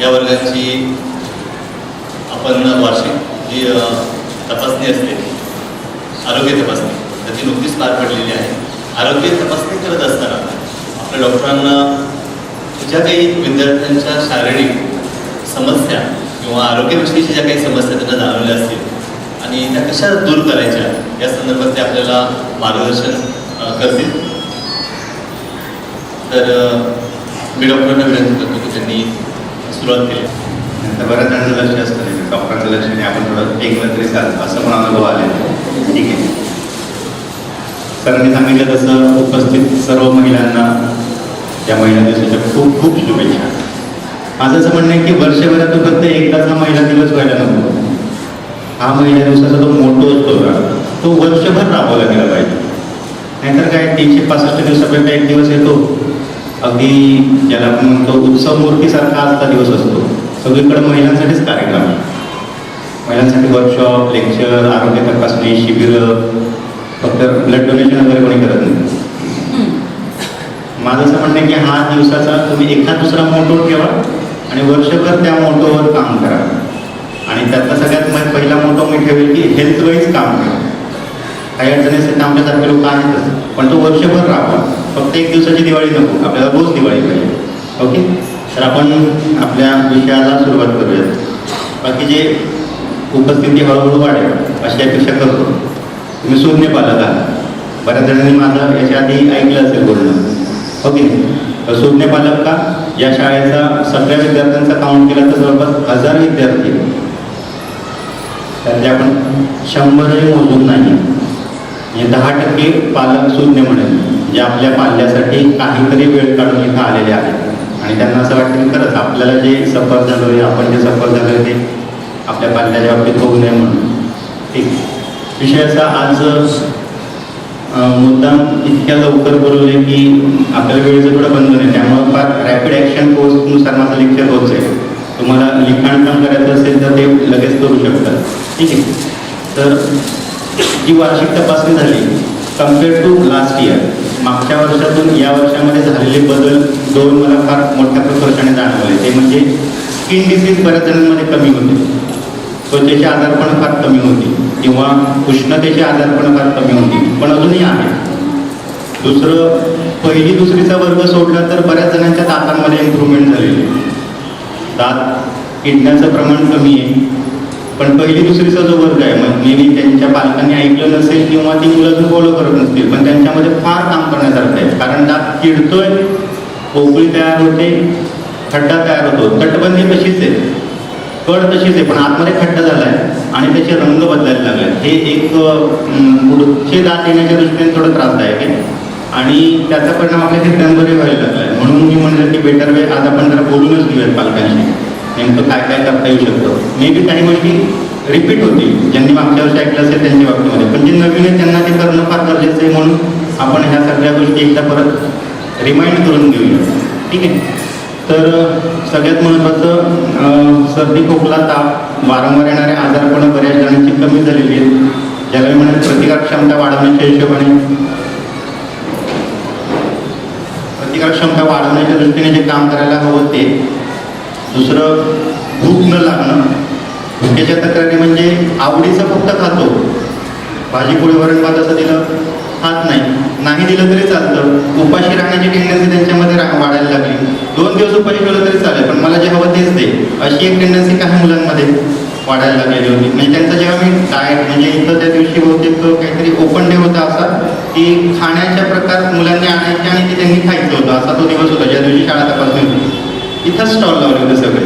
या वर्गाची आपण वार्षिक जी तपासणी असते, आरोग्य तपासणी, त्याची नुकतीच पार पडलेली आहे. आरोग्य तपासणी करत असताना आपल्या डॉक्टरांना ज्या काही विद्यार्थ्यांच्या शारीरिक समस्या किंवा आरोग्याविषयीच्या ज्या काही समस्या त्यांना जाणवल्या असतील आणि त्या कशा दूर करायच्या या संदर्भात ते आपल्याला मार्गदर्शन करतील. तर मी डॉक्टरांना विनंती करतो की त्यांनी सुरुवात केली. तर बऱ्याच जणांचं लक्ष असतं नाही, डॉक्टरांचं लक्ष नाही, आपण थोडं टेकलं तरी चालतं, असं पण अनुभव आले. ठीक आहे. सरांनी सांगितलं तसं उपस्थित सर्व महिलांना या महिला दिवसाच्या खूप खूप शुभेच्छा. माझं असं म्हणणं आहे की वर्षभरात तो फक्त एकदाच हा महिला दिवस व्हायला नको. हा महिला दिवसाचा तो मोठो असतो का तो वर्षभर राबवला गेला पाहिजे. नाहीतर काय 365 दिवसापर्यंत एक दिवस येतो, अगदी ज्याला आपण म्हणतो उत्सव मूर्तीसारखा आजचा दिवस असतो. सगळीकडे महिलांसाठीच कार्यक्रम, महिलांसाठी वर्कशॉप, लेक्चर, आरोग्य तपासणी, शिबिरं, फक्त ब्लड डोनेशन वगैरे कोणी करत नाही. माझं असं म्हणणं आहे की हा दिवसाचा तुम्ही एखाद दुसरा मोटो ठेवा आणि वर्षभर त्या मोटोवर काम करा. आणि त्यातला सगळ्यात पहिला मोटो मी ठेवेल की हेल्थ वाईज काम करा. काही अडचणी असतात आमच्यासारखे लोक आहेतच, पण तो वर्षभर राहावा. फक्त एक दिवसाची दिवाळी नको, आपल्याला रोज दिवाळी पाहिजे. ओके. तर आपण आपल्या विषयाला सुरुवात करूयात. बाकी जे उपस्थिती हळूहळू वाढेल अशी अपेक्षा करतो. तुम्ही शून्य पालक आहात, बऱ्याच जणांनी माझं याच्या आधी ऐकलं असेल बोलणं. ओके. तर शून्य पालक का? या शाळेचा सगळ्या विद्यार्थ्यांचा काउंट केला तर जवळपास 1000 विद्यार्थी, त्यातले आपण 100 मोजून नाही. म्हणजे 10% पालक शून्य म्हणेल, जे आपल्या पाल्यासाठी काहीतरी वेळ काढून इथं आलेले आहेत. आणि त्यांना असं वाटतं की खरंच आपल्याला जे सफर झालो आहे, आपण जे सफर झालो आहे ते आपल्या पाल्याच्या बाबतीत होऊ नये म्हणून. ठीक. विषयाचा आज मुद्दाम इतक्या लवकर बोलवले की आपल्याला वेळेचं थोडं बंधन आहे, त्यामुळे फार रॅपिड ॲक्शन कोर्सनुसार माझं लेक्चर होत आहे. तुम्हाला लिखाण काम करायचं असेल तर ते लगेच करू शकता. ठीक आहे. तर जी वार्षिक तपासणी झाली कम्पेअर टू लास्ट इयर, मागच्या वर्षातून या वर्षामध्ये झालेले बदल दोन मला फार मोठ्या प्रकर्षाने जाणवले. ते म्हणजे स्किन डिसीज बऱ्याच जणांमध्ये कमी होते, त्वचेचे आजारपण फार कमी होती किंवा उष्णतेचे आजारपण फार कमी होती, पण अजूनही आहे. दुसरं, पहिली दुसरीचा वर्ग सोडला तर बऱ्याच जणांच्या दातांमध्ये इम्प्रूव्हमेंट झालेली. दात किडण्याचं प्रमाण कमी आहे. पण पहिली दुसरीचा जो वर्ग आहे, मग मे बी त्यांच्या पालकांनी ऐकलं नसेल किंवा ती मुलं अजून फॉलो करत नसतील, पण त्यांच्यामध्ये फार काम करण्यासारखं आहे. कारण दात किडतोय, पोकळी तयार होते, खड्डा तयार होतो. तटबंदी तशीच आहे, कड तशीच आहे, पण आतमध्ये खड्डा झाला आहे आणि त्याचे रंग बदलायला लागले. हे एक पुढचे दात येण्याच्या दृष्टीने थोडं त्रासदायक आहे आणि त्याचा परिणाम आपल्या हिरड्यांवरही व्हायला लागला आहे. म्हणून मी म्हणलं की बेटर वे आज आपण जरा बोलूनच घेऊयात पालकांशी, नेमकं काय काय करता येऊ शकतं. मे बी काही गोष्टी रिपीट होतील, ज्यांनी मागच्या वर्षी ऐकलं असेल त्यांच्या बाबतीमध्ये, पण जे नवीन आहे त्यांना ते करणं फार गरजेचं आहे. म्हणून आपण ह्या सगळ्या गोष्टी एकदा परत रिमाइंड करून घेऊया. ठीक आहे. तर सगळ्यात महत्त्वाचं, सर्दी, खोकला, ताप, वारंवार येणारे आजारपण बऱ्याच जणांची कमी झालेली आहेत. ज्याला मी म्हणेल प्रतिकारक्षमता वाढवण्याच्या हिशोबाने, प्रतिकारक्षमता वाढवण्याच्या दृष्टीने जे काम करायला हवं ते. दुसरं, भूक न लागणं. भुकेच्या तक्रारी म्हणजे आवडीचं फक्त खातो, भाजी पोळी वरण भात असं दिलं खात नाही, नाही दिलं तरी चालतं. उपाशी राहण्याची टेंडन्सी त्यांच्यामध्ये वाढायला लागली. 2 दिवस उपाशी ठेवलं तरी चालेल, पण मला जे हवं तेच दे, अशी एक टेंडन्सी काही मुलांमध्ये वाढायला लागलेली होती. म्हणजे त्यांचं जेव्हा मी डाएट, म्हणजे इथं त्या दिवशी बहुतेक काहीतरी ओपन डे होता असा की खाण्याच्या प्रकार मुलांनी आणायचे आणि ते त्यांनी खायचं होतं, असा तो दिवस होता ज्या दिवशी शाळा तपासणी होती. इथं स्टॉल लावले होते सगळे.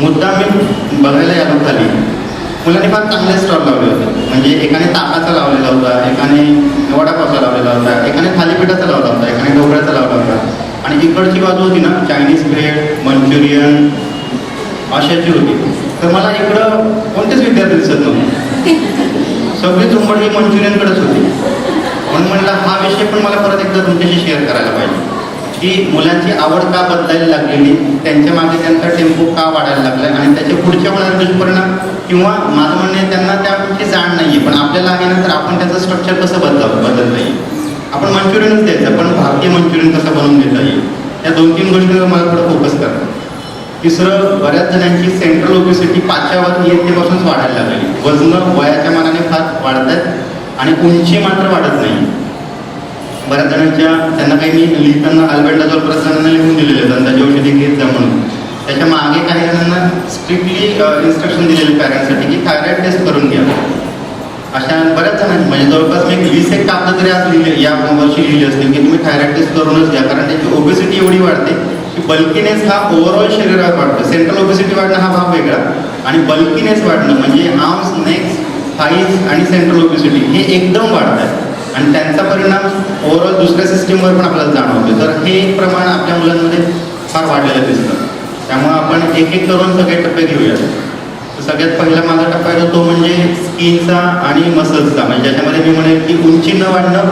मुद्दा मी बघायला आलो खाली, मुलांनी फार चांगले स्टॉल लावले होते. म्हणजे एकाने ताकाचा लावलेला होता, एकाने वडापावचा लावलेला होता, एकाने थालीपीठाचा लावला होता, एकाने ढोकळ्याचा लावला होता. आणि इकडची बाजू होती ना चायनीज ब्रेड, मंचुरियन अशाची होती. तर मला इकडं कोणतेच विद्यार्थी दिसत नव्हते, सगळी झुंबड ही मंचुरियनकडेच होती. म्हणून म्हणलं हा विषय पण मला परत एकदा तुमच्याशी शेअर करायला पाहिजे की मुलांची आवड का बदलायला लागलेली, त्यांच्या मागे त्यांचा टेम्पो का वाढायला लागला आणि त्याचे पुढच्या होणारे दुष्परिणाम, किंवा माझं म्हणणं आहे त्यांना त्याची जाण नाही आहे, पण आपल्याला आहे ना, तर आपण त्याचं स्ट्रक्चर कसं बदलता येईल. आपण मंचुरियनच द्यायचं, पण भारतीय मंचुरियन कसं बनवून देता येईल, या 2-3 गोष्टींवर मला थोडं फोकस करा. तिसरं, बऱ्याच जणांची सेंट्रल ओबेसिटी 5च्या वर इयत्तेपासूनच वाढायला लागली. वजन वयाच्या मानाने फार वाढत आहेत आणि उंची मात्र वाढत नाही. बऱ्याच जणांच्या त्यांना काही मी लिहिताना अल्बेंडाझोल बऱ्याच जणांना लिहून दिलेले आहेत अंदाजे औषधी घेत जा म्हणून. त्याच्या मागे काही जणांना स्ट्रिक्टली इन्स्ट्रक्शन दिलेले पॅरेंट्ससाठी की थायरॉइड टेस्ट करून घ्या. अशा बऱ्याच जणांनी म्हणजे जवळपास मी 20 कागद तरी आज लिहिले या वर्षी लिहिली असतील की तुम्ही थायरॉइड टेस्ट करूनच घ्या, कारण त्याची ओबेसिटी एवढी वाढते की बल्कीनेस हा ओव्हरऑल शरीरात वाढतो. सेंट्रल ओबेसिटी वाढणं हा भाग वेगळा आणि बल्कीनेस वाढणं म्हणजे आर्म्स, नेक्स, थाईज आणि सेंट्रल ओबेसिटी हे एकदम वाढतात आणि त्यांचा परिणाम ओव्हरऑल दुसऱ्या सिस्टीमवर पण आपल्याला जाणवतो. तर हे एक प्रमाण आपल्या मुलांमध्ये फार वाढलेलं दिसतं. त्यामुळे आपण एक एक करून सगळे टप्पे घेऊया. तर सगळ्यात पहिला माझा टप्पा आहे तो म्हणजे स्किनचा आणि मसल्सचा, म्हणजे ज्याच्यामध्ये मी म्हणेन की उंची न वाढणं,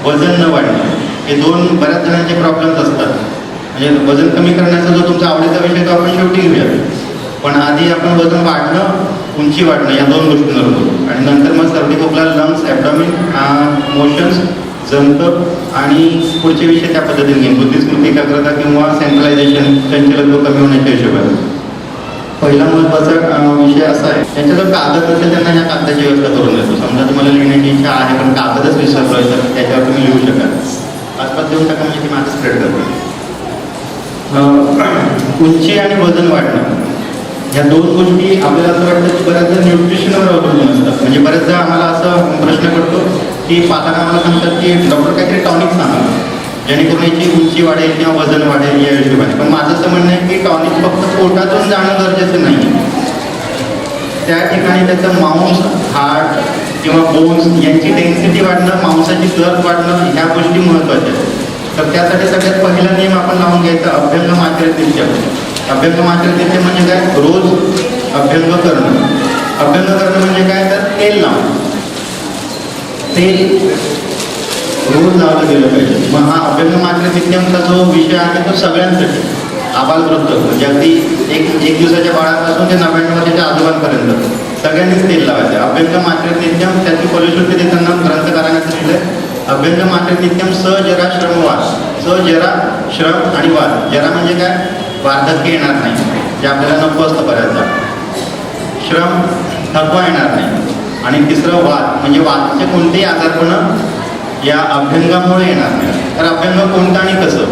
वजन न वाढणं, हे दोन बऱ्याच जणांचे प्रॉब्लेम्स असतात. म्हणजे वजन कमी करण्याचा जो तुमचा आवडीचा विषय तो आपण शेवटी घेऊया, पण आधी आपण वजन वाढणं, उंची वाढणं या दोन गोष्टींवर बोलू आणि नंतर मग सर्दी, खोकला, लंग्स, ॲबडॉमिन, मोशन्स, जंत आणि पुढचे विषय त्या पद्धतीने घेईन. बुद्धिस्मृती, एकाग्रता किंवा सेंट्रलायझेशन, चंचलत्व कमी होण्याच्या हिशोबाने. पहिला महत्त्वाचा विषय असा आहे, त्यांच्या जर कागद नसेल त्यांना ह्या कागदाची व्यवस्था करून देतो. समजा तुम्हाला लिहिण्याची इच्छा आहे पण कागदच विसरलोय तर त्याच्यावर तुम्ही लिहू शकाल. आसपास देऊन टाका म्हणजे ती माझं स्प्रेड करतो. उंची आणि वजन वाढणं ह्या दोन गोष्टी आपल्याला असं वाटतं की बऱ्याचदा न्यूट्रिशनवर अवलंबून असतात. म्हणजे बऱ्याचदा आम्हाला असं प्रश्न पडतो की पालक आम्हाला सांगतात की डॉक्टर काहीतरी टॉनिक सांगा जेणेकरून याची उंची वाढेल किंवा वजन वाढेल या हिशोबाने. पण माझं असं म्हणणं आहे की टॉनिक फक्त पोटातून जाणं गरजेचं नाही. त्या ठिकाणी त्याचं मांस, हार्ट किंवा बोन्स यांची डेन्सिटी वाढणं, मांसाची गर्थ वाढणं ह्या गोष्टी महत्त्वाच्या आहेत. तर त्यासाठी सगळ्यात पहिला नियम आपण लावून घ्यायचा अभ्यंगम आचरण. अभ्यंगम आचरण म्हणजे काय? रोज अभ्यंग करणं. अभ्यंग करणं म्हणजे काय? तर तेल लावणं. तेल रोज लावलं गेलं पाहिजे. मग हा अभ्यंगम आचरण जो विषय आहे तो सगळ्यांसाठी, आबालवृद्ध म्हणजे अगदी एक दिवसाच्या बाळापासून ते 99 वर्षाच्या आजोबांपर्यंत सगळ्यांनीच तेल लावायचं. अभ्यंगम आचरण त्याची फलश्रुती देताना ग्रंथकारांना दिलेलं अभ्यंगम आचरण स जरा श्रम वाद. स जरा श्रम आणि वाद. जरा म्हणजे काय? वार्धक्य येणार नाही, जे आपल्याला नको असतं बऱ्याचदा. श्रम, थकवा येणार नाही. आणि तिसरं वाद म्हणजे वादचे कोणतेही आजारपणं या अभ्यंगामुळे येणार नाही. तर अभ्यंग कोणतं आणि कसं?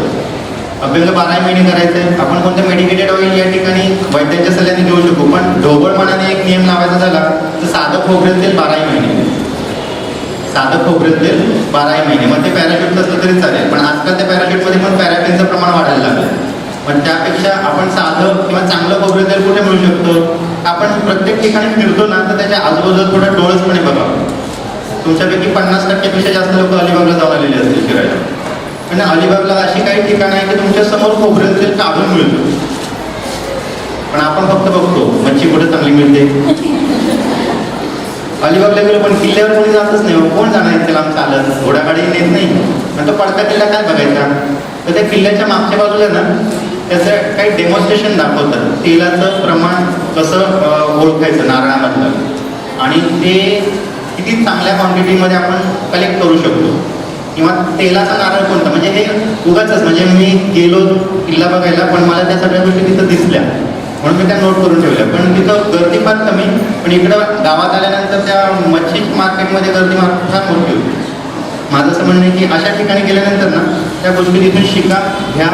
अभ्यंग 12 महिने करायचं आहे. आपण कोणतं मेडिकेटेड ऑइल या ठिकाणी वैद्यांच्या सल्ल्याने घेऊ शकू, पण ढोबळपणाने एक नियम लावायचा झाला तर साधं खोबरेल तेल 12 महिने. साधं खोबरेल तेल 12 महिने. मग ते पॅराशूट असलं तरी चालेल, पण आजकाल त्या पॅराशूटमध्ये पण पॅराफिनचं प्रमाण वाढायला लागलं. पण त्यापेक्षा आपण साधं किंवा चांगलं खोबरेल तेल कुठे मिळू शकतो? आपण प्रत्येक ठिकाणी फिरतो ना तर त्याच्या आजूबाजूला थोडं डोळसपणे बघावं. तुमच्यापैकी 50% जास्त लोक अलिबागला जाऊन आलेले असतील फिरायला. आणि अलिबागला अशी काही ठिकाणं आहे की तुमच्या समोर खोबरेल तेल काढून मिळतं, पण आपण फक्त बघतो मच्छी कुठे चांगली मिळते. अलिबागला गेलो पण किल्ल्यावर कोणी जातच नाही. कोण जाणार त्याला चालत? घोडागाडी नेत नाही. पण तो पडका किल्ला काय बघायचा? तर त्या किल्ल्याच्या मागच्या बाजूला ना त्याचं काही डेमॉन्स्ट्रेशन दाखवतात. तेलाचं प्रमाण कसं ओळखायचं नारळामधलं आणि ते किती चांगल्या क्वांटिटीमध्ये आपण कलेक्ट करू शकतो किंवा तेलाचा नारळ कोणता. म्हणजे हे उगाचच म्हणजे मी गेलो किल्ला बघायला पण मला त्या सगळ्या गोष्टी तिथं दिसल्या म्हणून मी त्या नोट करून ठेवल्या. पण तिथं गर्दी फार कमी. पण इकडं गावात आल्यानंतर त्या मच्छी मार्केटमध्ये गर्दी फार मोठी होती. माझं असं म्हणणं आहे की अशा ठिकाणी गेल्यानंतर ना त्या गोष्टी तिथून शिका, घ्या,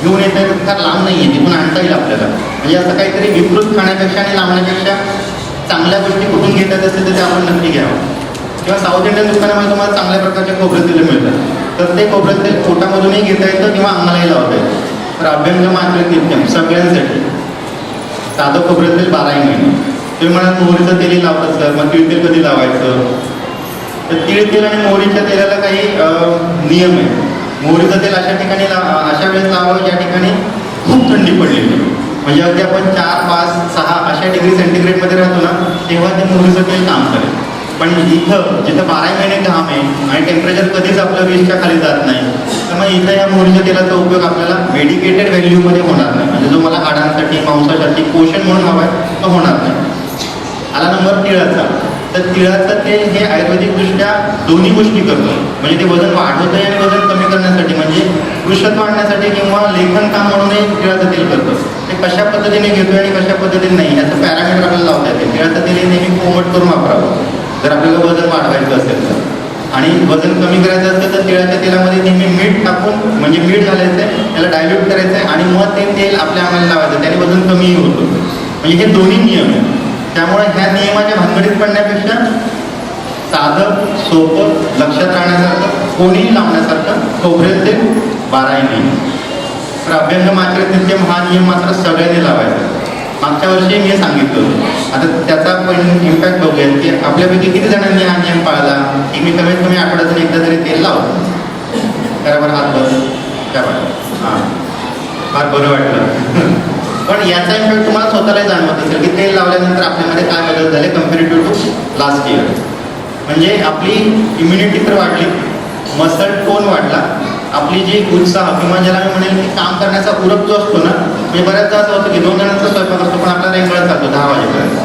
घेऊन येता येतात. फार लांब नाही आहे, तिथून आणता येईल आपल्याला. म्हणजे असं काहीतरी विकृत खाण्यापेक्षा आणि लावण्यापेक्षा चांगल्या गोष्टी कुठून घेतात असेल तर ते आपण नक्की घ्यावं. किंवा साऊथ इंडियन दुकानामध्ये तुम्हाला चांगल्या प्रकारचे खोबरेल तेल मिळतात, तर ते खोबरेल तेल पोटामधूनही घेता येतं किंवा अंगालाही लावता येतं. तर अभ्यंगम आचरण सगळ्यांसाठी साधं खोबरेल तेल 12 महिने. तुम्ही म्हणा मोहरीचं तेलही लावतात सर, मग तीळ तेल कधी लावायचं? तर तीळ तेल आणि मोहरीच्या तेलाला काही नियम आहे. मोहरीचं तेल अशा ठिकाणी अशा वेळेस लावावं ज्या ठिकाणी खूप थंडी पडलेली. म्हणजे अगदी आपण 4, 5, 6 अशा डिग्री सेंटीग्रेडमध्ये राहतो ना तेव्हा ते मोहरीचं तेल काम करेल. पण इथं जिथं 12 महिने घाम आहे आणि टेम्परेचर कधीच आपलं 20च्या खाली जात नाही, तर मग इथं या मोहरीच्या तेलाचा उपयोग आपल्याला मेडिकेटेड व्हॅल्यूमध्ये होणार नाही. म्हणजे जो मला हाडांसाठी, मांसासाठी पोषण म्हणून हवा आहे तो होणार नाही. आला नंबर तिळाचा. तर तिळाचं तेल हे आयुर्वेदिकदृष्ट्या दोन्ही गोष्टी करतो. म्हणजे ते वजन वाढवतं आणि वजन कमी करण्यासाठी म्हणजे वृषत वाढण्यासाठी किंवा लेखन काम म्हणूनही तिळाचं तेल करतं. ते ते कशा पद्धतीने घेतोय आणि कशा पद्धतीने नाही याचं पॅरामीटर आपल्याला लावता येते. तिळाचं तेल हे नेहमी कोमट करून वापरावं जर आपल्याला वजन वाढवायचं असेल तर. आणि वजन कमी करायचं असेल तर तिळाच्या तेलामध्ये नेहमी मीठ टाकून म्हणजे मीठ घालायचं आहे, त्याला डायल्यूट करायचं आहे आणि मग ते तेल आपल्या अंगाला लावायचं, त्याने वजन कमीही होतं. म्हणजे हे दोन्ही नियम आहेत. त्यामुळे ह्या नियमाच्या भानगडीत पडण्यापेक्षा साधं सोपं लक्षात राहण्यासारखं कोणीही लावण्यासारखं खोबरेल तेल 12 महिने. तर अभ्यंग आचरण हा नियम मात्र सगळ्यांनी लावायचा. मागच्या वर्षी मी सांगितलं होतं. आता त्याचा पण इम्पॅक्ट बघूया की आपल्यापैकी किती जणांनी हा नियम पाळला की मी कमीत कमी आठवड्यातून एकदा तरी तेल लावतो. बरोबर हात बरं काय वाटतं? हां, फार बरं वाटलं. पण याचा इम्पॅक्ट तुम्हाला स्वतःलाही जाणवत असेल की तेल लावल्यानंतर आपल्यामध्ये काय बदल झाले कम्पेरेटिव्ह टू लास्ट इयर. म्हणजे आपली इम्युनिटी तर वाढली, मसल टोन वाढला, आपली जी उत्साह किंवा ज्याला मी म्हणेल की काम करण्याचा उरक जो असतो ना, म्हणजे बऱ्याचदा असं होतं की 2 जणांचा स्वयंपाक असतो पण आपला रेंगळत जातो 10 वाजेपर्यंत.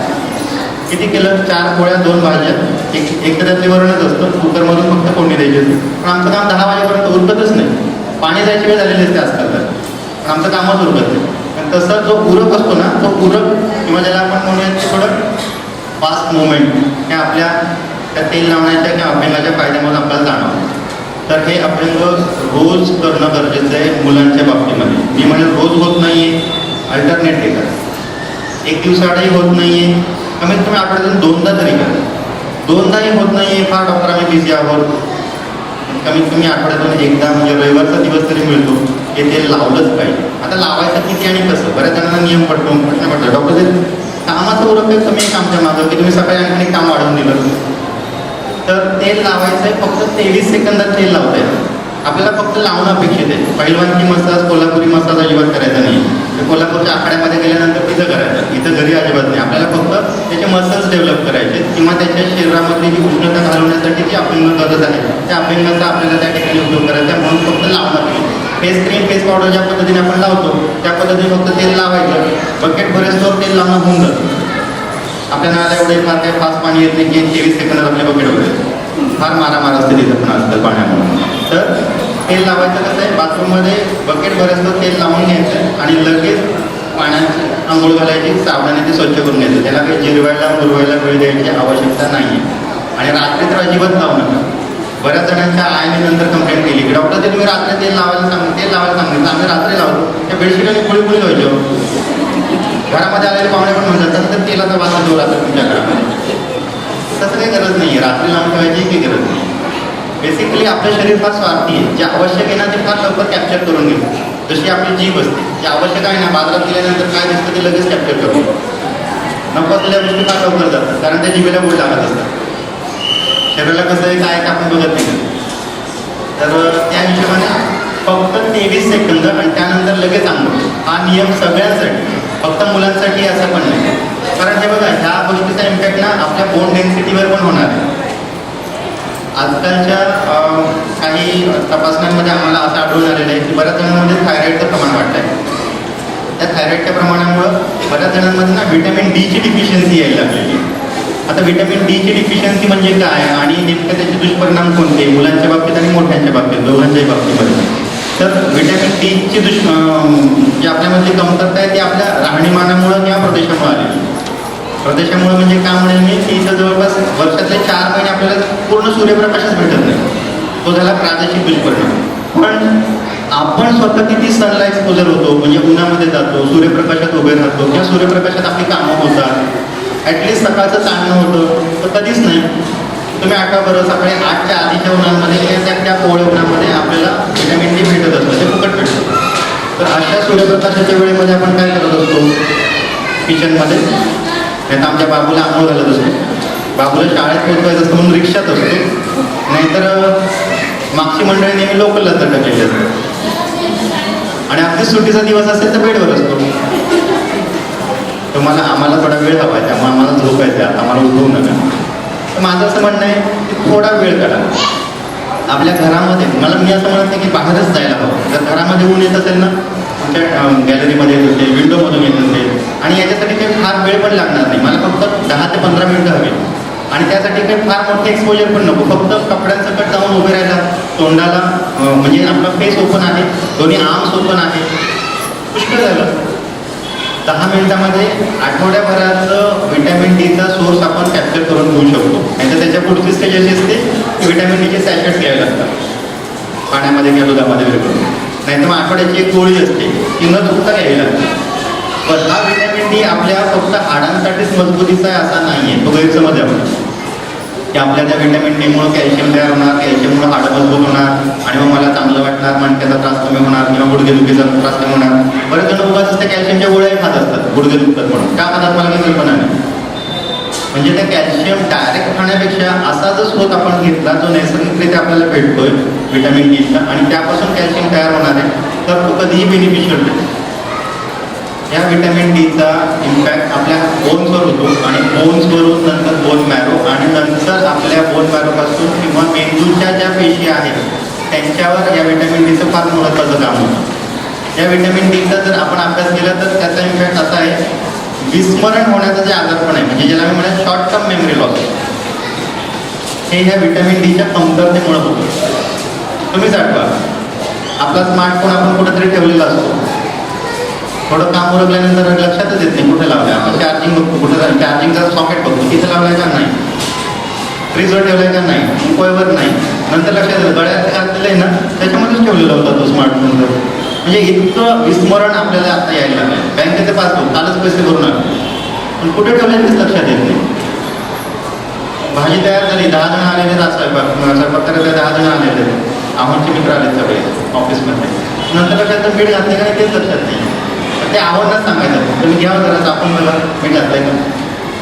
किती केलं? 4 पोळ्या 2 भाज्या, एक तर त्यातली वरणच असतं, कुकरमधून फक्त फोडणी द्यायची असते. पण आमचं काम 10 वाजेपर्यंत उरकतच नाही. पाणी जायची वेळ झालेली असते आजकाल तर, पण आमचं कामच उरकत नाही. पण तसा जो उरक असतो ना, तो उरक किंवा ज्याला आपण म्हणूया की थोडं फास्ट मुवमेंट हे आपल्या त्या तेल लावण्याच्या किंवा अभ्यंगाच्या फायद्यामध्ये आपल्याला जाणवतं. तर हे अभ्यंग रोज करणं गरजेचं आहे मुलांच्या बाबतीमध्ये. मी म्हणेल रोज होत नाही आहे, अल्टरनेटली करा. एक दिवसाआडही होत नाही आहे, कमीत कमी आठवड्यातून 2दा तरी करा. 2दाही होत नाही आहे, फार डॉक्टर आम्ही बिझी आहोत, कमीत कमी आठवड्यातून एकदा म्हणजे रविवारचा दिवस तरी मिळतो हे तेल लावलंच पाहिजे. आता लावायचं किती आणि कसं? बऱ्याच जणांना नियम प्रश्न पडतो. डॉक्टर कामाचं उरक कमी आहे कामच्या मागं की तुम्ही सकाळी आणखी काम वाढवून दिलं. तर तेल लावायचं आहे, फक्त 23 सेकंदात तेल लावता येतं. आपल्याला फक्त लावणं अपेक्षित आहे. पहिलवानची मसाज, कोल्हापुरी मसाज अजिबात करायचा नाही. तर कोल्हापूरच्या आखाड्यामध्ये गेल्यानंतर तिथं करायचं, इथं घरी अजिबात नाही. आपल्याला फक्त त्याचे मसल्स डेव्हलप करायचे किंवा त्याच्या शरीरामधली जी उष्णता घालवण्यासाठी जी अभ्यंग गरज आहे त्या अभ्यंगाचा आपल्याला त्या ठिकाणी उपयोग करायचा, म्हणून फक्त लावणं अपेक्षित. फेस क्रीम, फेस पावडर ज्या पद्धतीने आपण लावतो त्या पद्धतीने फक्त तेल लावायचं. बकेट भरेस्तोवर तेल लावणं होऊन जातं. आपल्या नाला एवढे फार काही फास्ट पाणी येत नाही की 23 सेकंदात आपले बकेट वगैरे फार मारामार असते तिथं पण आजकाल पाण्यामुळे. तर तेल लावायचं कसं आहे, बाथरूममध्ये बकेट भरेस्तोवर तेल लावून घ्यायचं आणि लगेच पाण्यात आंघोळ घालायची, साबणाने ते स्वच्छ करून घ्यायचं. त्याला काही जिरवायला मुरवायला वेळ द्यायची आवश्यकता नाही आहे. आणि रात्री तर अजिबात लावू नका. बऱ्याच जणांच्या आईने नंतर कंप्लेंट केली की डॉक्टर ते तुम्ही रात्री तेल लावायला सांगितलं, आम्ही रात्री लावतो, त्या बेडशीटने खुळी खुळी व्हायची. घरामध्ये आलेले पाहुणे पण म्हणतात तर तेलाचा वास येतो रात्री तुमच्या घरामध्ये. तसं काही गरज नाही आहे, रात्री लावून ठेवायची काही गरज नाही. बेसिकली आपलं शरीर फार स्वार्थी आहे. जे आवश्यक आहे ना ते फार लवकर कॅप्चर करून घेतो. जशी आपली जीभ असते, जे आवश्यक आहे ना बाजारात गेल्यानंतर काय दिसतं ते लगेच कॅप्चर करतो. नको असलेल्या गोष्टी फार लवकर जातात कारण त्या जिभेला गोड लागत असतात. शरीराला कसं आहे काय आपण बघत नाही. तर त्या हिशोबाने फक्त 23 सेकंद आणि त्यानंतर लगेच आंघोळ हा नियम सगळ्यांसाठी, फक्त मुलांसाठी असं पण नाही. कारण हे बघा ह्या गोष्टीचा इम्पॅक्ट ना आपल्या बोन डेन्सिटीवर पण होणार आहे. आजकालच्या काही तपासण्यांमध्ये आम्हाला असं आढळून आलेलं आहे की बऱ्याच जणांमध्ये थायरॉईडचं प्रमाण वाढलं आहे. त्या थायरॉईडच्या प्रमाणामुळं बऱ्याच जणांमध्ये ना व्हिटॅमिन डीची डिफिशियन्सी यायला लागलेली आहे. आता व्हिटॅमिन डीची डिफिशियन्सी म्हणजे काय आणि नेमकं त्याचे दुष्परिणाम कोणते मुलांच्या बाबतीत आणि मोठ्यांच्या बाबतीत दोघांच्याही बाबतीमध्ये. तर व्हिटॅमिन डीची जी आपल्यामध्ये कमतरता आहे ती आपल्या राहणीमानामुळं किंवा प्रदेशामुळे आलेली. प्रदेशामुळे म्हणजे काय म्हणेल मी की इथं जवळपास वर्षातले 4 महिने आपल्याला पूर्ण सूर्यप्रकाशच भेटत नाही. तो झाला प्रादेशिक दुष्परिणाम. पण आपण स्वतः किती सनला एक्सपोजर होतो, म्हणजे उन्हामध्ये जातो, सूर्यप्रकाशात उभे राहतो किंवा सूर्यप्रकाशात आपली कामं होतात. ॲटलिस्ट सकाळचं चालणं होतं तर कधीच नाही. तुम्ही आठवा बरं सकाळी 8च्या आधीच्या उन्हांमध्ये किंवा त्या कोवळ्या उन्हामध्ये आपल्याला व्हिटॅमिन डी भेटत असतं, ते फुकट भेटतं. तर अशा सूर्यप्रकाशाच्या वेळेमध्ये आपण काय करत असतो किचनमध्ये, नाही तर आमच्या बाबूला आंघोळ घालत असतो, बाबूला शाळेत पोहोचवायचं असतं म्हणून रिक्षात असतो, नाहीतर मागची मंडळी नेहमी लोकलला धडकलेली असतात आणि अगदीच सुट्टीचा दिवस असेल तर बेडवर असतो. तर आम्हाला थोडा वेळ हवा आहे त्यामुळे आम्हाला झोपायचं आहे, आम्हाला उठवू नका. तर माझं असं म्हणणं आहे की थोडा वेळ काढा आपल्या घरामध्ये. मी असं म्हणत नाही की बाहेरच जायला हवं. जर घरामध्ये ऊन येत असेल ना, तुमच्या गॅलरीमध्ये येत असेल, विंडोमधून येत असेल आणि याच्यासाठी काही फार वेळ पण लागणार नाही. मला फक्त 10 ते 15 मिनिटं हवी आणि त्यासाठी काही फार मोठं एक्सपोजर पण नको. फक्त कपड्यांसकट जाऊन उभे राहायला, तोंडाला म्हणजे आपला फेस ओपन आहे, दोन्ही आर्म्स ओपन आहे, पुष्कळ झालं. 10 मिनिटामध्ये आठवड्याभराचं विटॅमिन डीचा सोर्स आपण कॅप्चर करून घेऊ शकतो. नाही तर त्याच्या पुढची स्टेज अशी असते की विटॅमिन डीचे सॅचेट्स घ्यावे लागतात पाण्यामध्ये किंवा दुधामध्ये विरघळून. नाही तर मग आठवड्याची एक गोळी असते ती न चुकता घ्यावी लागते. पण हा विटॅमिन डी आपल्या फक्त हाडांसाठीच मजबूतीचा आहे असा नाही आहे, तो गैरसमज आहे आपला की आपल्या त्या विटॅमिन डीमुळे कॅल्शियम तयार होणार, कॅल्शियममुळे हाडं मजबूत होणार आणि मग मला चांगलं वाटणार, मणक्याचा त्रास कमी होणार किंवा गुडघेदुखीचा त्रास कमी होणार. बरेच जण उगाच त्या कॅल्शियमच्या गोळ्या खात असतात गुडघे दुखतात म्हणून. का खातात मला काही कल्पना नाही. म्हणजे त्या कॅल्शियम डायरेक्ट खाण्यापेक्षा असा जो स्रोत आपण घेतला जो नैसर्गिकरित्या आपल्याला भेटतोय विटॅमिन डीचा आणि त्यापासून कॅल्शियम तयार होणार आहे तर तो कधीही बेनिफिशियल आहे. या विटॅमिन डीचा इम्पॅक्ट आपल्या बोन्सवर होतो आणि बोन्सवरून नंतर बोन मॅरो आणि नंतर आपल्या बोन मॅरोपासून किंवा मेंदूच्या ज्या पेशी आहेत त्यांच्यावर या विटॅमिन डीचं फार महत्त्वाचं काम होतं. या विटॅमिन डीचा जर आपण अभ्यास केला तर त्याचा इम्पॅक्ट असा आहे, विस्मरण होण्याचं जे आजारपण आहे म्हणजे ज्याला मी म्हणा शॉर्ट टर्म मेमरी लॉस, हे ह्या विटॅमिन डीच्या कमतरतेमुळे होतं. तुम्हीच आठवा, आपला स्मार्टफोन आपण कुठेतरी ठेवलेला असतो, थोडं काम उरकल्यानंतर लक्षातच येत नाही कुठे लावलं. आपण चार्जिंग बघतो, कुठे चार्जिंगचा सॉकेट बघतो, तिथे लावलाय का नाही, फ्रीजवर ठेवलाय का नाही, पोयवर नाही, नंतर लक्षात येतं गळ्यात घातलेलं आहे ना त्याच्यामध्येच ठेवलेला होता तो स्मार्टफोन. म्हणजे इतकं विस्मरण आपल्याला आता यायला लागलं. बँकेचे पासबुक कालच पैसे भरून आले पण कुठे ठेवले तेच लक्षात येत नाही. भाजी तयार झाली, 10 जण आलेले स्वयंपाक करायला 10 जण आलेले, आव्हानचे मित्र आले सगळे ऑफिसमध्ये, नंतर लक्षात मीठ घातले का नाही तेच लक्षात नाही. ते आव्हानच सांगायचं तुम्ही घ्यावं जरा आपण बघा मीठ घातलंय का.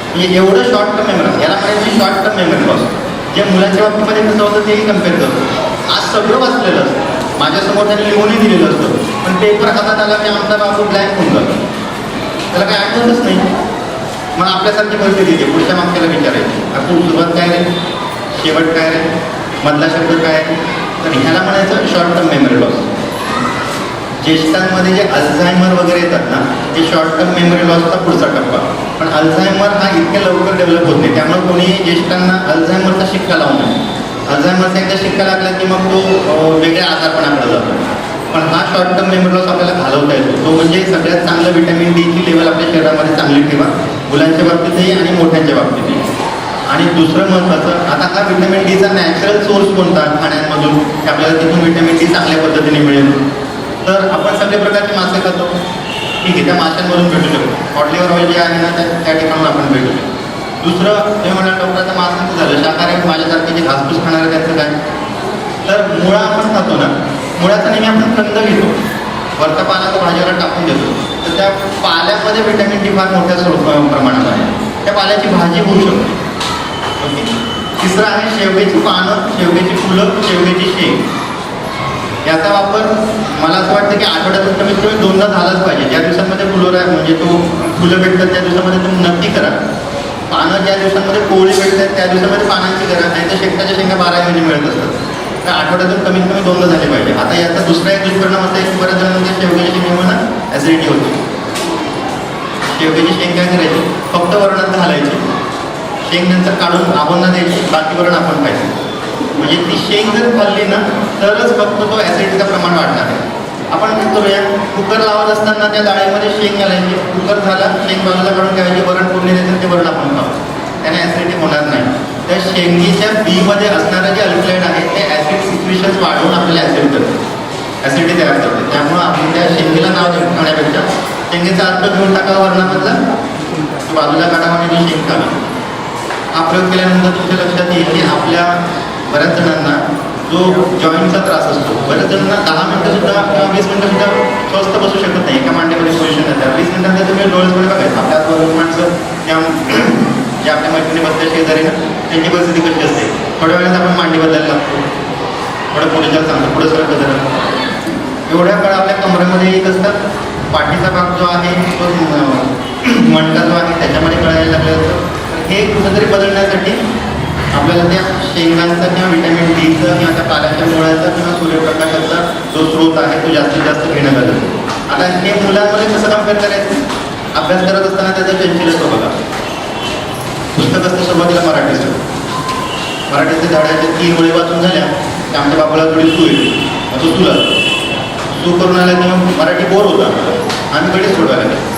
म्हणजे एवढं शॉर्ट टर्म मेमरी, याला म्हणायची शॉर्ट टर्म मेमरी लॉस. जे मुलांच्या बाबतीमध्ये कसं होतं तेही कम्पेअर करतो. आज सगळं वाचलेलं असतं, माझ्यासमोर त्यांनी लिहूनही दिलेलं असतं, पण पेपर हातात आला की आमचा बाबू ब्लँक होऊन जातो, त्याला काही आठवतच नाही. मग आपल्यासारखी परिस्थिती येते, पुढच्या मागच्याला विचारायची आपण सुरुवात काय रे, शेवट काय रे, मधला शब्द काय. तर ह्याला म्हणायचं शॉर्ट टर्म मेमरी लॉस. ज्येष्ठांमध्ये जे अल्झायमर वगैरे येतात ना ते शॉर्ट टर्म मेमरी लॉसचा पुढचा टप्पा. पण अल्झायमर हा इतक्या लवकर डेव्हलप होत नाही, त्यामुळे कोणी ज्येष्ठांना अल्झायमरचा शिक्का लावू नये. अल्झायमरचा एकदा शिक्का लागला की मग तो वेगळ्या आजारपणाकडे जातो. पण हा शॉर्ट टर्म मेमरी लॉस आपल्याला घालवता येतो. तो म्हणजे सगळ्यात चांगलं विटॅमिन डीची लेवल आपल्या शरीरामध्ये चांगली ठेवा, मुलांच्या बाबतीतही आणि मोठ्यांच्या बाबतीतही. आणि दुसरं महत्त्वाचं, आता हा विटॅमिन डीचा नॅचरल सोर्स कोणता खाण्यामधून आपल्याला तिथून विटॅमिन डी चांगल्या पद्धतीने मिळेल. तर आपण सगळे प्रकारचे मासे खातो, ठीक आहे, त्या माशांमधून भेटू शकतो. कॉडलिव्हर ऑइल जे आहे ना त्या ठिकाणून आपण भेटू शकतो. दुसरं तुम्ही म्हणाल डॉक्टरचं मासांचं झालं, शाकाहारी माझ्यासारखे जे घासपूस खाणारे त्यांचं काय. तर मुळा आपण खातो ना, मुळाचा नेहमी आपण कंद घेतो, वरचा पाला तो भाजीवर टाकून देतो, तर त्या पाल्यामध्ये विटॅमिन डी फार मोठ्या प्रमाणात आहे. त्या पाल्याची भाजी होऊ शकते. ओके. तिसरं आहे शेवग्याची पानं, शेवग्याची फुलं, शेवग्याची शेंग. याचा वापर मला असं वाटतं की आठवड्यातून कमीत कमी 2दा झालाच पाहिजे. ज्या दिवसांमध्ये फुलोरा म्हणजे तो फुलं भेटतात त्या दिवसामध्ये तुम्ही नक्की करा. पानं ज्या दिवसांमध्ये कोवळी भेटतात त्या दिवसामध्ये पानांची करा, नाही तर शेकटाच्या शेंगा 12 महिने मिळत असतात. तर आठवड्यातून कमीत कमी 2दा झाले पाहिजे. आता याचा दुसरा एक दुष्परिणाम असा आहे की बऱ्याच जणांमध्ये शेवग्याची शेंगेमुळे ॲसिडिटी होते. शेवग्याची शेंग काय करायची, फक्त वरणात घालायची, शेंग नंतर काढून आव्हांना द्यायची, बाकी वरण आपण खायचं. म्हणजे ती शेंग जर खाल्ली ना तरच फक्त तो ॲसिडिटीचं प्रमाण वाढणार आहे. आपण काय करूया, कुकर लावत असताना त्या डाळीमध्ये शेंग घालायची, कुकर झाला शेंग बाजूला काढून ठेवायची, वरण फोडणी द्यायचं, ते वरण आपण खाऊ, त्याने ॲसिडिटी होणार नाही. त्या शेंगीच्या बीमध्ये असणारं जे अल्कलाइड आहे ते ॲसिड सिक्रिशन्स वाढवून आपल्याला ॲसिड करते, ॲसिडिटी तयार करते. त्यामुळं आपण त्या शेंगीला नाव देऊन खाण्यापेक्षा शेंगेचा अर्थ घेऊन टाकावा वर्णामधला, बाजूला काढावा आणि ती शेंग खावी. हा प्रयोग केल्यानंतर तुमच्या लक्षात येईल की आपल्या बऱ्याच जणांना जो जॉईंटचा त्रास असतो, बऱ्याच जणांना 10 मिनिटंसुद्धा किंवा 20 मिनिटंसुद्धा स्वस्थ बसू शकत नाही, एका मांडीमध्ये पोझिशन येतात. 20 मिनिटांचा तुम्ही डोळ्यामध्ये बघायचं आपल्या आजूबाजूला माणसं त्या जे आपल्या मैत्रिणी बसल्या शेजारी ना त्यांची परिस्थिती कशी असते. थोड्या वेळेस आपण मांडी बदलायला लागतो, थोडं पुढे जात सांगतो, पुढे सरळ बदलला. एवढ्या काळ आपल्या कमरेमध्ये एक असतात, पाठीचा भाग जो आहे तो मणका जो आहे त्याच्यामध्ये कळायला लागलं असतं. हे कुठंतरी बदलण्यासाठी आपल्याला त्या शेंगांचा किंवा विटॅमिन डीचं किंवा त्या पाल्याच्या मुळाचा किंवा सूर्यप्रकाशाचा जो स्रोत आहे तो जास्तीत जास्त घेणं गरजेचं आहे. आता हे मुलांमध्ये कसं कम्पेअर करायचं, अभ्यास करत असताना त्याचं चंचलत्व बघा. पुस्तक असतं सुरुवातीला मराठीचं, मराठीचे धड्याच्या 3 ओळी वाचून झाल्या की आमच्या बाबाला थोडी सू येईल, मग तो सू करून आला किंवा मराठी बोर होता, आम्ही गणित सोडवायला लागलो.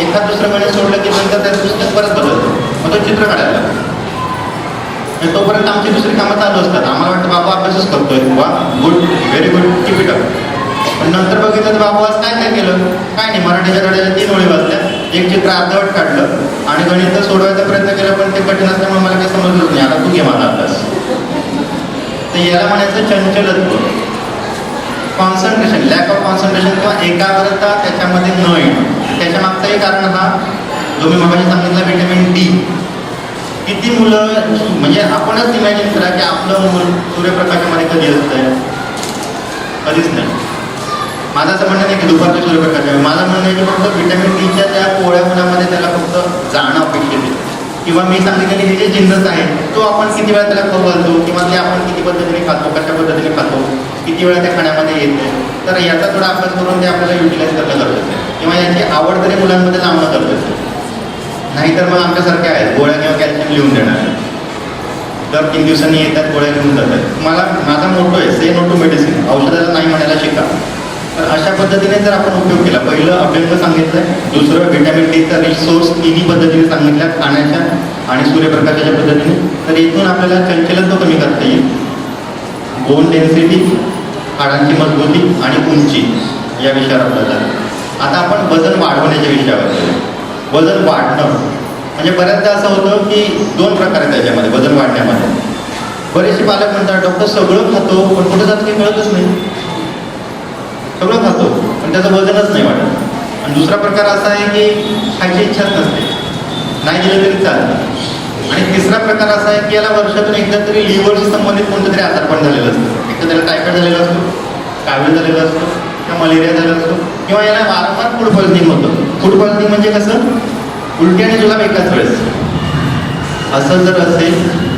एखाद दुसरं गणित सोडलं की नंतर त्या पुस्तक परत बदलतो, मग तो चित्र काढायला लागतो. आणि तोपर्यंत आमची दुसरी कामं चालू असतात. आम्हाला वाटतं बाबा अभ्यासच करतोय, वा good, very good, keep it up. पण नंतर बघितलं तर बाबा आज काय काय केलं, काय नाही, मराठीच्या धड्याच्या 3 ओळी वाचल्या, एक चित्र अर्धवट काढलं आणि गणित सोडवायचा प्रयत्न केला, पण ते कठीण असल्यामुळे मला काही समजलंच नाही. आता तू घे माझा अभ्यास. तर याला म्हणायचं चंचलत्व, कॉन्सन्ट्रेशन, लॅक ऑफ कॉन्सन्ट्रेशन किंवा एकाग्रता त्याच्यामध्ये न येणं. त्याच्या मागचंही कारण हा जो मी मगाशी सांगितला, व्हिटॅमिन डी. किती मुलं, म्हणजे आपणच इमॅजिन करा की आपलं मूल सूर्यप्रकाशामध्ये कधी असतंय, कधीच नाही. माझं असं म्हणणं नाही की दुपारच्या सूर्यप्रकाश आहे, माझं म्हणणं आहे की फक्त व्हिटॅमिन डीच्या त्या कोवळ्या मुलामध्ये त्याला फक्त जाणं अपेक्षित आहे. किंवा मी सांगितलेले हे जे जिन्नस आहे तो आपण किती वेळा त्याला खाऊ घालतो, किंवा ते आपण किती पद्धतीने खातो, कशा पद्धतीने खातो, किती वेळा त्या खाण्यामध्ये येते. तर याचा थोडा अभ्यास करून ते आपल्याला युटिलाइज करणं गरजेचं आहे, किंवा याची आवड तरी मुलांमध्ये लावणं गरजेचं आहे. नाहीतर मग आमच्यासारखे आहेत, गोळ्या किंवा कॅल्शियम लिहून देणार, दर 3 दिवसांनी येतात, गोळ्या घेऊन जातात. मला माझा मोठो आहे, से नो टू मेडिसिन, औषधाला नाही म्हणायला शिका. तर अशा पद्धतीने जर आपण उपयोग केला, पहिलं अभ्यंग सांगितलं, दुसरं व्हिटॅमिन डीचा रिसोर्स तिन्ही पद्धतीने सांगितल्या, खाण्याच्या आणि सूर्यप्रकाशाच्या पद्धतीने. तर इथून आपल्याला चंचलत्व कमी करता येईल, बोन डेन्सिटी, हाडांची मजबूती आणि उंची या विषयावर आपल्याला. आता आपण वजन वाढवण्याच्या विषयावर. वजन वाढणं म्हणजे बऱ्याचदा असं होतं की 2 प्रकार आहेत त्याच्यामध्ये वजन वाढण्यामध्ये. बरेचसे पालक म्हणतात डॉक्टर सगळं खातो पण कुठं जातं काही कळतच नाही, सगळं खातो पण त्याचं वजनच नाही वाढत. आणि दुसरा प्रकार असा आहे की खायची इच्छाच नसते, नाही दिलं तरी चालतं. आणि तिसरा प्रकार असा आहे की याला वर्षातून एकदा तरी लिव्हरशी संबंधित कोणतं तरी आजारपण झालेलं असतं. एकदा त्याला टायफॉइड झालेला असतो, कावीळ झालेला असतो, किंवा मलेरिया झालेला असतो, किंवा याला वारंवार फूड पॉइझनिंग होतं. फूड पॉइझनिंग म्हणजे कसं, उलटी आणि जुलाब एकाच वेळेस. असं जर असेल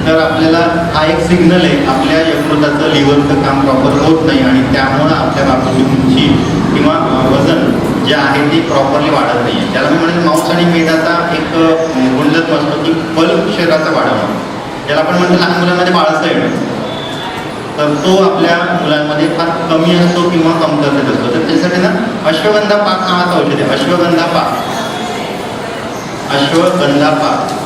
तर आपल्याला हा एक सिग्नल आहे आपल्या यकृताचं, लिव्हरचं काम प्रॉपर होत नाही, आणि त्यामुळं आपल्या बाबतीत उंची किंवा वजन जे आहे ते प्रॉपरली वाढत नाही आहे. त्याला मी म्हणेन मांस आणि मेदाचा एक गुणधर्म असतो की बल्क शरीराचा वाढवणं, ज्याला आपण म्हणतो लहान मुलांमध्ये बाळाचं येणं. तर तो आपल्या मुलांमध्ये फार कमी असतो किंवा कमतरतेत असतो. तर त्यासाठी ना अश्वगंधा पाक नावाचं औषध आहे, अश्वगंधा पाक. अश्वगंधा पाक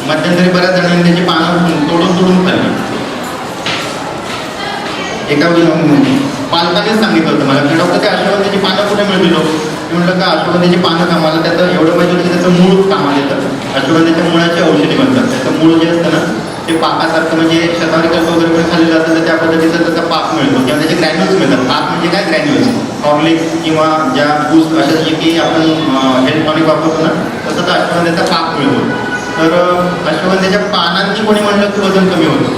मध्यंतरी बऱ्याच जणांनी त्याची पानं तोडून खाल्ली. एका पालकानेच सांगितलं होतं मला की डॉक्टर ते अश्वगंधेची पानं कुठे मिळतील. मी म्हटलं का अश्वगंधेची पानं कामाला, त्याचं एवढं पाहिजे होतं की त्याचं मूळ कामाला येतं. अश्वगंधेच्या मुळाची औषधी बनतात. त्याचं मूळ जे असतं ना ते पाकासारखं, म्हणजे शतावरी कल्प वगैरे खाल्लं जातं तर त्या पद्धतीचा त्याचा पाक मिळतो, किंवा त्याचे ग्रॅन्युल्स मिळतात. पाक म्हणजे काय, ग्रॅन्युल्स, हॉर्लिक्स किंवा ज्या बूस्ट अशा जे की आपण हेल्थ टॉनिक वापरतो ना तसं तर अश्वगंधेचा पाक मिळतो. तर अश्वगंधेच्या पानांची कोणी म्हणलं की वजन कमी होतं,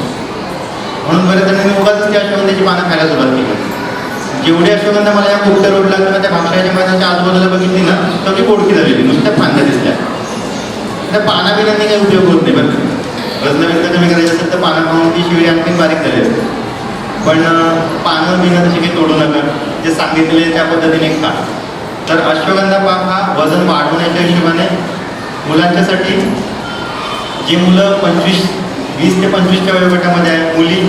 म्हणून बऱ्याच जणांनी उगाच ती अश्वगंधेची पानं खायला सुरुवात केली. जेवढी अश्वगंधा मला या कोकच्या रोडला किंवा त्या भामशाच्या मैदानाच्या आजूबाजूला बघितली ना तेवढी पोडकी झालेली, नुसत्या फांद्या दिसल्या. त्या पानाबिनांनी काही उपयोग होत नाही. बरं रत्नविंद कमी करायची असेल तर पानं पाहून ती शिवडी आणखी बारीक झाली असते. पण पानं बिनं तशी काही तोडू नका, जे सांगितले त्या पद्धतीने खा. तर अश्वगंधा पाक हा वजन वाढवण्याच्या हिशोबाने मुलांच्यासाठी, जी मुलं 20 ते 25च्या वयोगटामध्ये आहेत, मुली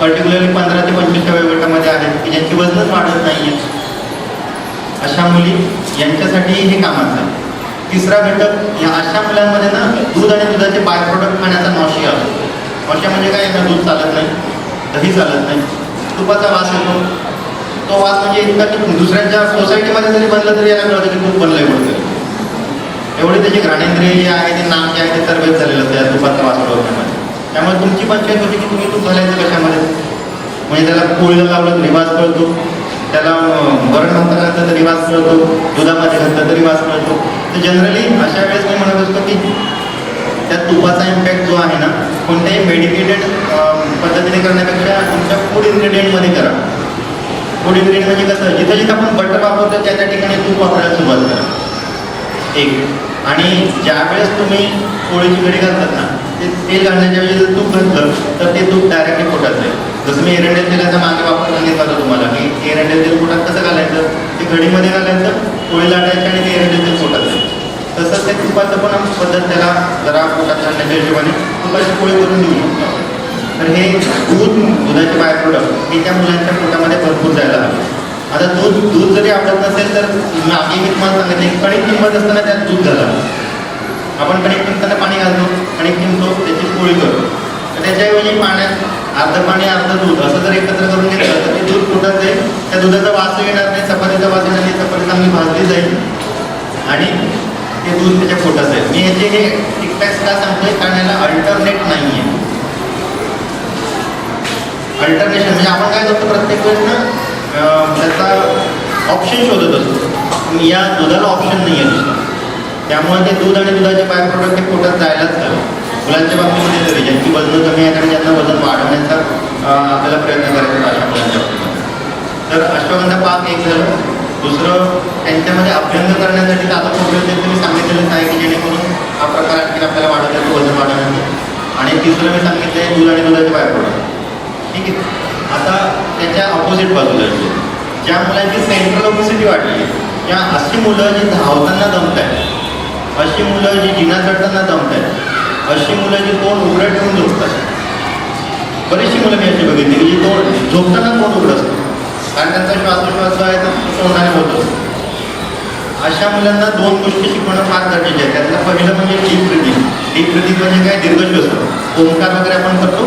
पर्टिक्युलरली 15 ते 25च्या वयोगटामध्ये आहेत की ज्यांची वजनच वाढत नाही आहे, अशा मुली यांच्यासाठी हे कामाचं आहे. तिसरा घटक, या अशा मुलांमध्ये ना दूध आणि दुधाचे बाय प्रोडक्ट खाण्याचा नॉशिया असतो. नॉशिया म्हणजे काय, यांना दूध चालत नाही, दही चालत नाही, तुपाचा वास येतो. तो वास म्हणजे इतका की दुसऱ्यांच्या सोसायटीमध्ये जरी बनलं तरी याला कळतं की तूप बनलंय म्हणतं. एवढी त्याची घ्राणेंद्रिय जे आहे ते नाक जे आहे ते तरबेज झालेलं असतं या तुपाचा वास ओळखण्यामध्ये. त्यामुळे तुमची पंचायत होती की तुम्ही तूप घालायचं कशामध्ये, म्हणजे त्याला पोळीला लावलं तरी वास कळतो, त्याला वरण भात घातलं तरी वास कळतो, दुधामध्ये घातलं तरी वास कळतो. तर जनरली अशा वेळेस मी म्हणत असतो की त्या तुपाचा इम्पॅक्ट जो आहे ना कोणत्याही मेडिकेटेड पद्धतीने करण्यापेक्षा तुमच्या फूड इन्ग्रेडियंटमध्ये करा. फूड इन्ग्रेडियंट म्हणजे कसं, जिथं जिथं आपण बटर वापरतो त्या ठिकाणी तूप वापरायला सुरुवात करा. एक, आणि ज्यावेळेस तुम्ही पोळीची घडी घालतात ना ते तेल घालण्याच्या वेळी जर तूप घातलं तर ते तूप डायरेक्टली पोटात जाईल. जसं मी एरंडेल तेलाचा मागे वापर सांगितला होता तुम्हाला की एरंडेल तेल पोटात कसं घालायचं, ते घडीमध्ये घालायचं, पोळी लाटायची आणि ते एरंडेल तेल पोटात जाईल. तसंच ते तुपाचं पण पद्धत त्याला जरा पोटात घालण्याच्या हिशोबाने तुपाची पोळी करून देऊ शकतो. तर हे दुधाचे बाय प्रोडक्ट हे त्या मुलांच्या पोटामध्ये भरपूर जायला हवे. आता दूध जरी आवडत नसेल तर मागे मी तुम्हाला सांगितले कणिक किंमत असताना त्यात दूध घाला. आपण कणिक किंमताना पाणी घालतो, कणिक किंमतो, त्याची पोळी करतो, तर त्याच्याऐवजी पाण्यात अर्धं पाणी अर्धं दूध असं जर एकत्र करून घेतलं तर ते दूध पोटात जाईल, त्या दुधाचा वास येणार नाही, चपातीचा वास येणार नाही, चपाती चांगली भाजली जाईल आणि ते दूध त्याच्या पोटात जाईल. मी याचे हे टिकटॅक्स का सांगतोय कारण याला अल्टरनेट नाही आहे. अल्टरनेशन म्हणजे आपण काय करतो प्रत्येक वेळेस ना त्याचा ऑप्शन शोधत असतो, या दुधाला ऑप्शन नाही आहे दुसरा, त्यामुळे ते दूध आणि दुधाचे बाय प्रोडक्ट हे पोटात जायलाच हवे. मुलांच्या बाबतीमध्ये तरी ज्यांची वजन कमी आहे आणि ज्यांना वजन वाढवण्याचा आपल्याला प्रयत्न करायचा अशा मुलांच्या बाबतीमध्ये. तर अश्वगंधा पाक एक झालं. दुसरं त्यांच्यामध्ये अभ्यंग करण्यासाठी आता खोबरेल तुम्ही सांगितलेलंच आहे की जेणेकरून हा प्रकार आणखी आपल्याला वाढवता येतो वजन वाढवण्याचं. आणि तिसरं मी सांगितलं आहे दूध आणि दुधाचे बाय प्रोडक्ट. ठीक आहे. आता त्याच्या ऑपोजिट बाजूला ज्या मुलांची सेंट्रल ओबेसिटी वाढली आहे, किंवा अशी मुलं जी धावताना दमत आहेत, अशी मुलं जी जिना चढताना दमत आहेत, अशी मुलं जी तोंड उघडं ठेवून झोपतात. बरीचशी मुलं मी अशी बघितली की जी तोंड झोपताना तोंड उघडं असतं कारण त्यांचा श्वासोश्वास जो आहे तो तोंडाने होत असतो. अशा मुलांना दोन गोष्टी शिकवणं फार गरजेचे आहे. त्यातलं पहिलं म्हणजे डीप ब्रिदिंग. डीप ब्रिदिंग म्हणजे काय, दीर्घश्वास, ओंकार वगैरे आपण करतो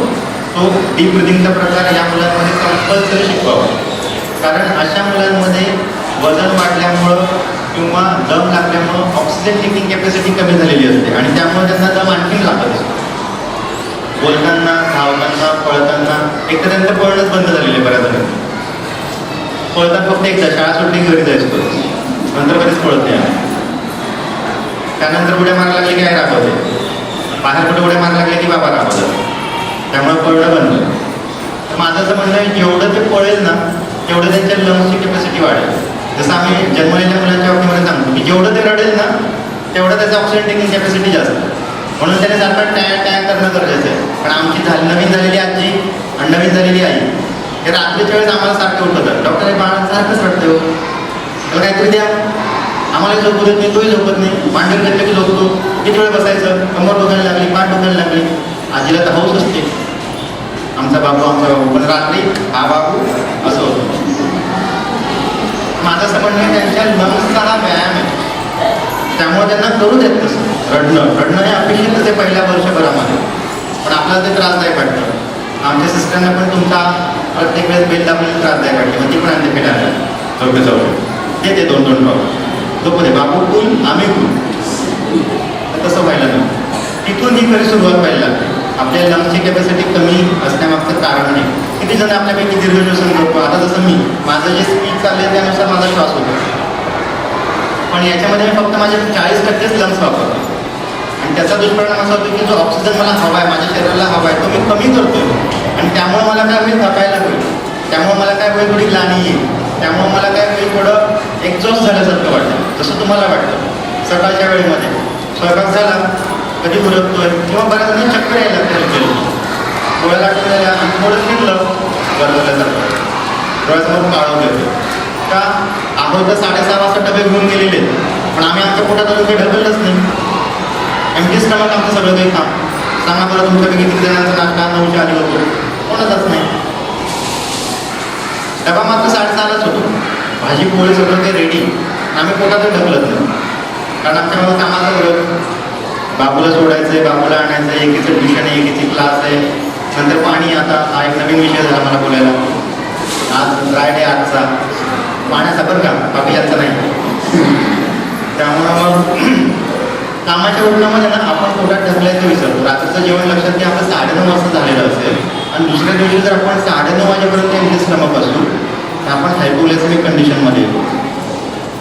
तो डीप ब्रिदिंगचा प्रकार या मुलांमध्ये कंपल्सरी शिकवावा. कारण अशा मुलांमध्ये वजन वाढल्यामुळं किंवा दम लागल्यामुळं ऑक्सिजन टेकिंग कॅपॅसिटी कमी झालेली असते आणि त्यामुळे त्यांना दम आणखीन लागत असतो. बोलताना, धावताना, पळताना एक तर त्यांचं पळणंच बंद झालेलं आहे बऱ्याच जणांचं. पळतात फक्त एकदा शाळा सुटली घरी जायचो, नंतर कधीच पळत नाही. त्यानंतर उड्या मारायला लागले की आई राबवते, बाहेर कुठे उड्या मारायला लागले की बाबा राबवतात, त्यामुळे पळणं बंद. तर माझं असं म्हणणं आहे जेवढं ते पळेल ना तेवढं त्यांच्या लंग्सची कॅपॅसिटी वाढेल. जसं आम्ही जन्मलेल्या मुलांच्या बाबतीमध्ये सांगतो की जेवढं ते रडेल ना तेवढं त्याचं ऑक्सिजन टेकिंग कॅपॅसिटी जास्त, म्हणून त्याने सारखं टॅ करणं गरजेचं आहे. पण आमची नवीन झालेली आजी आणि नवीन झालेली आई हे रात्रीच्या वेळेस आम्हाला सारखं उठवतात, डॉक्टर हे बाळा सारखंच रडते हो, त्याला काहीतरी द्या. आम्हाला झोपू देत नाही, तोही झोपत नाही, मांडीवर घेतलं की झोपतो, किती वेळ बसायचं, कमर दुखायला लागली, पाठ दुखायला लागली. आजीला तर हौस असते आमचा बाबू, पण रात्री हा बाबू असं होतं. माझं असं म्हणणं आहे त्यांच्या लंग्सचा हा व्यायाम आहे, त्यामुळे त्यांना करू देत तसं. रडणं हे अपेक्षितच आहे पहिल्या वर्षभरामध्ये, पण आपल्याला ते त्रासदायक वाटतं. आमच्या सिस्टरना पण तुमचा प्रत्येक वेळेस बेल दाबलेली त्रासदायक वाटते, मग ती पण आणते फेटायला चौके चौके ते 2-2 पाव तो पण बाबू कूल आम्ही कूल, तसं व्हायला नाही. तिथून ही खरी सुरुवात व्हायला लागते. आपल्या लंग्सची कॅपॅसिटी कमी असण्यामागचं कारण नाही. किती जण आपल्यापैकी दीर्घश्वसन करतो, आता जसं माझं जे स्पीच चाललंय त्यानुसार माझा श्वास होतो, पण याच्यामध्ये मी फक्त माझे 40%च लंग्स वापरतो आणि त्याचा दुष्परिणाम असा होतो की जो ऑक्सिजन मला हवा आहे, माझ्या शरीराला हवा आहे, तो मी कमी करतोय आणि त्यामुळे मला काय होईल, थकायला होईल, त्यामुळे मला काय होईल, थोडी ग्लानी येईल, त्यामुळे मला काय होईल, थोडं एक्झॉस्ट झाल्यासारखं वाटतं. जसं तुम्हाला वाटतं सकाळच्या वेळेमध्ये स्वयंपाक झाला कधी उरकतोय किंवा बऱ्याच जण चक्कर यायला लागते, डोळ्याला आठवण झाल्या आणि थोडं फिरलं बरं झाल्यासारखं, डोळ्यासमोर काळं घेतो का आहोत. तर 6:30 वाजता डबे घेऊन गेलेले पण आम्ही आमच्या पोटात अजून काही ढकललंच नाही. एमटी स्टमक आमचं सगळं काही काम. सांगा बरं तुमच्यापैकी किती जणांचा नाश्ता 9च्या आधी होतो, कोणाचाच नाही. डबा मात्र 6:30लाच होतो, भाजी पोळी सगळं काही रेडी, आम्ही पोटातच ढकलत नाही कारण आमच्या मला कामाचा विरोध. बाबूला सोडायचं आहे, बाबूला आणायचं आहे, एकीचं ट्युशन आहे, एकीची क्लास आहे, नंतर पाणी. आता हा एक नवीन विषय झाला मला बोलायला. आज फ्रायडे आजचा पाण्याचा बरं का, बाकी याचा नाही. त्यामुळं मग कामाच्या उठण्यामध्ये ना आपण पोटात ढकलायचं विसरतो. रात्रीचं जेवण लक्षात की आपलं 9:30 वाजता झालेलं असेल आणि दुसऱ्या दिवशी जर आपण 9:30 वाजेपर्यंत एमटी स्टमक असू तर आपण हायपोग्लायसेमिक कंडिशनमध्ये येतो.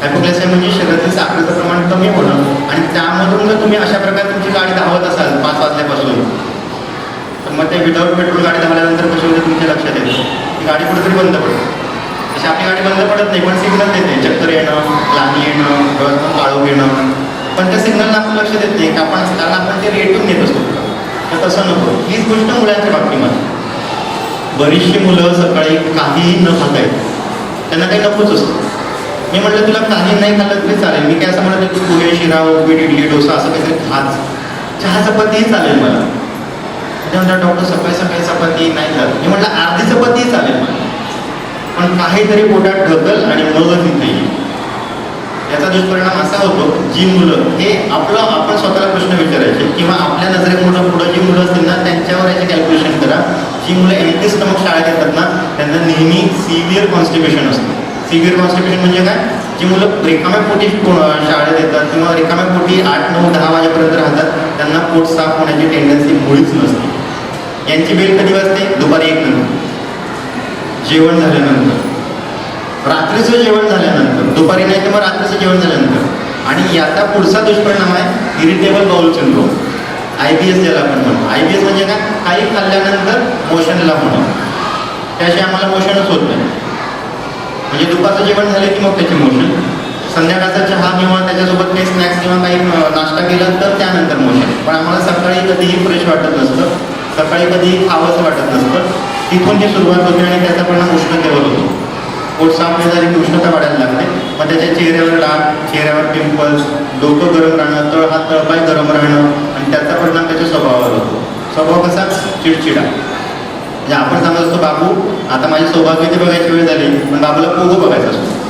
हायपोग्लायसेमिया म्हणजे शरीरातील साखरेचं प्रमाण कमी होणं आणि त्यामधून जर तुम्ही अशा प्रकारे तुमची गाडी धावत असाल 5 वाजल्यापासून तर मग ते विदाऊट पेट्रोल गाडी धावल्यानंतर कशी होते तुमच्या लक्षात येतं की गाडी कुठेतरी बंद पडते. तशी आपली गाडी बंद पडत नाही पण सिग्नल देते, चक्कर येणं, ग्लानी येणं, डोळ्यातून काळोख येणं, पण त्या सिग्नलला आपण लक्ष देत नाही आपण कारण आपण ते रेटून नेत असतो. तर तसं नको. हीच गोष्ट मुलांच्या बाबतीमध्ये. बरीचशी मुलं सकाळी काहीही न खाता येत, त्यांना काही नकोच असतं. मी म्हटलं तुला काही नाही खाल्लं तरी चालेल, मी काय असं म्हणत की पोहे, शिरा, उपीट, इडली, डोसा असं काहीतरी खाच, चहा चपातीही चालेल मला. ते म्हणतात डॉक्टर सकाळी चपाती नाही खात. मी म्हटलं अर्धी चपातीही चालेल मला. पण काहीतरी पोटात ढकल आणि मगच इथे येईल. याचा दुष्परिणाम असा होतो, जी मुलं हे आपण स्वतःला प्रश्न विचारायचे किंवा आपल्या नजरेपुढं पुढं जी मुलं असतील ना त्यांच्यावर याचे कॅल्क्युलेशन करा. जी मुलं एम्प्टी स्टमक शाळेत येतात ना त्यांना नेहमी सिव्हिअर कॉन्स्टिपेशन असतं. सिव्हिअर कॉन्स्टिपेशन म्हणजे काय? जी मुलं रिकाम्या पोटी शाळेत येतात किंवा रिकाम्या पोटी 8, 9, 10 वाजेपर्यंत राहतात त्यांना पोट साफ होण्याची टेंडन्सी मुळीच नसते. यांची बेल कधी वाजते? दुपारी 1 नंतर, जेवण झाल्यानंतर, रात्रीचं जेवण झाल्यानंतर, दुपारी नाही तर मग रात्रीचं जेवण झाल्यानंतर. आणि याचा पुढचा दुष्परिणाम आहे इरिटेबल बाउल सिंड्रोम, IBS ज्याला आपण म्हणतो. IBS म्हणजे काय? काही खाल्ल्यानंतर मोशनला होणं. त्याशिवाय आम्हाला मोशनच होत नाही. म्हणजे दुपारचं जेवण झालं की मग त्याचे मोशन, संध्याकाळचा चहा किंवा त्याच्यासोबत काही स्नॅक्स किंवा काही नाश्ता केला तर त्यानंतर मोशन. पण आम्हाला सकाळी कधीही फ्रेश वाटत नसतं, सकाळी कधीही खावंसं वाटत नसतं. तिथून ती सुरुवात होते आणि त्याचा परिणाम उष्णतेवर होतो. पोट साफ नाही झाली की उष्णता वाढायला लागते. मग त्याच्या चेहऱ्यावर डाग, चेहऱ्यावर पिंपल्स, डोकं गरम राहणं, तळपाय गरम राहणं आणि त्याचा परिणाम त्याच्या स्वभावावर होतो. स्वभाव कसा? चिडचिडा. म्हणजे आपण सांगत असतो बाबू आता माझी सौभाग्यवती बघायची वेळ झाली, पण बाबूला पोगो बघायचा असतो.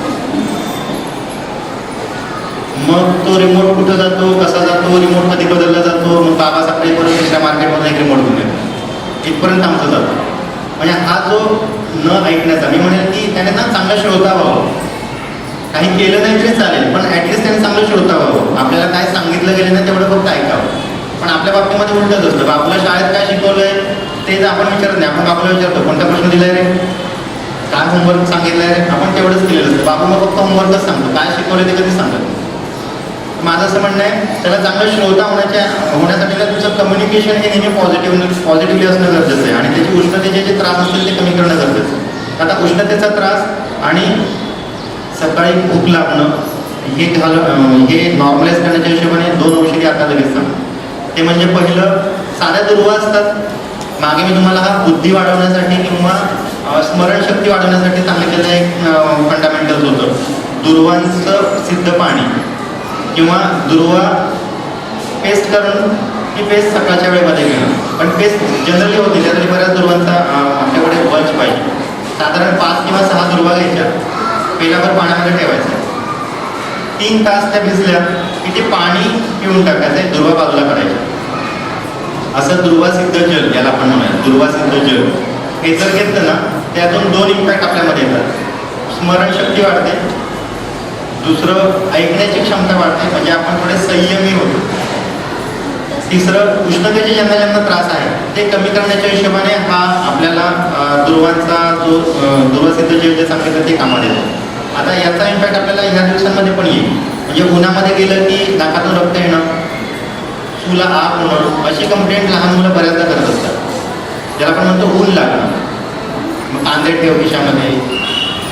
मग तो रिमोट कुठं जातो, कसा जातो, रिमोट कधी बदलला जातो, मग बाबा सकाळी परत दुसऱ्या मार्केटमध्ये एक रिमोट घेऊन येतो. इथपर्यंत आमचं जातं. म्हणजे हा जो न ऐकण्याचा, मी म्हणेल की त्याने ना चांगला श्रोता व्हावं. काही केलं नाही तरी चालेल, पण ॲटलिस्ट त्याने चांगलं श्रोता व्हावं. आपल्याला काय सांगितलं गेलं ना तेवढं फक्त ऐकावं. पण आपल्या बाबतीमध्ये उलटच असतं. बाबूला शाळेत काय शिकवलंय ते आपण विचारत नाही. आपण बाबूला विचारतो कोणता प्रश्न दिलाय रे, काय होमवर्क सांगितलंय रे, आपण तेवढंच केलेलं असतं. बाबू मग फक्त होमवर्कच सांगतो, काय शिकवलं ते कधीच सांगत. माझं असं म्हणणं आहे त्याला चांगलं श्रोता होण्यासाठी ना तुमचं कम्युनिकेशन हे नेहमी पॉझिटिव्हली असणं गरजेचं आहे. आणि त्याची उष्णतेचे जे त्रास असतील ते कमी करणं गरजेचं आहे. आता उष्णतेचा त्रास आणि सकाळी भूक लागणं हे नॉर्मलाइज करण्याच्या हिशोबाने 2 औषधी आता लगेच सांगतो. ते म्हणजे पहिलं, साध्या दुर्वा असतात. मागे मी तुम्हाला हा बुद्धी वाढवण्यासाठी किंवा स्मरणशक्ती वाढवण्यासाठी सांगितलेलं एक फंडामेंटल्स होतं. दुर्वांचं सिद्ध पाणी किंवा दुर्वा पेस्ट करून ही पेस्ट सकाळच्या वेळेमध्ये घेणं. पण पेस्ट जनरली होती त्यातली बऱ्याच दुर्वांचा आपल्याकडे बंच पाहिजे. साधारण 5 किंवा 6 दुर्वा घ्यायच्या, पेलाभर पाण्यामध्ये ठेवायचं, 3 तास त्या भिजल्या की ते पाणी पिऊन टाकायचं, दुर्वा बाजूला काढायच्या. असं दुर्वासिद्ध जल याला आपण म्हणूया, दुर्वासिद्ध जल. हे जर घेतलं ना त्यातून 2 इम्पॅक्ट आपल्यामध्ये येतात. स्मरणशक्ती वाढते, दुसरं ऐकण्याची क्षमता वाढते, म्हणजे आपण थोडे संयमी होतो. तिसरं, उष्णतेचे ज्यांना त्रास आहे ते कमी करण्याच्या हिशोबाने हा आपल्याला दुर्वांचा जो दुर्वासिद्ध जल जे सांगितलं ते कामात येतो. आता याचा इम्पॅक्ट आपल्याला ह्या दिवसांमध्ये पण येईल. म्हणजे उन्हामध्ये गेलं की नाकातून रक्त येणं, चुला आग होणं, अशी कंप्लेंट लहान मुलं बऱ्याचदा करत असतात. ज्याला आपण म्हणतो ऊन लागणं. मग कांदे ठेव खिशामध्ये,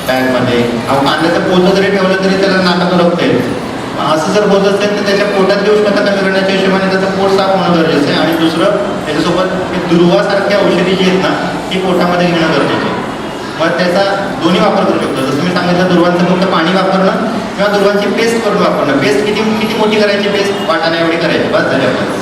बॅगमध्ये. कांद्याचं पोतं जरी ठेवलं तरी त्याला नाकातून रक्त येतं. असं जर होत असेल तर त्याच्या पोटातली उष्णता कमी करण्याच्या हिशोबाने त्याचं पोट साफ होणं गरजेचं आहे. आणि दुसरं, त्याच्यासोबत दुर्वासारख्या औषधी जी आहेत ना ती पोटामध्ये घेणं गरजेचं आहे. मग त्याचा दोन्ही वापर करू शकतो. जसं मी सांगितलं, दुर्वांचं फक्त पाणी वापरणं किंवा दुर्वांची पेस्ट करून वापरणं. पेस्ट किती मोठी करायची? पेस्ट वाटाणा एवढी करायची, बस झाली आपल्याला.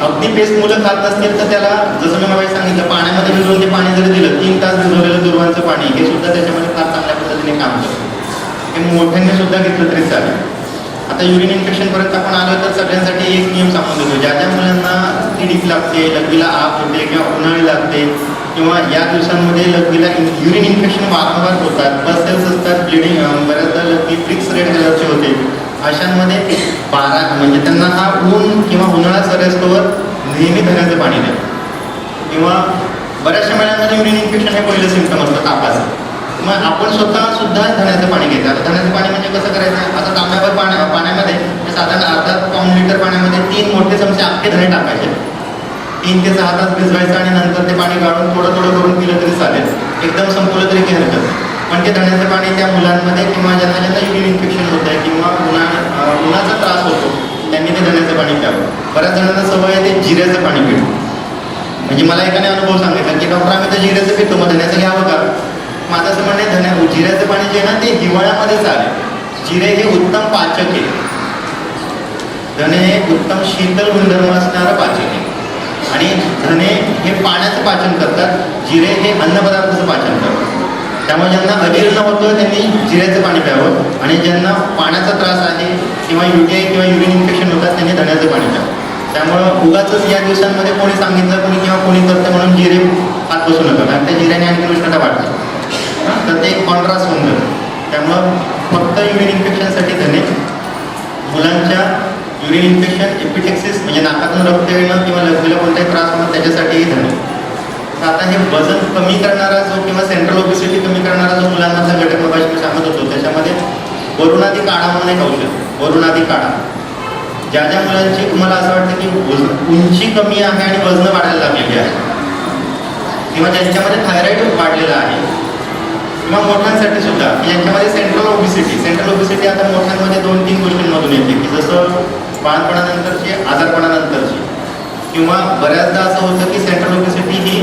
अगदी पेस्ट मुलं खात नसतील तर त्याला जसं मी मला सांगितलं, पाण्यामध्ये भिजवून ते पाणी जरी दिलं, 3 तास भिजवलेलं दुर्वांचं पाणी, हे सुद्धा त्याच्यामध्ये फार चांगल्या पद्धतीने काम करतं. हे मोठ्यांनी सुद्धा घेतलं तरी चालेल. आता युरिन इन्फेक्शनपर्यंत आपण आलो तर सगळ्यांसाठी एक नियम सांगून देतो. ज्या ज्या मुलांना किडीक लागते, लघवीला आग होते किंवा उन्हाळी लागते किंवा या दिवसांमध्ये लघवीला युरिन इन्फेक्शन वारंवार होतात, पल्सेस असतात, ब्लिडिंग, बऱ्याचदा लघवी फ्लिक्स रेड कलरचे होते, अशांमध्ये 12 म्हणजे त्यांना हा ऊन किंवा उन्हाळा सरेस्तोवर नेहमी धण्याचं पाणी द्या. किंवा बऱ्याचशा वेळांमध्ये युरिन इन्फेक्शन हे पहिलं सिम्पटम असतं तापाचं. मग आपण स्वतः सुद्धा धण्याचं पाणी घ्यायचं. आता धण्याचं पाणी म्हणजे कसं करायचं? आता तांब्यावर पाण्यामध्ये साधारण अर्धा पाऊण लिटर पाण्यामध्ये 3 मोठे चमचे अख्खे धणे टाकायचे, 3 ते 6 तास भिजवायचं आणि नंतर ते पाणी गाळून थोडं करून पिलं तरी चालेल. एकदम संपवलं तरी काही हरकत नाही. पण ते धण्याचं पाणी त्या मुलांमध्ये किंवा ज्यांना युरिन इन्फेक्शन होत आहे किंवा उन्हाचा त्रास होतो त्यांनी ते धण्याचं पाणी प्यावं. बऱ्याच जणांना सवय आहे ते जिऱ्याचं पाणी पितो. म्हणजे मला एकाने अनुभव सांगितला की डॉक्टर आम्ही तर जिऱ्याचं पितो, मग धण्याचं घ्यावं का? माझं असं म्हणणं आहे, जिऱ्याचं पाणी जे आहे ना ते हिवाळ्यामध्ये चालेल. जिरे हे उत्तम पाचक आहे. धने हे उत्तम शीतल गुणधर्म असणारं पाचक आहे. आणि धने हे पाण्याचं पाचन करतात, जिरे हे अन्नपदार्थाचं पाचन करतात. त्यामुळे ज्यांना अजीर्ण होतं त्यांनी जिऱ्याचं पाणी प्यावं आणि ज्यांना पाण्याचा त्रास आहे किंवा UTI किंवा युरिन इन्फेक्शन होतात त्यांनी धण्याचं पाणी प्यावं. त्यामुळं उगाचच या दिवसांमध्ये कोणी सांगितलं कोणी किंवा कोणी करतं म्हणून जिरे हात बसू नका, कारण त्या जिऱ्याने आणखी उष्णता वाढते. तर ते कॉन्ट्रास्ट होऊन जातं. त्यामुळं फक्त युरिन इन्फेक्शनसाठी धने, मुलांच्या युरिन इन्फेक्शन एपिटेक्सिस म्हणजे नाकातून रक्त येणं किंवा लघवीला कोणताही त्रास होणं त्याच्यासाठीही धने. तर आता हे वजन कमी करणारा जो किंवा सेंट्रल ओबेसिटी कमी करणारा जो मुलांमधला घटक मगाशी मी सांगत होतो त्याच्यामध्ये वरुणादी काढा म्हणून एक औषध, वरुणादी काढा. ज्या ज्या मुलांची तुम्हाला असं वाटतं की उंची कमी आहे आणि वजन वाढायला लागलेली आहे किंवा ज्यांच्यामध्ये थायरॉइड वाढलेला आहे किंवा मोठ्यांसाठी सुद्धा यांच्यामध्ये सेंट्रल ओबेसिटी आता मोठ्यांमध्ये 2-3 गोष्टींमधून येते की जसं बाळपणानंतरची, आजारपणानंतरची, किंवा बऱ्याचदा असं होतं की सेंट्रल ओबेसिटी ही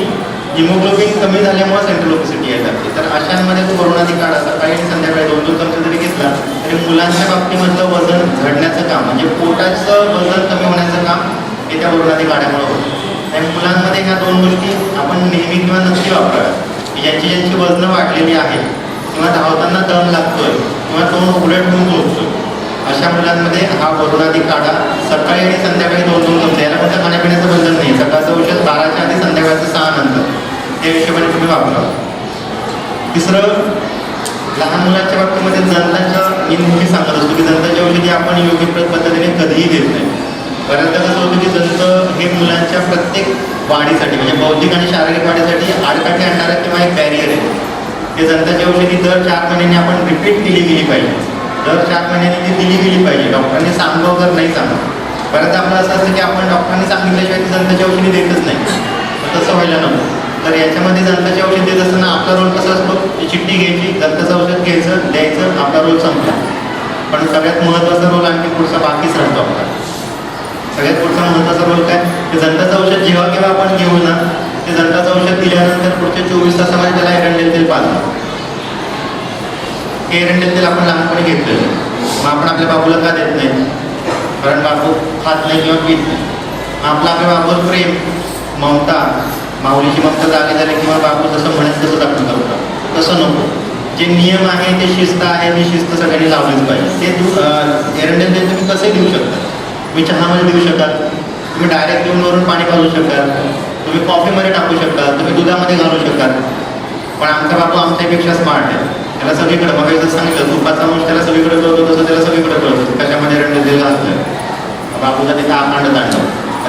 हिमोग्लोबिन कमी झाल्यामुळे सेंट्रल ओबेसिटी येत असते. तर अशांमध्ये तो वरुणादी काढा सकाळी आणि संध्याकाळी 2-2 चमचे जरी घेतला तरी मुलांच्या बाबतीमधलं वजन झडण्याचं काम म्हणजे पोटाचं वजन कमी होण्याचं काम हे त्या वरुणादी काढ्यामुळे होतं. आणि मुलांमध्ये ह्या 2 गोष्टी आपण नेहमी किंवा नक्की वापराव्यात की ज्यांची वजनं वाढलेली आहेत किंवा धावताना दम लागतोय किंवा तोंड उघडट होऊन झोपतोय अशा मुलांमध्ये हा वरुणादी काढा सकाळी आणि संध्याकाळी 2-2 चमचे, याला कोणतं खाण्यापिण्याचं बंधन नाही. सकाळचं औषध 12च्या आधी, संध्याकाळचं 6 नंतर, त्या हिशोबाने तुम्ही वापरा. तिसरं, लहान मुलांच्या बाबतीमध्ये जंताच्या मी नेहमी सांगत असतो की जंताची औषधी आपण योग्य पद्धतीने कधीही देत नाही. बऱ्याचदा कसं होतं की जंत हे मुलांच्या प्रत्येक वाढीसाठी म्हणजे बौद्धिक आणि शारीरिक वाढीसाठी आडकाठी आणणारा किंवा एक बॅरियर आहे. ते जंताची औषधी दर 4 महिन्यांनी आपण रिपीट केली गेली पाहिजे, दर 4 महिन्यांनी ती दिली गेली पाहिजे. डॉक्टरांनी सांगावं वगैरे नाही सांगा. बऱ्याचदा आपलं असं असतं की आपण डॉक्टरांनी सांगितल्याशिवाय ती जंताची औषधी देतच नाही, तसं व्हायला नको. तर याच्यामध्ये जंताची औषध देत असताना आपला रोल कसा असतो, ती चिठ्ठी घ्यायची, जंताचं औषध घ्यायचं, द्यायचं, आपला रोल संपला. पण सगळ्यात महत्त्वाचा रोल आणखी पुढचा बाकीच राहतो आपला. सगळ्यात पुढचा महत्त्वाचा रोल काय, ते जंताचं औषध जेव्हा केव्हा आपण घेऊ ना, ते जंताचं औषध दिल्यानंतर पुढच्या 24 तासामध्ये त्याला एरंडेल तेल पाजलं. हे एरंडेल तेल आपण लहानपणी घेतलेलं, मग आपण आपल्या बाबूला का देत नाही, कारण बाबू खात नाही किंवा पीत नाही. आपला आपल्या बाबूवर प्रेम, ममता, माऊलीची ममता जागे झाली किंवा बाबू जसं म्हणेल तसंच आपण करतो, तसं नको. जे नियम आहे ते शिस्त आहे, ती शिस्त सगळ्यांनी लावलीच पाहिजे. ते एरंडेल तेल तुम्ही कसे देऊ शकता, तुम्ही चहामध्ये देऊ शकाल, तुम्ही डायरेक्ट देऊन वरून पाणी घालू शकाल, तुम्ही कॉफीमध्ये टाकू शकाल, तुम्ही दुधामध्ये घालू शकाल. पण आमचा बाबू आमच्यापेक्षा स्मार्ट आहे, त्याला सगळीकडे मग जसं सांगितलं तुपाचा अंश त्याला सगळीकडे कळतो तसं त्याला सगळीकडे कळतं कशामध्ये एरंडेल तेल घातलं, बाबूचा तिथं आकांड तांडव.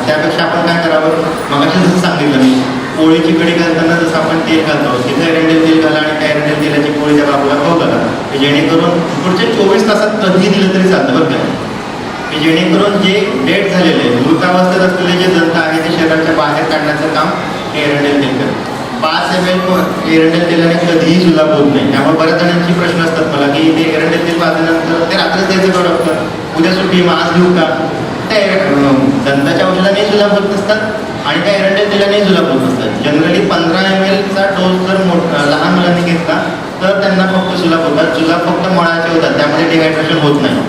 त्यापेक्षा आपण काय करावं, मग जसं सांगितलं मी पोळीची कढी घालताना जसं आपण तेल घालतो तिथं एरंडेल तेल घाला आणि त्या एरंडेल तेलाची पोळी त्या बाबूला खाऊ घाला, जेणेकरून पुढच्या 24 तासात कधी दिलं तरी चालतं बरं का. की जेणेकरून जे डेड झालेले मृतावस्थेत असलेले जे जंत आहे ते शरीराच्या बाहेर काढण्याचं काम हे एरंडेल तेल करतं. 5 ml एरंडेल तेलाने कधीही जुलाब होत नाही. त्यामुळे बऱ्याच जणांची प्रश्न असतात मला की ते एरंडेल तेल पाजल्यानंतर ते रात्रीच द्यायचं का डॉक्टर, उद्या सुट्टी मग आज देऊ का. त्या दंताच्या औषधाने जुलाब होत नसतात आणि त्या एरंडेल तेलाने जुलाब होत नसतात. जनरली 15 ml चा डोस जर लहान मुलांनी घेतला तर त्यांना फक्त जुलाब होतात, जुलाब फक्त मळाचे होतात, त्यामध्ये डिहायड्रेशन होत नाही.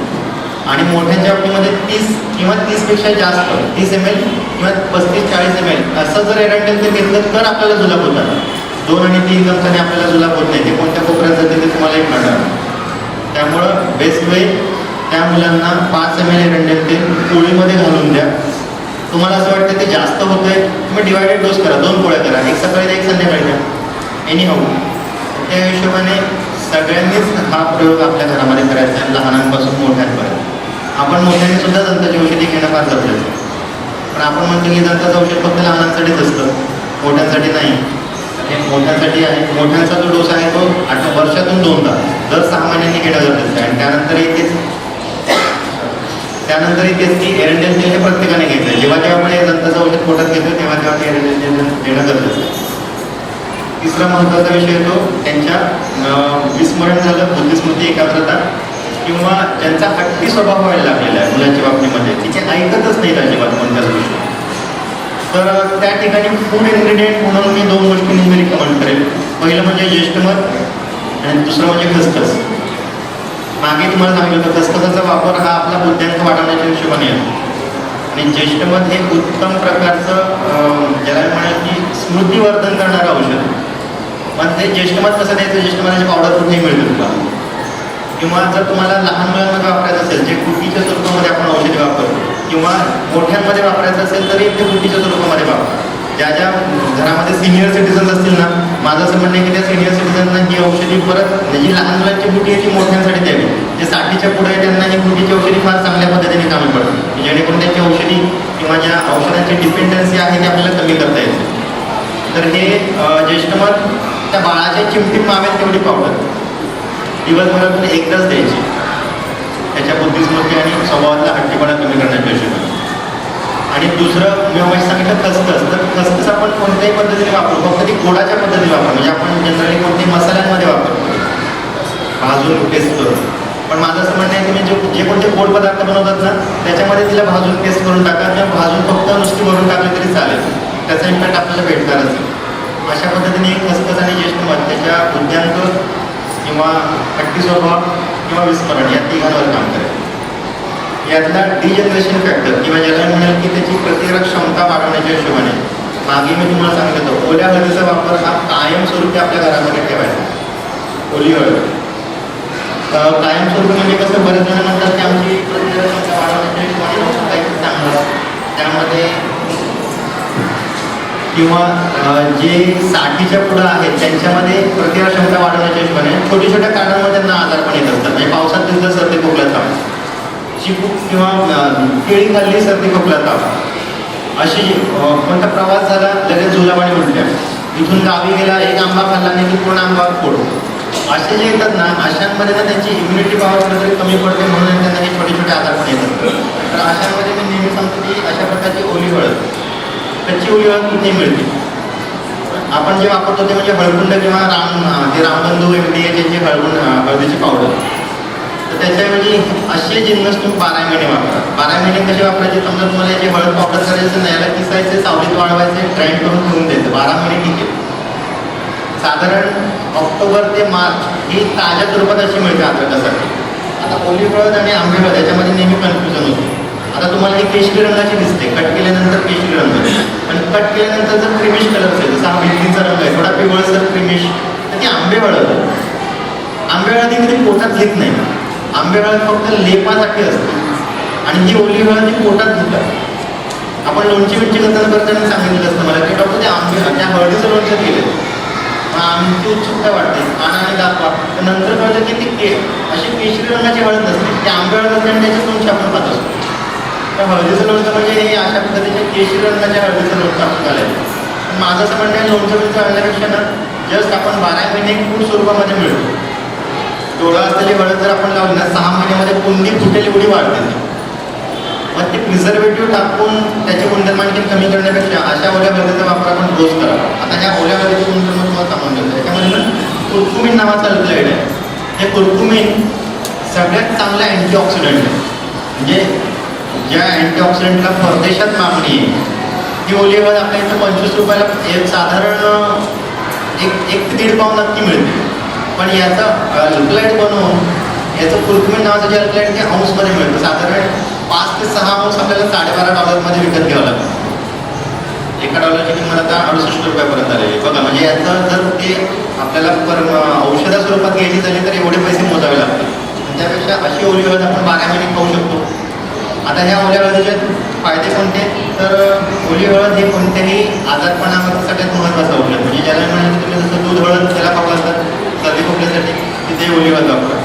आणि मोठ्यांच्या बाबतीमध्ये 30 किंवा 30पेक्षा जास्त 30 ml किंवा 35-40 ml असं जर एरंडेल तेल घेतलं तर आपल्याला जुलाब होतात. 2 आणि 3 चमच्याने आपल्याला जुलाब होत नाही. ते कोणत्या कोपऱ्यात जाते ते तुम्हाला एक कळणार. त्यामुळं बेस्ट वे त्या मुलांना 5 ml एरंडेल तेल पोळीमध्ये घालून द्या. तुम्हाला असं वाटतं ते जास्त होतंय, तुम्ही डिवायडेड डोस करा, 2 पोळ्या करा, एक सकाळी द्या एक संध्याकाळी द्या, एनी हाऊ. त्या हिशोबाने सगळ्यांनीच हा प्रयोग आपल्या घरामध्ये करायचा आहे, लहानांपासून मोठ्यांपर्यंत. आपण मोठ्यांनी सुद्धा दंताची औषधी घेणं फार गरजेचं आहे. पण आपण म्हणतो की दंताचं औषध फक्त लहानांसाठीच असतं, मोठ्यांसाठी नाही. हे मोठ्यांसाठी आहे. मोठ्यांचा जो डोस आहे तो वर्षातून 2दा दर 6 महिन्यांनी घेणं गरजेचं आहे. आणि त्यानंतरही तेच की एरंडेल तेल हे प्रत्येकाने घ्यायचं आहे. जेव्हा जेव्हा आपण दंताचं औषध पोटात घेतो तेव्हा तेव्हा ते एरंडेल तेल घेणं गरजेचं आहे. तिसरा महत्त्वाचा विषय तो त्यांच्या विस्मरण झालं, बुद्धिस्मृती, एकाग्रता किंवा ज्यांचा हट्टी स्वभाव व्हायला लागलेला आहे मुलांच्या बाबतीमध्ये, तिचे ऐकतच नाहीत अजिबात कोणत्याच गोष्टी. तर त्या ठिकाणी फूड इन्ग्रेडियंट म्हणून मी 2 गोष्टी नेहमी रिकमेंड करेल. पहिलं म्हणजे ज्येष्ठमध आणि दुसरं म्हणजे खसखस. मागे तुम्हाला सांगितलं होतं खसखसाचा वापर हा आपला बुद्ध्यांक वाढवण्याच्या हिशोबाने येतो. आणि ज्येष्ठमध हे उत्तम प्रकारचं ज्याला म्हणाल की स्मृतिवर्धन करणारं औषध. पण मध्ये ज्येष्ठमध कसं द्यायचं, ज्येष्ठमधाची पावडर कुठेही मिळते तुम्हाला. किंवा जर तुम्हाला लहान मुलांमध्ये वापरायचं असेल, जे गुटीच्या स्वरूपामध्ये आपण औषधी वापरतो, किंवा मोठ्यांमध्ये वापरायचं असेल तरी ते गुटीच्या स्वरूपामध्ये वापरा. ज्या ज्या घरामध्ये सिनियर सिटीजन्स असतील ना, माझं असं म्हणणं आहे की त्या सिनियर सिटीजनना ही औषधी परत जी लहान मुलांची गुटी आहे ती मोठ्यांसाठी द्यावी. जे 60च्या पुढे आहे त्यांना ही गुटीची औषधी फार चांगल्या पद्धतीने कामी पडते, जेणेकरून त्यांची औषधी किंवा ज्या औषधांची डिपेंडन्सी आहे ती आपल्याला कमी करता येते. तर हे ज्येष्ठमध त्या बाळाच्या चिमटीत मावेल तेवढी पावडर दिवसभरातून एकदाच द्यायची, त्याच्या बुद्धिस्मृती आणि स्वभावातला हट्टीपणा कमी करण्याच्या हिशोबाने. आणि दुसरं मी मग सांगितलं खसखस. तर खसखस आपण कोणत्याही पद्धतीने वापरू, फक्त ती गोडाच्या पद्धतीने वापरू. म्हणजे आपण जनरली कोणत्याही मसाल्यांमध्ये वापरतो भाजून टेस्ट करून. पण माझं असं म्हणणं आहे की म्हणजे जे कोणते गोड पदार्थ बनवतात ना त्याच्यामध्ये तिला भाजून टेस्ट करून टाका, किंवा भाजून फक्त नुसती भरून टाकली तरी चालेल, त्याचा इम्पॅक्ट आपल्याला भेटणारच आहे. अशा पद्धतीने खसखस आणि ज्येष्ठमध त्याच्या बुद्ध्यांक किंवा हट्टी स्वभाव किंवा विस्मरण या तिघांवर काम करेल. यातला डिजनरेशन फॅक्टर किंवा ज्याला म्हणाल की त्याची प्रतिकारक क्षमता वाढवण्याच्या हिशोबाने मागे मी तुम्हाला सांगितलं होतं, ओल्या हळदीचा वापर हा कायमस्वरूपी आपल्या घरामध्ये ठेवायचा. ओली हळद कायमस्वरूपी म्हणजे कसं, बरेच जण म्हणतात की आमची प्रतिकारक क्षमता वाढवण्याच्या हिशोबाने काहीतरी चांगलं त्यामध्ये, किंवा जे 60च्या पुढं आहेत त्यांच्यामध्ये प्रतिकार क्षमता वाढवण्याच्या हिशोबाने छोट्या छोट्या कारणांमुळे त्यांना आजारपण येत असतात. म्हणजे पावसात दिवस सर्दी खोकला ताप, चिकू किंवा केळी खाल्ली सर्दी खोकला ताप, अशी कोणता प्रवास झाला लगेच जुलाब आणि उलट्या, इथून गावी गेला एक आंबा खाल्ला नाही की पूर्ण आंबा फोडो, असे जे येतात ना अशांमध्ये ना त्यांची इम्युनिटी पॉवर कुठेतरी कमी पडते, म्हणून त्यांना हे छोटे छोटे आजारपण येतात. तर अशामध्ये मी नेहमी सांगतो की अशा प्रकारची ओली हळद, कच्ची ओली हळद कुठेही मिळते. आपण जे वापरतो ते म्हणजे हळकुंड किंवा रामबंधू MD यांची हळदीची पावडर. तर त्याच्याऐवजी असे जिन्नस तुम्ही 12 महिने वापरा. 12 महिने कसे वापरायचे, समजा तुम्हाला याची हळद पावडर करायचं नाही, याला किसायचे, सावलीत वाढवायचे, ग्राइंड करून ठेवून द्यायचं. 12 महिने ठीक आहे. साधारण ऑक्टोबर ते मार्च ही ताज्या स्वरूपात अशी मिळते अद्रकासाठी. आता ओली हळद आणि आंबे हळद याच्यामध्ये नेहमी कन्फ्युजन होते. आता तुम्हाला ही केशरी रंगाची दिसते, कट केल्यानंतर केशरी रंग, आणि कट केल्यानंतर जर क्रिमिश कलर असेल, जसा हा भेंडीचा रंग आहे थोडा पिवळसर क्रिमिश, तर ती आंबे हळद. आंबे हळद ही कधी पोटात घेत नाही, आंबे हळद फक्त लेपासाठी असते, आणि ही ओली हळद ही पोटात घेतात. आपण लोणची करताना सांगितलं असतं मला की डॉक्टर ते आंबे त्या हळदीचं लोणचं केलं, आमची उत्सुकता वाटते आणि दाखवा, तर नंतर कळतं की ती अशी केशरी रंगाची हळद नसते, ती आंबे हळद असते आणि त्याची लोणची आपण खात असतो. तर हळदीचं लोणचं म्हणजे हे अशा पद्धतीच्या केशरी रंगाच्या हळदीचं लोणचं आपण घालायचं. पण माझं असं म्हणणं आहे लोणचं आणण्यापेक्षा ना जस्ट आपण 12 महिने फूड स्वरूपामध्ये मिळतो. डोळा असलेली हळद जर आपण लावली ना 6 महिन्यामध्ये कुंडी फुटेल एवढी वाढते. मग ते प्रिझर्वेटिव्ह टाकून त्याची गुणधर्म आणखी कमी करण्यापेक्षा अशा ओल्या हळदीचा वापर आपण रोज करावा. आता ह्या ओल्या हळदीचे गुणधर्म तुम्हाला सांगून देतो. त्याच्यामध्ये ना कुर्कुमिन नावाचा अल्कलॉइड आहे. हे कुर्कुमिन सगळ्यात चांगला अँटीऑक्सिडंट आहे. म्हणजे ज्या अँटीऑक्सिडंटला परदेशात मागणी आहे ती ओली हळद आपल्या इथं 25 रुपयाला एक साधारण 1 ते 1.5 पाऊंड नक्की मिळते. पण याचा अल्कलॉइड बनवून याचं कुर्कुमिन नावाचं जे अल्कलॉइड ते अंशमध्ये मिळतं. साधारण 5 ते 6 अंश आपल्याला $12.5 विकत घ्यावं लागतं. $1ची किंमत आता 68 रुपयापर्यंत आलेली बघा. म्हणजे याचं जर ते आपल्याला औषधा स्वरूपात घ्यायची झाली तर एवढे पैसे मोजावे लागतात. त्यापेक्षा अशी ओली हळद आपण 12 महिने खाऊ शकतो. आता ह्या ओल्या हळदीचे फायदे कोणते, तर ओली हळद हे कोणत्याही आजारपणामध्ये सगळ्यात महत्त्वाचं औषध. म्हणजे ज्याला म्हणायचं तुम्ही जसं दूध हळद त्याला खाऊ घालतात सर्दी खोकल्यासाठी, तिथे ओली हळद वापरा.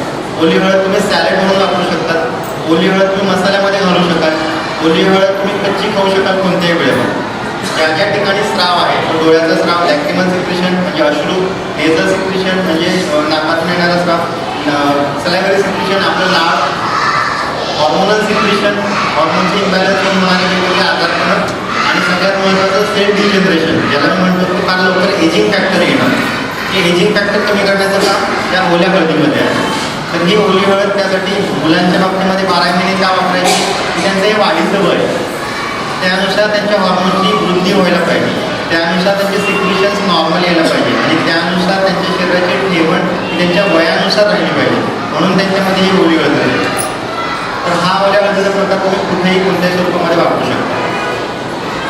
ओली हळद तुम्ही सॅलड म्हणून वापरू शकतात. ओली हळद तुम्ही मसाल्यामध्ये घालू शकाल. ओली हळद तुम्ही कच्ची खाऊ शकाल कोणत्याही वेळेवर. ज्या ज्या ठिकाणी स्राव आहे तो डोळ्याचा स्राव, लॅक्रिमल सिक्रेशन म्हणजे अश्रू, नेझल सिक्रेशन म्हणजे नाकातून येणारा स्राव, सलायव्हरी सिक्रेशन आपलं लाळ, हॉर्मोनल सिक्रेशन, हॉर्मोनचे इम्बॅलन्स होणारे वेगवेगळे आजारपण, आणि सगळ्यात महत्त्वाचं सेल डिजनरेशन ज्याला मी म्हणतो की फार लवकर एजिंग फॅक्टर येणार. हे एजिंग फॅक्टर कमी करण्याचं काम त्या ओल्या हळदीमध्ये आहे. तर ही ओली हळद त्यासाठी मुलांच्या बाबतीमध्ये 12 महिने का वापरायची, त्यांचं हे वाढीचं वय, त्यानुसार त्यांच्या हॉर्मोनची वृद्धी व्हायला पाहिजे, त्यानुसार त्यांचे सिक्रेशन्स नॉर्मल यायला पाहिजे, आणि त्यानुसार त्यांच्या शरीराची ठेवण त्यांच्या वयानुसार राहिली पाहिजे, म्हणून त्यांच्यामध्ये ही ओली हळद आहे. तर हा ओल्या हळदीचा प्रकार तुम्ही कुठेही कोणत्याही स्वरूपामध्ये वापरू शकता,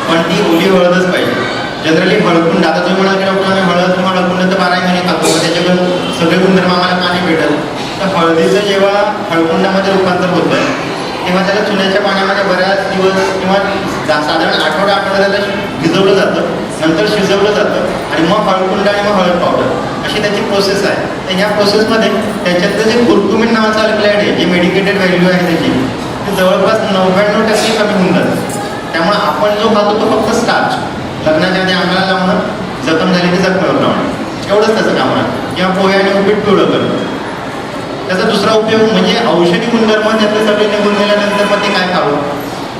पण ती ओली हळदच पाहिजे. जनरली हळकुंड, आता तुम्ही म्हणाल की डॉक्टर आम्ही हळद किंवा हळकुंड तर 12 महिने खातो, पित्तामध्ये रूपांतर होतं तेव्हा त्याला चुन्याच्या पाण्यामध्ये बऱ्याच दिवस किंवा साधारण आठवडा त्याला भिजवलं जातं, नंतर शिजवलं जातं आणि मग हळकुंड आणि मग हळद पावडर अशी त्याची प्रोसेस आहे. तर ह्या प्रोसेसमध्ये त्याच्यातलं जे कुर्कुमिन नावाचं अल्कलाइड आहे, जे मेडिकेटेड व्हॅल्यू आहे त्याची, ते जवळपास 99% कमी होऊन जातं. त्यामुळे आपण जो खातो तो फक्त स्टार्च, लग्नाच्या आधी अंगाला लावणं, जखम झाली की जखमेवर लावणं, एवढंच त्याचं काम आहे. किंवा पोहे आणि उपीट पिवळं करणं. त्याचा दुसरा उपयोग म्हणजे औषधी गुणधर्म त्यातले सगळे निघून गेल्यानंतर मग ते काय खावं.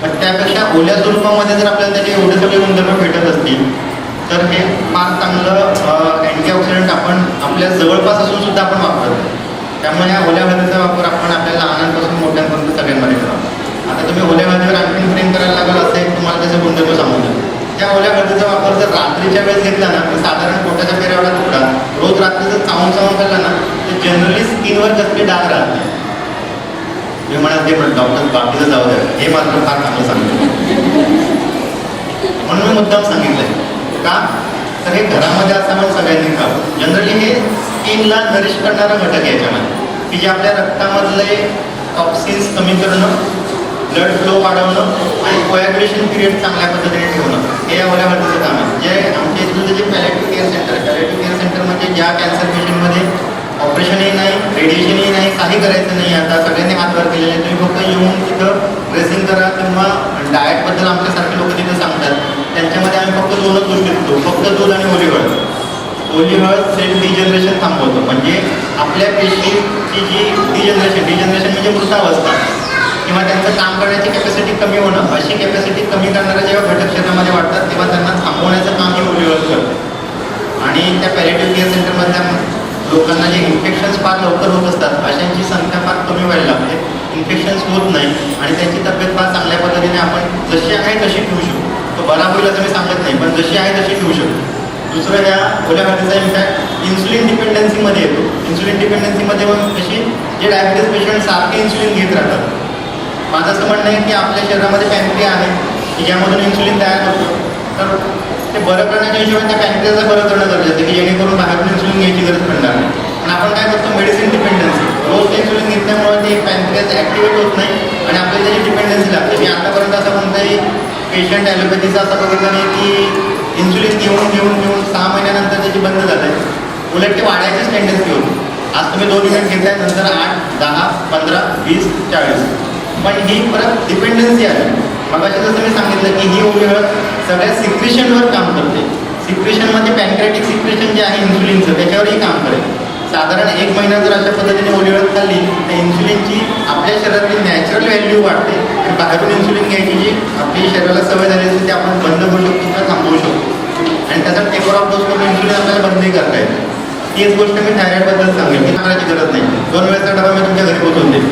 पण त्यापेक्षा ओल्या स्वरूपामध्ये जर आपल्याला त्याचे एवढे सगळे गुणधर्म भेटत असतील तर हे फार चांगलं अँटीऑक्सिडंट आपण आपल्या जवळपास असून सुद्धा आपण वापरतो. त्यामुळे ह्या ओल्या हळदीचा वापर आपण आपल्या लहानांपासून मोठ्यांपर्यंत सगळ्यांमध्ये करावा. आता तुम्ही ओल्या हळदीवर आणखी प्रेम करायला लागल असं एक तुम्हाला त्याचे गुणधर्म सांगू. त्या ओल्या हळदीचा वापर जर रात्रीच्या वेळेस घेतला ना, तर साधारण पोटाच्या पेऱ्यावरला तुकडा रोज रात्री जर चावून खाल्ला ना, तर जनरली स्किनवर कसले डाग राहत नाही. मी म्हणत ते डॉक्टर बाकीचं जाऊ द्या, हे मात्र फार चांगलं सांगितलं. म्हणून मी मुद्दाम सांगितलंय का, तर हे घरामध्ये असावं सगळ्यांनी खावं. जनरली हे स्किनला नरिश करणारा घटक आहे याच्यामध्ये, की जे आपल्या रक्तामधले टॉक्सिन्स कमी करणं, ब्लड फ्लो वाढवणं आणि कोॲग्युलेशन पिरियड चांगल्या पद्धतीने ठेवणं, हे या ओल्या हळदीचं काम आहे. जे आमच्या इथलं जे पॅलेटिव्ह केअर सेंटर म्हणजे ज्या कॅन्सर पेशंटमध्ये ऑपरेशनही नाही, रेडिएशनही नाही, काही करायचं नाही, आता सगळ्यांनी हात वर केलेले, तुम्ही फक्त येऊन तिथं ड्रेसिंग करा किंवा डाएटबद्दल आमच्यासारखे लोक तिथं सांगतात. त्यांच्यामध्ये आम्ही फक्त दोनच गोष्टी देतो, फक्त दूध आणि ओली हळद. ओली हळद सेल डिजनरेशन थांबवतो, म्हणजे आपल्या पेशीची जी डिजनरेशन म्हणजे मृतावस्था किंवा त्यांचं काम करण्याची कॅपॅसिटी कमी होणं, अशी कॅपॅसिटी कमी करणाऱ्या जेव्हा घटक क्षेत्रामध्ये वाढतात तेव्हा त्यांना थांबवण्याचं काम ही ओली हळद करते. आणि त्या पॅलेटिव्ह केअर सेंटरमधल्या लोकांना जे इन्फेक्शन्स फार लवकर होत असतात अशांची संख्या फार कमी व्हायला लागते, इन्फेक्शन्स होत नाही आणि त्यांची तब्येत फार चांगल्या पद्धतीने आपण जशी आहे तशी ठेवू शकतो. तो बरा होईल असं मी सांगत नाही, पण जशी आहे तशी ठेवू शकतो. दुसरं, ह्या ओल्या हळदीचा इम्पॅक्ट इन्सुलिन डिपेंडन्सीमध्ये येतो. इन्सुलिन डिपेंडन्सीमध्ये मग कशी, जे डायबिटीज पेशंट सारखे इन्सुलिन घेत राहतात. माझं असं म्हणणं आहे की आपल्या शरीरामध्ये पॅनक्रिया आहे की ज्यामधून इन्सुलिन तयार होतं, तर ते बरं करण्याच्या हिशोबाने त्या पॅनक्रियाचं बरं करणं गरजेचं आहे की जेणेकरून बाहेरून इन्सुलिन घ्यायची गरज पडणार नाही. पण आपण काय करतो, मेडिसिन डिपेंडन्सी, रोज इन्सुलिन घेतल्यामुळे ते पॅनक्रियाज ॲक्टिवेट होत नाही आणि आपल्याला त्याची डिपेंडन्सी लागते. मी आतापर्यंत असं म्हणतोय, पेशंट ॲलोपॅथीचं असं बघितलं नाही की इन्सुलिन घेऊन 6 महिन्यानंतर त्याची बंद झालं आहे, उलट ते वाढायचीच टेंडन्सी होती. आज तुम्ही 2 युनिट घेतल्या, नंतर 8, 10, 15, 20, 40, पण ही परत डिपेंडन्सी आहे. मग जसं मी सांगितलं की ही ओली हळद सगळ्या सिक्रेशनवर काम करते. सिक्रेशनमध्ये पॅनक्रेटिक सिक्रेशन जे आहे इन्सुलिनचं, त्याच्यावरही काम करेल. साधारण 1 महिना जर अशा पद्धतीने ओली हळद खाल्ली तर इन्सुलिनची आपल्या शरीरातली नॅचरल व्हॅल्यू वाढते आणि बाहेरून इन्सुलिन घ्यायची जी आपली शरीराला सवय झाली असते ती आपण बंद करू शकतो किंवा थांबवू शकतो. आणि त्याचा टेपर ऑफ डोस करून इन्सुलिन आपल्याला बंदही करता येते. तीच गोष्ट मी थायरॉइडबद्दल सांगेल की करायची गरज नाही. 2 वेळेचा डबा मी तुमच्या घरी पोहोचवून देईल.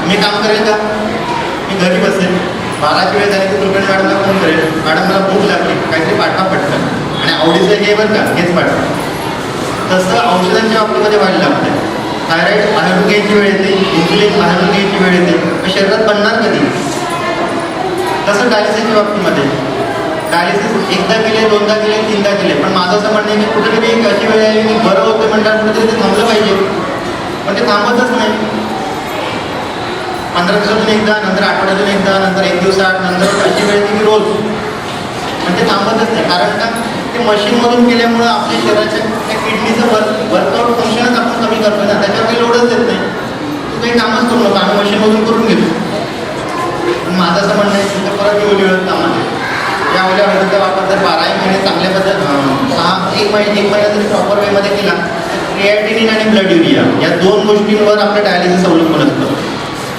मी काम करेल का, मी घरी बसेल, 12ची वेळ झाली की कृपया मॅडमला फोन करेल, मॅडम मला भूक लागली, काहीतरी पाठवा पटकन, आणि आवडीचं हे बरं का हेच पाठवा. तसं औषधांच्या बाबतीमध्ये व्हायला लागतं. थायरॉइड बाहेरून घ्यायची वेळ येते, इन्सुलिन बाहेरून घ्यायची वेळ येते, मग शरीरात बनणार कधी. तसं डायलिसिसच्या बाबतीमध्ये डायलिसिस 1दा केले, 2दा केले, 3दा केले, पण माझं असं म्हणणं आहे की कुठेतरी एक अशी वेळ आहे की बरं होतं म्हणतात कुठेतरी ते थांबलं पाहिजे, पण ते थांबतच नाही. 15 दिवसातून एकदा, नंतर आठवड्यातून एकदा, नंतर 1 दिवसाआड, नंतर अशी वेळ येते की रोज, पण ते थांबतच नाही. कारण का, ते मशीनमधून केल्यामुळं आपल्या शरीराच्या त्या किडनीचं वर्कआउट फंक्शनच आपण कमी करतो ना, त्याच्यावर काही लोडच देत नाही. तू काही कामच करू नका, आम्ही मशीनमधून करून घेतो. पण माझं असं म्हणणं आहे की परत ओली हळद कामात. या ओल्या हळदीचा वापर जर 12 महिने चांगल्या पद्धत 1 महिना जरी प्रॉपर वेमध्ये केला तर क्रिएटिनिन आणि ब्लड युरिया या 2 गोष्टींवर आपलं डायलिसिस अवलंबून असतं.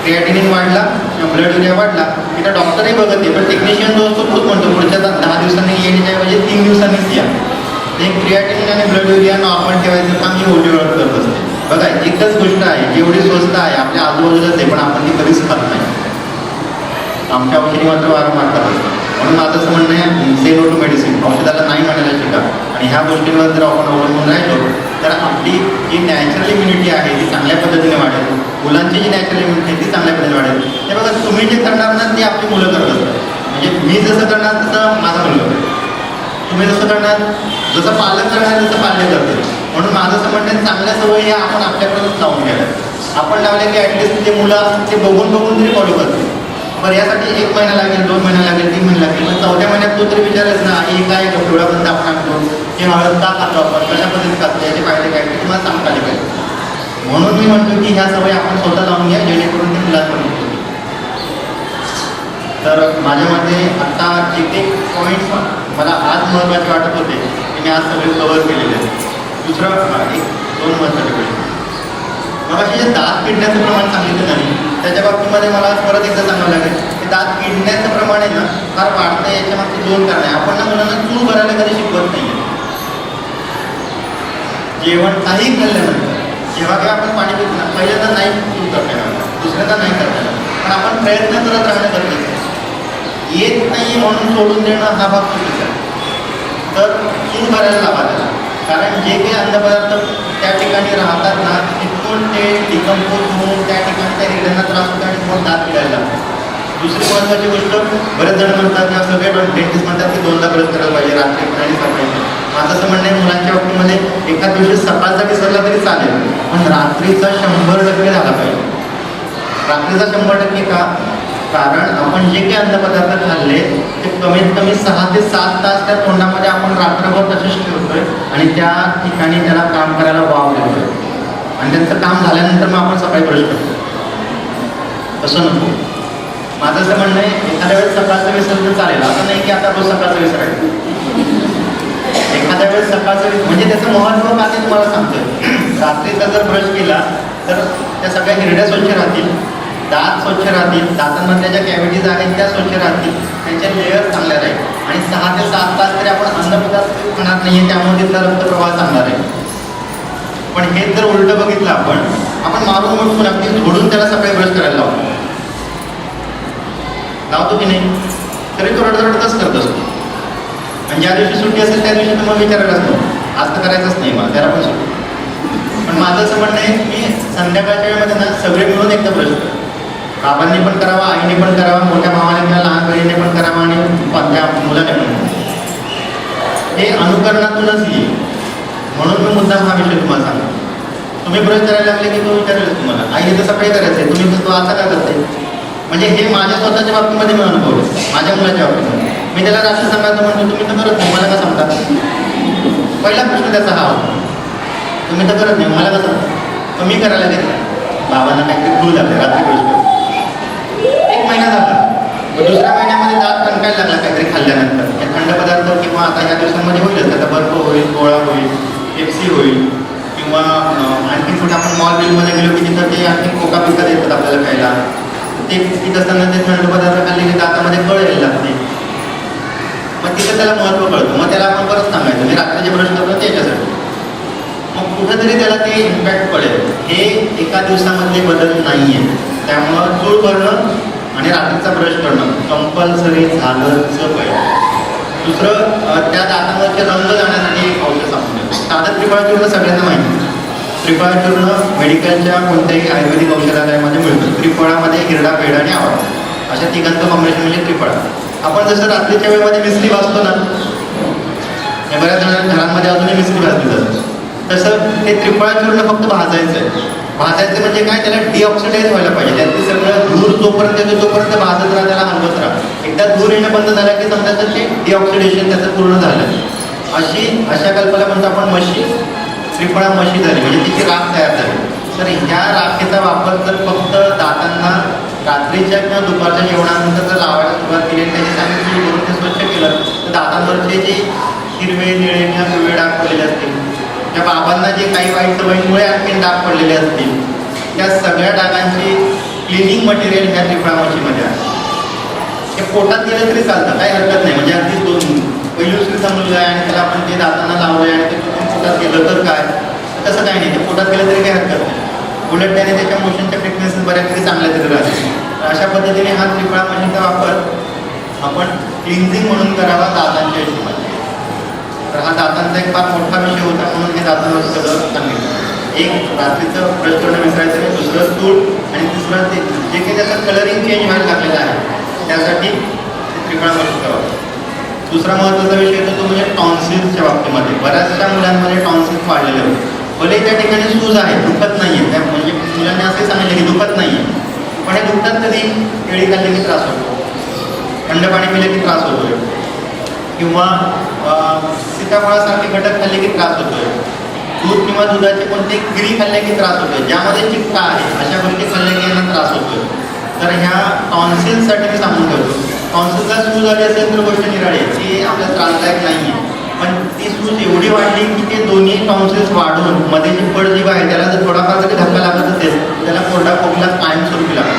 क्रिएटिनिन वाढला किंवा ब्लड युरिया वाढला की तर डॉक्टरही बघत नाही, पण टेक्निशियन जो असतो तोच म्हणतो पुढच्या 10 दिवसांनी येण्याच्या ऐवजी 3 दिवसांनीच या. ते क्रिएटिनिन आणि ब्लड युरिया नॉर्मल ठेवायचं काम ही ओली हळद करत असते. बघा, एकच गोष्ट आहे जी एवढी स्वस्त आहे, आपल्या आजूबाजूलाच आहे, पण आपण ती कधीच खात नाही. आमच्या औषधी मात्र वारंवार खात असतो. म्हणून माझं असं म्हणणं आहे, से नो टू मेडिसिन, औषधाला नाही म्हणायला शिका. आणि ह्या गोष्टींवर जर आपण अवलंबून राहिलो तर आपली जी नॅचरल इम्युनिटी आहे ती चांगल्या पद्धतीने वाढेल. मुलांची जी नॅचरल इम्युनिटी आहे ती चांगल्या पद्धतीने वाढेल. हे बघा, तुम्ही जे करणार ना ते आपली मुलं करत असतात. म्हणजे मी जसं करणार तसं माझा मुलगा करेल, तुम्ही जसं करणार, जसं पालन करणार तसं पालन करते. म्हणून माझं असं म्हणणं आहे, चांगल्या सवयी या आपण आपल्याकडूनच लावून घ्याव्या. आपण लावले की ॲटलिस्ट ते मुलं ते बघून बघून तरी फॉलो करतील. बरं यासाठी 1 महिना लागेल, 2 महिना लागेल, 3 महिने लागेल, पण 4थ्या महिन्यात तो तरी विचारायच ना, हे काय डोळ्यापर्यंत आपण आणतो, हे हळद का खातो आपण, कशा पद्धतीत खातो, याचे फायदे काय ते तुम्हाला सांगता आले पाहिजे. म्हणून मी म्हणतो की ह्या सवयी आपण स्वतः लावून घ्या, जेणेकरून ते मुलांपर्यंत होतील. तर माझ्यामध्ये आता जे काही पॉईंट्स मला आज महत्त्वाचे वाटत होते ते मी आज सगळे कव्हर केलेले आहेत. दुसरं 1-2 महत्त्वाचे गोष्टी. मग असे जे दात किडण्याचं प्रमाण सांगितलं नाही, त्याच्या बाबतीमध्ये मला परत एकदा सांगावं लागेल की दात किडण्याचं प्रमाण आहे ना फार वाढतं. याच्या मागचे 2 कारण आहे. आपण ना मुलांना चूळ करायला कधी शिकवत नाही. जेवण काही खाल्ल्यानंतर जेव्हा काही आपण पाणी पितो ना, पहिल्यांदा नाही चूळ करता येणार, दुसऱ्यांदा नाही करता येणार, पण आपण प्रयत्न करत राहणं गरजेचं आहे. येत नाही म्हणून सोडून देणं हा भाग चुकीचा आहे. तर चूळ करायला लावा त्याला, कारण जे काही अन्नपदार्थ त्या ठिकाणी राहतात ना, तिथून ते डिकम्पोज होऊन त्या ठिकाणी त्या हिरड्यांना त्रास होतो आणि मग दात पिळायला लागतो. दुसरी महत्त्वाची गोष्ट, बरेच जण म्हणतात किंवा सगळे डेंटिस्ट म्हणतात की 2दा ब्रश करायला पाहिजे, रात्री पण आणि सकाळी. माझं असं म्हणणं आहे, मुलांच्या बाबतीमध्ये एका दिवशी सकाळचा विसरला तरी चालेल, पण रात्रीचा 100% झाला पाहिजे. रात्रीचा 100% का? कारण आपण जे काही अन्नपदार्थ खाल्ले ते कमीत कमी 6 ते 7 तास त्या तोंडामध्ये आपण रात्रभर तसेच ठेवतोय आणि त्या ठिकाणी त्याला काम करायला वाव देतोय आणि त्यांचं काम झाल्यानंतर मग आपण सकाळी ब्रश करतो. तसं नको. माझं असं म्हणणं आहे, एखाद्या वेळेस सकाळचं विसरलं चालेल, असं नाही की आता रोज सकाळचं विसरायचं. एखाद्या वेळेस सकाळचं म्हणजे त्याचं महत्त्व का ते तुम्हाला सांगतोय. रात्रीचा जर ब्रश केला तर त्या सगळ्या हिरड्या स्वच्छ राहतील, दात स्वच्छ राहतील, दातांमधल्या ज्या कॅव्हिटीज आहेत त्या स्वच्छ राहतील, त्यांच्या लेअर चांगल्या राहील आणि 6 ते 7 तास तरी आपण अन्नपदार्थ खाणार नाही आहे, त्यामुळे तिथला रक्तप्रवाह चांगला राहील. पण हेच जर उलटं बघितलं आपण मारून म्हणून अगदी झोडून त्याला सकाळी ब्रश करायला लावतो की नाही, तरी तो रडरडतच करत असतो. आणि ज्या दिवशी सुट्टी असेल त्या दिवशी तुम्हाला विचारायला असतो, आज तर करायचंच नाही मला, त्याला पण सुट्टी. पण माझं असं म्हणणं आहे की संध्याकाळच्या वेळेमध्ये ना सगळे मिळून एकदा ब्रश करा. बाबांनी पण करावा, आईने पण करावा, मोठ्या मामाने किंवा लहान बहिणीने पण करावा आणि त्या मुलाने पण. हे अनुकरणातूनच येईल. म्हणून मी मुद्दाम हा विषय तुम्हाला सांगतो. तुम्ही ब्रश करायला लागले की तो विचारेल तुम्हाला, आईने तर सकाळी करायचं आहे, तुम्ही तो आता काय करते. म्हणजे हे माझ्या स्वतःच्या बाबतीमध्ये मी अनुभवलं, माझ्या मुलाच्या बाबतीमध्ये. मी त्याला रात्री सांगायचं म्हणतो, तुम्ही तर करत नाही, मला का सांगता. पहिला प्रश्न त्याचा हा होता, तुम्ही तर करत नाही, मला का सांगता. तुम्ही करायला घेतला, बाबांना काहीतरी भूल लागले, रात्री ब्रश करतो. 1 महिना झाला, मग दुसऱ्या महिन्यामध्ये दात कणकायला लागला काहीतरी खाल्ल्यानंतर. हे थंड पदार्थ किंवा आता ह्या दिवसांमध्ये होईलच, आता बर्फ होईल, गोळा होईल, पेप्सी होईल किंवा आणखी कुठे आपण मॉल बिलमध्ये गेलो की तिथं ते आणखी कोका पिका देतात आपल्याला खायला. ते पित असताना ते थंड पदार्थ खाल्ले की दातामध्ये कळ यायला लागते. मग तिथं त्याला महत्त्व कळतं. मग त्याला आपण परत सांगायचं, मी रात्रीचे ब्रश करतो त्याच्यासाठी. मग कुठेतरी त्याला ते इम्पॅक्ट पडेल. हे एका दिवसामधले बदल नाही आहे. त्यामुळं चूळ करणं आणि रात्रीचा ब्रश करणं कंपल्सरी झालंच पाहिजे. दुसरं, त्या दातांवरचे रंग जाण्यासाठी एक औषध सांगतो. साधं त्रिफळाचूर्ण सगळ्यांना माहिती. त्रिफळाचूर्ण मेडिकलच्या कोणत्याही आयुर्वेदिक औषधालयामध्ये मिळतं. त्रिफळामध्ये हिरडा, पेढा आणि आवळा अशा तिघांचं कॉम्बिनेशन म्हणजे त्रिफळा. आपण जसं रात्रीच्या वेळेमध्ये मिसळी भाजतो ना, बऱ्याच घरांमध्ये अजूनही मिसळी भाजली जाते, तसं ते त्रिफळाचूर्ण फक्त भाजायचं आहे. भाजायचं म्हणजे काय, त्याला डिऑक्सिडाईज व्हायला पाहिजे. त्यातली सगळं धूर जोपर्यंत येतो तोपर्यंत भाजत राहा, त्याला हलवत राहा. एकदा धूर येणं बंद झालं की समजायचं ते डिऑक्सिडेशन त्याचं पूर्ण झालं. अशा कल्पना म्हणतो आपण मशी, त्रिफळा मशी झाली म्हणजे तिची राख तयार झाली. तर ह्या राखेचा वापर जर फक्त दातांना रात्रीच्या किंवा दुपारच्या जेवणानंतर जर लावायला सुरुवात केली, त्याची चांगली चूळ करून ते स्वच्छ केलं तर दातांवरचे जे हिरवे, निळे किंवा पिवळे डाग पडलेले असतील, त्या बाबांना जे काही वाईट सवयीमुळे आणखी डाग पडलेले असतील, त्या सगळ्या डागांची क्लिनिंग मटेरियल ह्या त्रिफळा मशीमध्ये आहे. हे पोटात गेलं तरी चालतं, काही हरकत नाही. म्हणजे अगदी पहिली मुलगा आहे आणि त्याला आपण ते दातांना लावलं आणि ते चुकून पोटात गेलं तर काय, तसं काही नाही. ते पोटात गेलं तरी काही हरकत नाही. उलट त्याने त्याच्या मोशनच्या फ्रिक्वेन्सी बऱ्यापैकी चांगल्या तरी राहते. अशा पद्धतीने हा त्रिफळा मशीनचा वापर आपण क्लिन्झिंग म्हणून करावा दातांच्या हिशोबाने. तर हा दातांचा एक फार मोठा विषय होता, म्हणून हे दातांवर सगळं सांगितलं. एक, रात्रीचं ब्रश करणं विसरायचं नाही. दुसरं चूळ आणि तिसरं ते जे काही त्याचं कलरिंग चेंज व्हायला लागलेलं आहे त्यासाठी त्रिफळा मशीनचा वापर. दुसरा महत्त्वाचा विषय येतो तो म्हणजे टॉन्सिल्सच्या बाबतीमध्ये. बऱ्याचशा मुलांमध्ये टॉन्सिल्स वाढलेले होते. भले त्या ठिकाणी सूज आहे, दुखत नाही आहे, त्या म्हणजे मुलांना डॉक्टरांनी असे सांगितले की दुखत नाही आहे, पण हे दुखतात कधी? केळी खाल्ली की त्रास होतो, थंड पाणी पिलं की त्रास होतोय, किंवा सीताफळासारखे घटक खाल्ले की त्रास होतोय, दूध किंवा दुधाचे कोणते गिरी खाल्ले की त्रास होतोय, ज्यामध्ये चिकटा आहे अशा गोष्टी खाल्ल्या की यांना त्रास होतोय. तर ह्या टॉन्सिलसाठी मी सांगून ठेवतो, टॉन्सिलला सूज आली असेल तर गोष्ट निराळी आहे, ती आपल्याला त्रासदायक नाही आहे. पण ती सूज एवढी वाढली की ते दोन्ही टॉन्सिल्स वाढून मध्ये जी पडजीव आहे त्याला जर थोडाफार जरी धक्का लागत असेल त्याला कोरडा खोकला कायमस्वरूपी लागतो.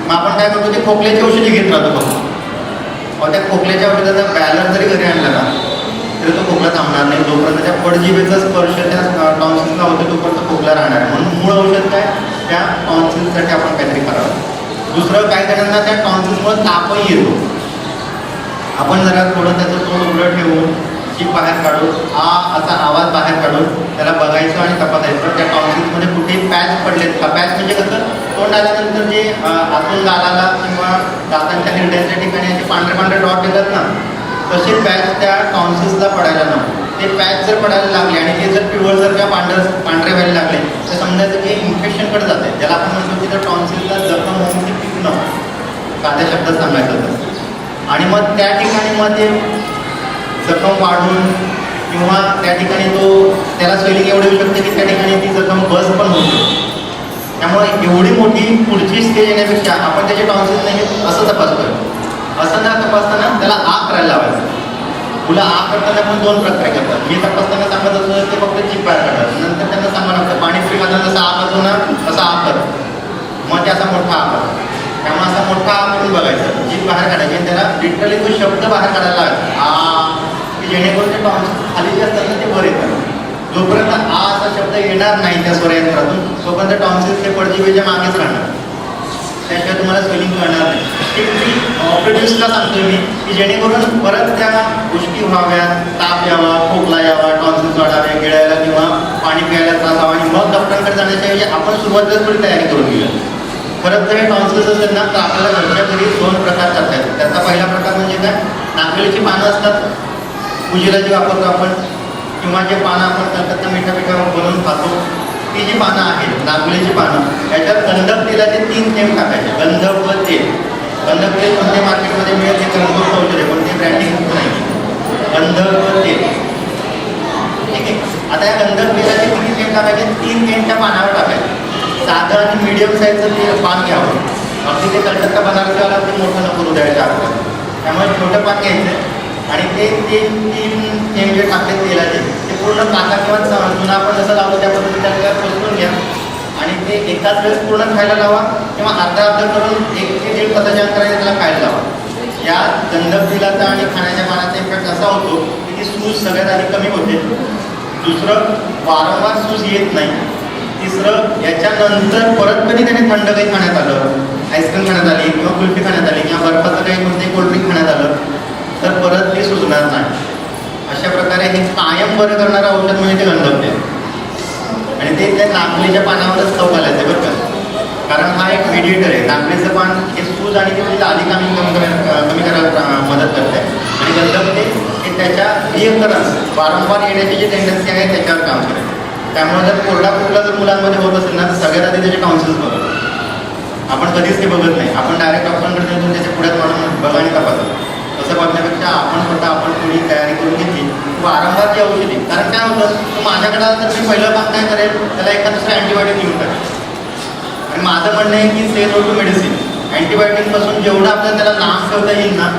मग आपण काय करतो, ते खोकल्याची औषधी घेत राहतो फक्त. त्या खोकल्याच्या औषधाचा बॅलन्स जरी घरी आणला ना तरी तो खोकला थांबणार नाही, जोपर्यंत त्या पडजीवेचा स्पर्श त्या टॉन्सिल्सला होतो तोपर्यंत खोकला राहणार. म्हणून मूळ औषध काय, त्या टॉन्सिल्ससाठी आपण काहीतरी करावं. दुसरं, काही जणांना त्या टॉन्सिल्समुळे तापही येतो. आपण जरा थोडं त्याचं तोंड उघडं ठेवून जीभ बाहेर काढून असा आवाज बाहेर काढून त्याला बघायचं आणि तपासायचं त्या टॉन्सिल्समध्ये कुठेही पॅच पडलेत का. पॅच म्हणजे कसं, तोंड आल्यानंतर जे आतून गालाला किंवा दातांच्या हिरड्याच्या ठिकाणी असे पांढरे पांढरे डॉट येतात ना, तसे पॅच त्या टॉन्सिल्सला पडायला नको. ते पॅच जर पडायला लागले आणि ते जर पिवळ जर का पांढरे व्हायला लागले तर समजायचं की इन्फेक्शनकडे जाते, ज्याला आपण म्हणतो की त्या टॉन्सिलला जखम होऊन ते पिकणं, साध्या शब्दात सांगायचं तर. आणि मग त्या ठिकाणी मग ते जखम वाढून किंवा त्या ठिकाणी त्याला स्वेलिंग एवढं येऊ शकते की त्या ठिकाणी ती जखम बस पण होते. त्यामुळे एवढी मोठी पुढची स्टेज येण्यापेक्षा आपण त्याचे टॉन्सिल्स नाही असं तपासतोय. असं न तपासताना त्याला आ करायला लावायचं. मुलं आ करताना पण दोन प्रकारे करतात. मी तपासताना सांगत असतो ते फक्त जीभ बाहेर काढतात, नंतर त्यांना सांगावं लागतं पाणीपुरी खाताना जसा आ करतो ना तसा आ कर, मग ते असा मोठा आ कर. त्यामुळे असा मोठा आ करून बघायचं, जीभ बाहेर काढायची आणि त्याला लिटरली तो शब्द बाहेर काढायला लावायचा आ, की जेणेकरून ते टॉन्सिल्स खाली जे असतात ना ते वर येतात. जोपर्यंत आ असा शब्द येणार नाही त्या स्वरयंत्रातून तोपर्यंत टॉन्सिल्स ते पडजीवेच्या मागेच राहणार, त्याशिवाय तुम्हाला स्वेलिंग कळणार नाही. एक मी ऑपरेटिव्सला सांगतोय मी की जेणेकरून परत त्या गोष्टी व्हाव्या, ताप यावा, खोकला यावा, टॉन्सिल्स वाढावे, गिळायला किंवा पाणी प्यायला त्रास व्हावा आणि मग डॉक्टरांकडे जाण्याच्या ऐवजी आपण सुरुवातीलाच थोडी तयारी करून घेऊया. परत जर हे टॉन्सिल्स असेल ना तर आपल्याला घरच्या घरी दोन प्रकार करता येतात. त्याचा पहिला प्रकार म्हणजे काय, नागवेलीची पानं असतात पूजेला जी वापरतो आपण, किंवा जे पानं आपण कलकत्ता मिठावर बनवून खातो ती जी पानं आहेत नागवेलीची पानं, याच्यात गंधक तेलाचे 3 थेंब टाकायचे. गंधक व तेल, गंधक तेल कोणत्या मार्केटमध्ये मिळेल ते गंधक औषध कोणते ब्रँडिंग नाही, गंधक व तेल, ठीक आहे. आता या गंधक तेलाचे किती थेंब टाकायचे, 3 थेंब त्या पानावर टाकायचे. साधं आणि मिडियम साईजचं ते पान घ्यावं. अगदी ते कलकत्ता बनारसवाला ते मोठं नको हृदयाच्या आकार, त्यामुळे छोटं पान घ्यायचं आणि ते 3 थेंब जे टाकले तेलाचे ते पूर्ण काका किंवा चुना आपण जसं लावतो त्या पद्धतीने त्याला पसरून घ्या आणि ते एकाच वेळेस पूर्ण खायला लावा किंवा अर्धा करून 1 ते 1.5 तासाच्या अंतराने त्याला खायला लावा. या गंधक तेलाचा आणि खाण्याच्या पानाचा इफेक्ट असा होतो की ती सूज सगळ्यात आधी कमी होते. दुसरं, वारंवार सूज येत नाही. तिसरं, याच्यानंतर परत कधी त्याने थंड काही खाण्यात आलं, आईस्क्रीम खाण्यात आली किंवा कुल्फी खाण्यात आली किंवा बर्फाचं काही कोणतेही कोल्ड्रिंक खाण्यात आलं तर परत ते सुचणार नाही. अशा प्रकारे हे कायम बरं करणारं औषध म्हणजे ते गंधक तेल आणि ते त्या नागलीच्या पानावरच चव घालायचं बरं का, कारण हा एक मेडिएटर आहे. नागलीचं पान हे सूज आणि ते तुझं आधी कमी करायला मदत करते आणि गंधक तेल हे त्याच्या रिअकरन्स वारंवार येण्याची जी टेंडन्सी आहे त्याच्यावर काम करेल. त्यामुळे जर कोरडा खोकला जर मुलांमध्ये होत असेल ना तर सगळ्यात आधी त्याचे टॉन्सिल्स बघा. आपण कधीच ते बघत नाही, आपण डायरेक्ट डॉक्टरांकडे जाऊन त्याच्या पुढ्यात म्हणून बघा आणि तपासा. तसं बघण्यापेक्षा आपण स्वतः आपण थोडी तयारी करून घेतली वारंवार ती औषधी. कारण काय होतं, तो माझ्याकडे आला तर मी पहिलं काम काय करेल, त्याला एखादं दुसरं अँटीबायोटिक लिहून टाकेल आणि माझं म्हणणं आहे की से नो टू मेडिसिन. अँटीबायोटिकपासून जेवढं आपल्याला त्याला लांब ठेवता येईल ना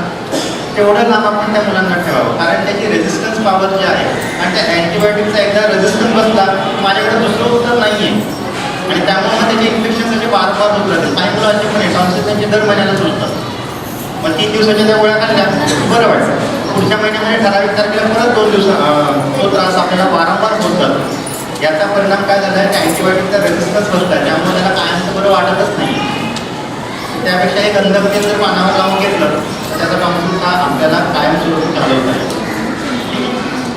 तेवढं लांब आपण त्या मुलांना ठेवावं, कारण त्याची रेझिस्टन्स पॉवर जी आहे आणि त्या अँटीबायोटिकचा एकदा रेझिस्टन्स बसला माझ्याकडे दुसरं उत्तर नाही आहे आणि त्यामुळे मग त्याचे इन्फेक्शनसाठी वारंवार होत राहते. काही मुलं अशी पण आहे टॉन्सिल्स त्यांचे दर महिन्याला सुटतात, मग 3 दिवसाच्या त्या गोळ्या खाल्ल्या बरं वाटतं, पुढच्या महिन्यामध्ये ठराविक तारखेला परत 2 दिवस तो त्रास आपल्याला वारंवार होत जातो. याचा परिणाम काय झाला आहे, त्या अँटीबायोटिकचा रेझिस्टन्स बसला आहे, त्यामुळे त्याला कायमचं बरं वाटतच नाही. त्यापेक्षा हे गंधक तेल जर पानावर लावून घेतलं तर त्याचा टॉन्सिल्स हा आपल्याला कायमस्वरूपी घालवता येईल.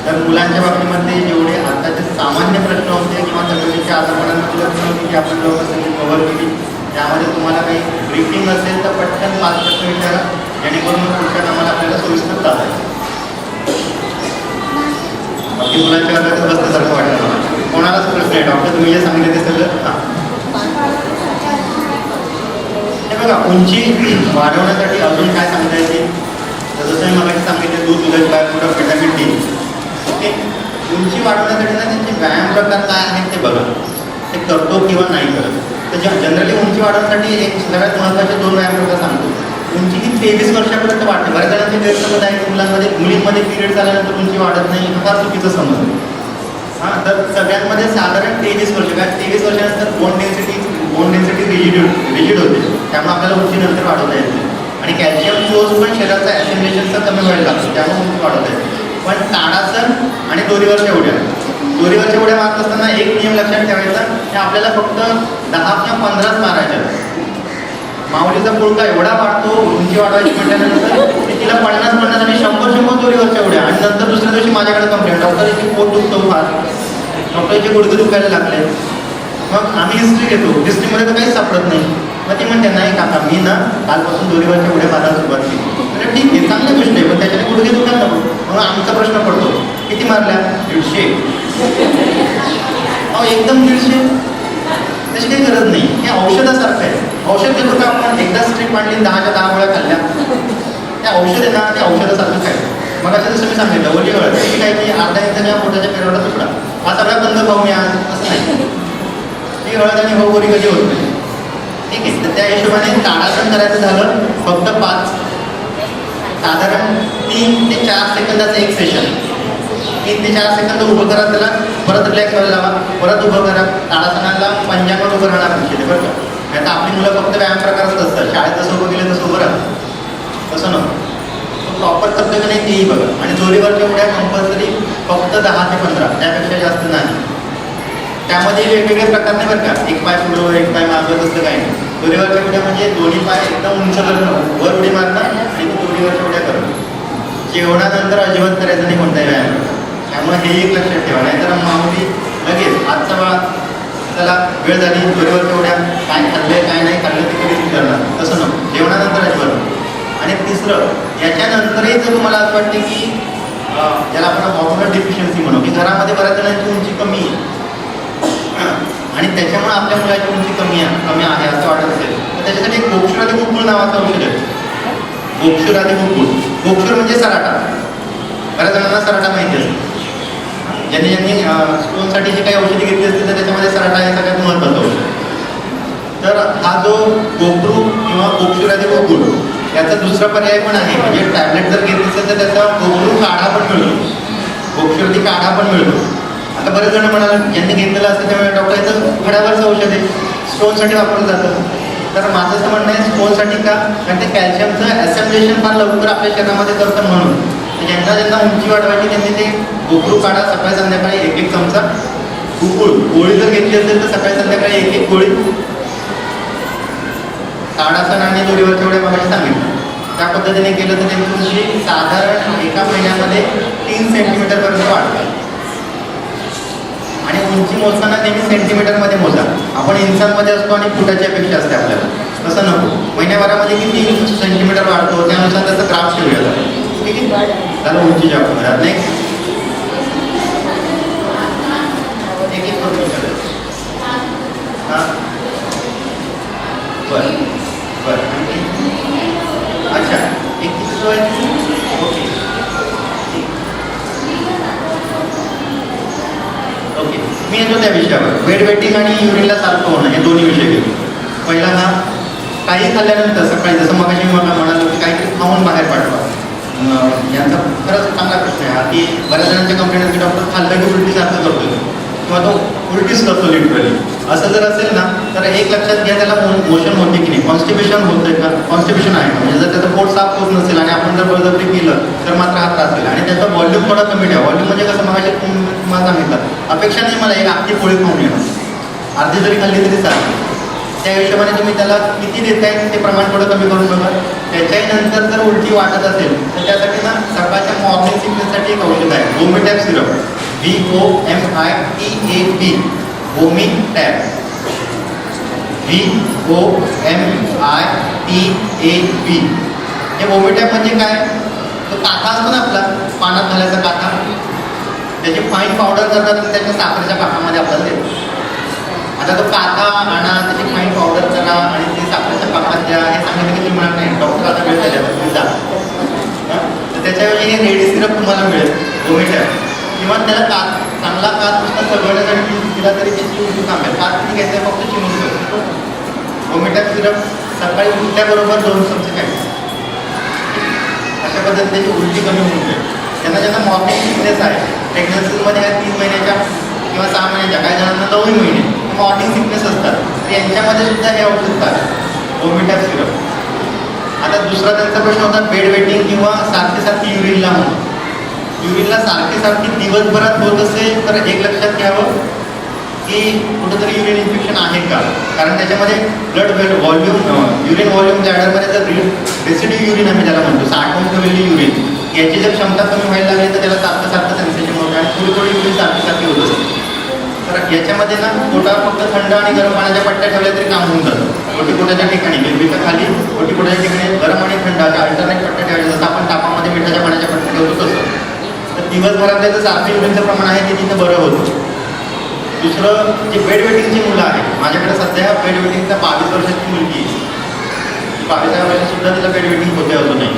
तर मुलांच्या बाबतीमध्ये जेवढे आताचे सामान्य प्रश्न होते किंवा तब्येतीच्या आजारपणामधील प्रश्न होते की आपण लोक सगळी कव्हर केली, त्यामध्ये तुम्हाला काही ब्रीफिंग असेल तर पटकन 5 प्रश्न विचारा, जेणेकरून पुढच्या कामाला आपल्याला सोयीस्कर चालेल. बाकी मुलांच्या वर्गात बसण्यासारखं वाटतं मला. कोणालाच प्रश्न आहे, डॉक्टर तुम्ही जे सांगितले ते सगळं हां बघा उंची वाढवण्यासाठी अजून काय सांगता येते, तर जसं मी मगाशी सांगितलं दूध, दुधाचे बायोप्रोडक्ट, व्हिटॅमिन डी. ओके, उंची वाढवण्यासाठी ना त्यांचे व्यायाम प्रकार काय आहेत ते बघा, ते करतो किंवा नाही करत. तर जनरली उंची वाढवण्यासाठी एक सगळ्यात महत्त्वाचे 2 व्यायाम प्रकार सांगतो. उंची ही 23 वर्षापर्यंत वाढते. बऱ्याच जणांचे गैरसमज आहे की मुलींमध्ये पिरियड झाल्यानंतर उंची वाढत नाही, हा फार चुकीचा समज आहे. हां, तर सगळ्यांमध्ये साधारण 23 वर्ष, काय 23 वर्षानंतर बोन डेन्सिटी रिजिड होते, त्यामुळे आपल्याला उंची नंतर वाढवता येते. आणि कॅल्शियम सोर्स पण शरीराचा ॲसिमिलेशनचा कमी व्हायला लागतो, त्यामुळे उंची वाढवता येते. पण ताडासन आणि दोरीवरच्या उड्या मारत असताना एक नियम लक्षात ठेवायचा की आपल्याला फक्त 10 किंवा 15च मारायच्या. माऊलीचा पुळका एवढा वाढतो उंची वाढवायची म्हटल्यानंतर की तिला 50 आणि 100 दोरीवरच्या उड्या. आणि नंतर दुसऱ्या दिवशी माझ्याकडे कंप्लेंट, डॉक्टरची पोट दुखतो फार, डॉक्टरचे गुडघे दुखायला लागले. मग आम्ही हिस्ट्री घेतो, हिस्ट्रीमध्ये तर काहीच सापडत नाही. मग ती म्हणते नाही काका मी ना कालपासून दोरीवरच्या उड्या मारायला सुरुवात केली. म्हणजे ठीक आहे, चांगली गोष्ट आहे, पण त्याच्याने गुडघे दुखायला नको. मग आमचा प्रश्न पडतो किती मारल्या? 150. अहो एकदम 150? त्याची काही गरज नाही. हे औषधासारखं आहे. औषध घेतो का आपण, एकदा स्ट्रीप मांडली 10च्या 10 गोळ्या खाल्ल्या, त्या औषध आहे ना ते औषधासारखं काय. मग असं जसं मी सांगितलं ओली हळद ती काय की अर्धा इंच किंवा पोटाच्या पेरावरला तुकडा, हा सगळा बंद पाहून या असं नाही. ती हळद आणि होगोरी कधी होत नाही. ठीक आहे, तर त्या हिशोबाने ताडासन करायचं झालं फक्त 5, साधारण 3 ते 4 सेकंदाचं एक सेशन. 3 ते 4 सेकंद उभं करा, त्याला परत रिलॅक्स व्हायला लावा, परत उभं करा. ताडासनाला पंजांवर उभं राहणार पाहिजे बरं का. आता आपली मुलं फक्त व्यायाम प्रकारच असतात, शाळेत जसं उभं गेलं तसं उभं राहतं, तसं नको. प्रॉपर करतो की नाही तेही बघा. आणि दोरीवरच्या उड्या कंपल्सरी फक्त 10 ते 15, त्यापेक्षा जास्त नाही. त्यामध्ये वेगवेगळे प्रकार नाही बरं का, एक पाय पुढं एक पाय मागत असतं काही नाही. दोरीवरच्या उड्या म्हणजे दोन्ही पाय एकदम उंच करणं, वर उडी मारणं आणि दोरीवरच्या उड्या करणं. जेवणानंतर अजिबात करायचं नाही कोणताही व्यायाम. त्यामुळे हे एक लक्षात ठेवा, नाहीतर माऊली लगेच आजचा बाळा त्याला वेळ झाली दोरीवरच्या उड्या, काय खाल्लंय काय नाही खाल्लं ते कधीच विचारणार, तसं नको. जेवणानंतर अजिबात. आणि तिसरं, याच्यानंतरही जर तुम्हाला असं वाटते की ज्याला आपण हॉर्मोनल डिफिशियन्सी म्हणू, की घरामध्ये बऱ्याच जणांची उंची कमी आहे आणि त्याच्यामुळे आपल्या मुलाची उंची कमी आहे असं वाटत असेल, तर त्याच्यासाठी एक गोक्षुरादी गुकुळ नावाचं औषध आहे. गोक्षुरादी गुकुळ, गोक्षुर म्हणजे सराटा. बऱ्याच जणांना सराटा माहिती असते. ज्यांनी स्टोनसाठी जी काही औषधी घेतली असते तर त्याच्यामध्ये सराटा हे सगळ्यात महत्त्वाचं औषध. तर हा जो गोक्रू किंवा गोक्षुरादी गुकुळ याचा दुसरा पर्याय पण आहे, म्हणजे टॅबलेट जर घेतली असेल तर त्याचा गोक्रू काढा पण मिळतो, गोक्षुरादी काढा पण मिळतो. आता बरेच जण म्हणाले ज्यांनी घेतलेलं असतं त्यामुळे डॉक्टरांचं फळावरचं औषध आहे, स्टोनसाठी वापरलं जातं. तर माझं असं म्हणणं आहे स्टोनसाठी का, कारण ते कॅल्शियमचं ॲसिमिलेशन फार लवकर आपल्या शरीरामध्ये करतं. म्हणून ज्यांना उंची वाढवायची त्यांनी ते गोखरू काढा, सकाळी संध्याकाळी 1-1 चमचा. गुकुळ गोळी जर घेतली असेल तर सकाळी संध्याकाळी 1-1 गोळी. ताडासन आणि दोरीवरच्या उड्या मागायला सांगितलं त्या पद्धतीने केलं तर त्यांची उंची साधारण एका महिन्यामध्ये 3 सेंटीमीटरपर्यंत वाढते. आणि उंची मोजताना नेहमी सेंटीमीटरमध्ये मोजा. आपण इंचांमध्ये असतो आणि फुटाची अपेक्षा असते आपल्याला, तसं नको. महिन्याभरामध्ये किती सेंटीमीटर वाढतो त्यानुसार त्याचं ग्राफ ठेवूया. ठीक आहे, त्याला उंचीच्या आपण नेक्स्ट एक करू शकतो. हां बरं बरं, अच्छा एक किती जो आहे ओके ओके. मी येतो त्या विषयावर. बेड वेटिंग आणि युरिनला सारखं होणं हे दोन्ही विषय घेतो. पहिला हा, काही खाल्ल्यानंतर सकाळी जसं मग मला म्हणालो की काहीतरी खाऊन बाहेर पाठवा. यांचा खरंच चांगला प्रश्न आहे हा, की बऱ्याच जणांच्या कंप्लेंट की डॉक्टर खाल्लं की उलटी सारखं करतो किंवा तो उलटीच करतो लिटरली. असं जर असेल ना तर एक लक्षात घ्या, त्याला मोशन होते की नाही, कॉन्स्टिपेशन होतंय का, कॉन्स्टिपेशन आहे का. म्हणजे जर त्याचं पोट साफ होत नसेल आणि आपण जर बळजबरी केलं तर मात्र हा त्रास होईल. आणि त्याचा व्हॉल्यूम थोडा कमी ठेवा. व्हॉल्यूम म्हणजे कसं मग तुम्हाला सांगितलं, अपेक्षा नाही मला एक अख्खी पोळी खाऊन येणं, अर्धी जरी खाल्ली तरी चालते. त्या हिशोबाने तुम्ही त्याला किती देताय ते प्रमाण थोडं कमी करून बघा. त्याच्याही नंतर जर उलटी वाटत असेल तर त्यासाठी ना सकाळच्या मॉर्निंग सिकनेससाठी एक औषध आहे, वोमिटॅप सिरप, VOMITAP, वोमिटॅप, VOMITAP. हे वोमिटॅप म्हणजे काय, तो काथा असतो ना आपला पानात घालायचा काथा, त्याची फाईन पावडर करतात आणि त्याच्या साखरेच्या पाकामध्ये आपल्याला देतो. आता तो काथा आणा, त्याची फाईन पावडर करा आणि ते साखरेच्या पाकात द्या हे सांगितलं की तुम्ही म्हणा नाही डॉक्टर आता वेळ झाला तुम्ही जा. तर त्याच्याऐवजी हे रेडी सिरप तुम्हाला मिळेल वोमिटॅप, किंवा त्याला चांगला कात नुसता चघळण्यासाठी दिला तरी त्याची उलटी थांबेल. कात किती घ्यायचं फक्त चिमून वोमिटॅप सिरप सकाळी उठल्याबरोबर 2 चमचे घ्यायचे. अशा पद्धतीने त्याची उलटी कमी होऊन जाईल. ज्यांना मॉर्निंग सिकनेस आहे, प्रेग्नन्सीमध्ये ह्या 3 महिन्याच्या किंवा 6 महिन्याच्या, काही जणांना 9 महिने मॉर्निंग सिकनेस असतात, तर यांच्यामध्ये सुद्धा हे औषध चालेल वोमिटॅप सिरप. आता दुसरा त्यांचा प्रश्न होता बेड वेटिंग किंवा सारखी युरिनला म्हणून. युरिनला सारखी दिवसभरात होत असेल तर एक लक्षात घ्यावं की कुठंतरी युरिन इन्फेक्शन आहे का, कारण त्याच्यामध्ये ब्लड व्हॉल्यूम युरिन व्हॉल्यूम ब्लॅडरमध्ये जर रेसिड्यू युरिन आम्ही त्याला म्हणतो, साठवून ठेवलेली युरिन, याची जर क्षमता कमी व्हायला लागली तर त्याला सारखं सेन्सेशन होतं आणि थोडी युरिन सारखी होत असते. तर याच्यामध्ये ना पोटावर फक्त थंड आणि गरम पाण्याच्या पट्ट्या ठेवल्या तरी काम होऊन जातं. ओटीपोटाच्या ठिकाणी बेबीच्या खाली ओटीपोटाच्या ठिकाणी गरम आणि थंड अल्टरनेट पट्ट्या ठेवायच्या, जसं आपण तापामध्ये मिठाच्या पाण्याच्या पट्ट्या ठेवतो तसं. तर दिवसभरातलं जर सारखं युरिनचं प्रमाण आहे ते तिथं बरं होतं. दुसरं जे बेड वेटिंगची मुलं आहेत, माझ्याकडे सध्या बेड वेटिंगचा 22 वर्षाची मुलगी आहे. 22व्या वर्षात सुद्धा तिला बेड वेटिंग होते अजून नाही,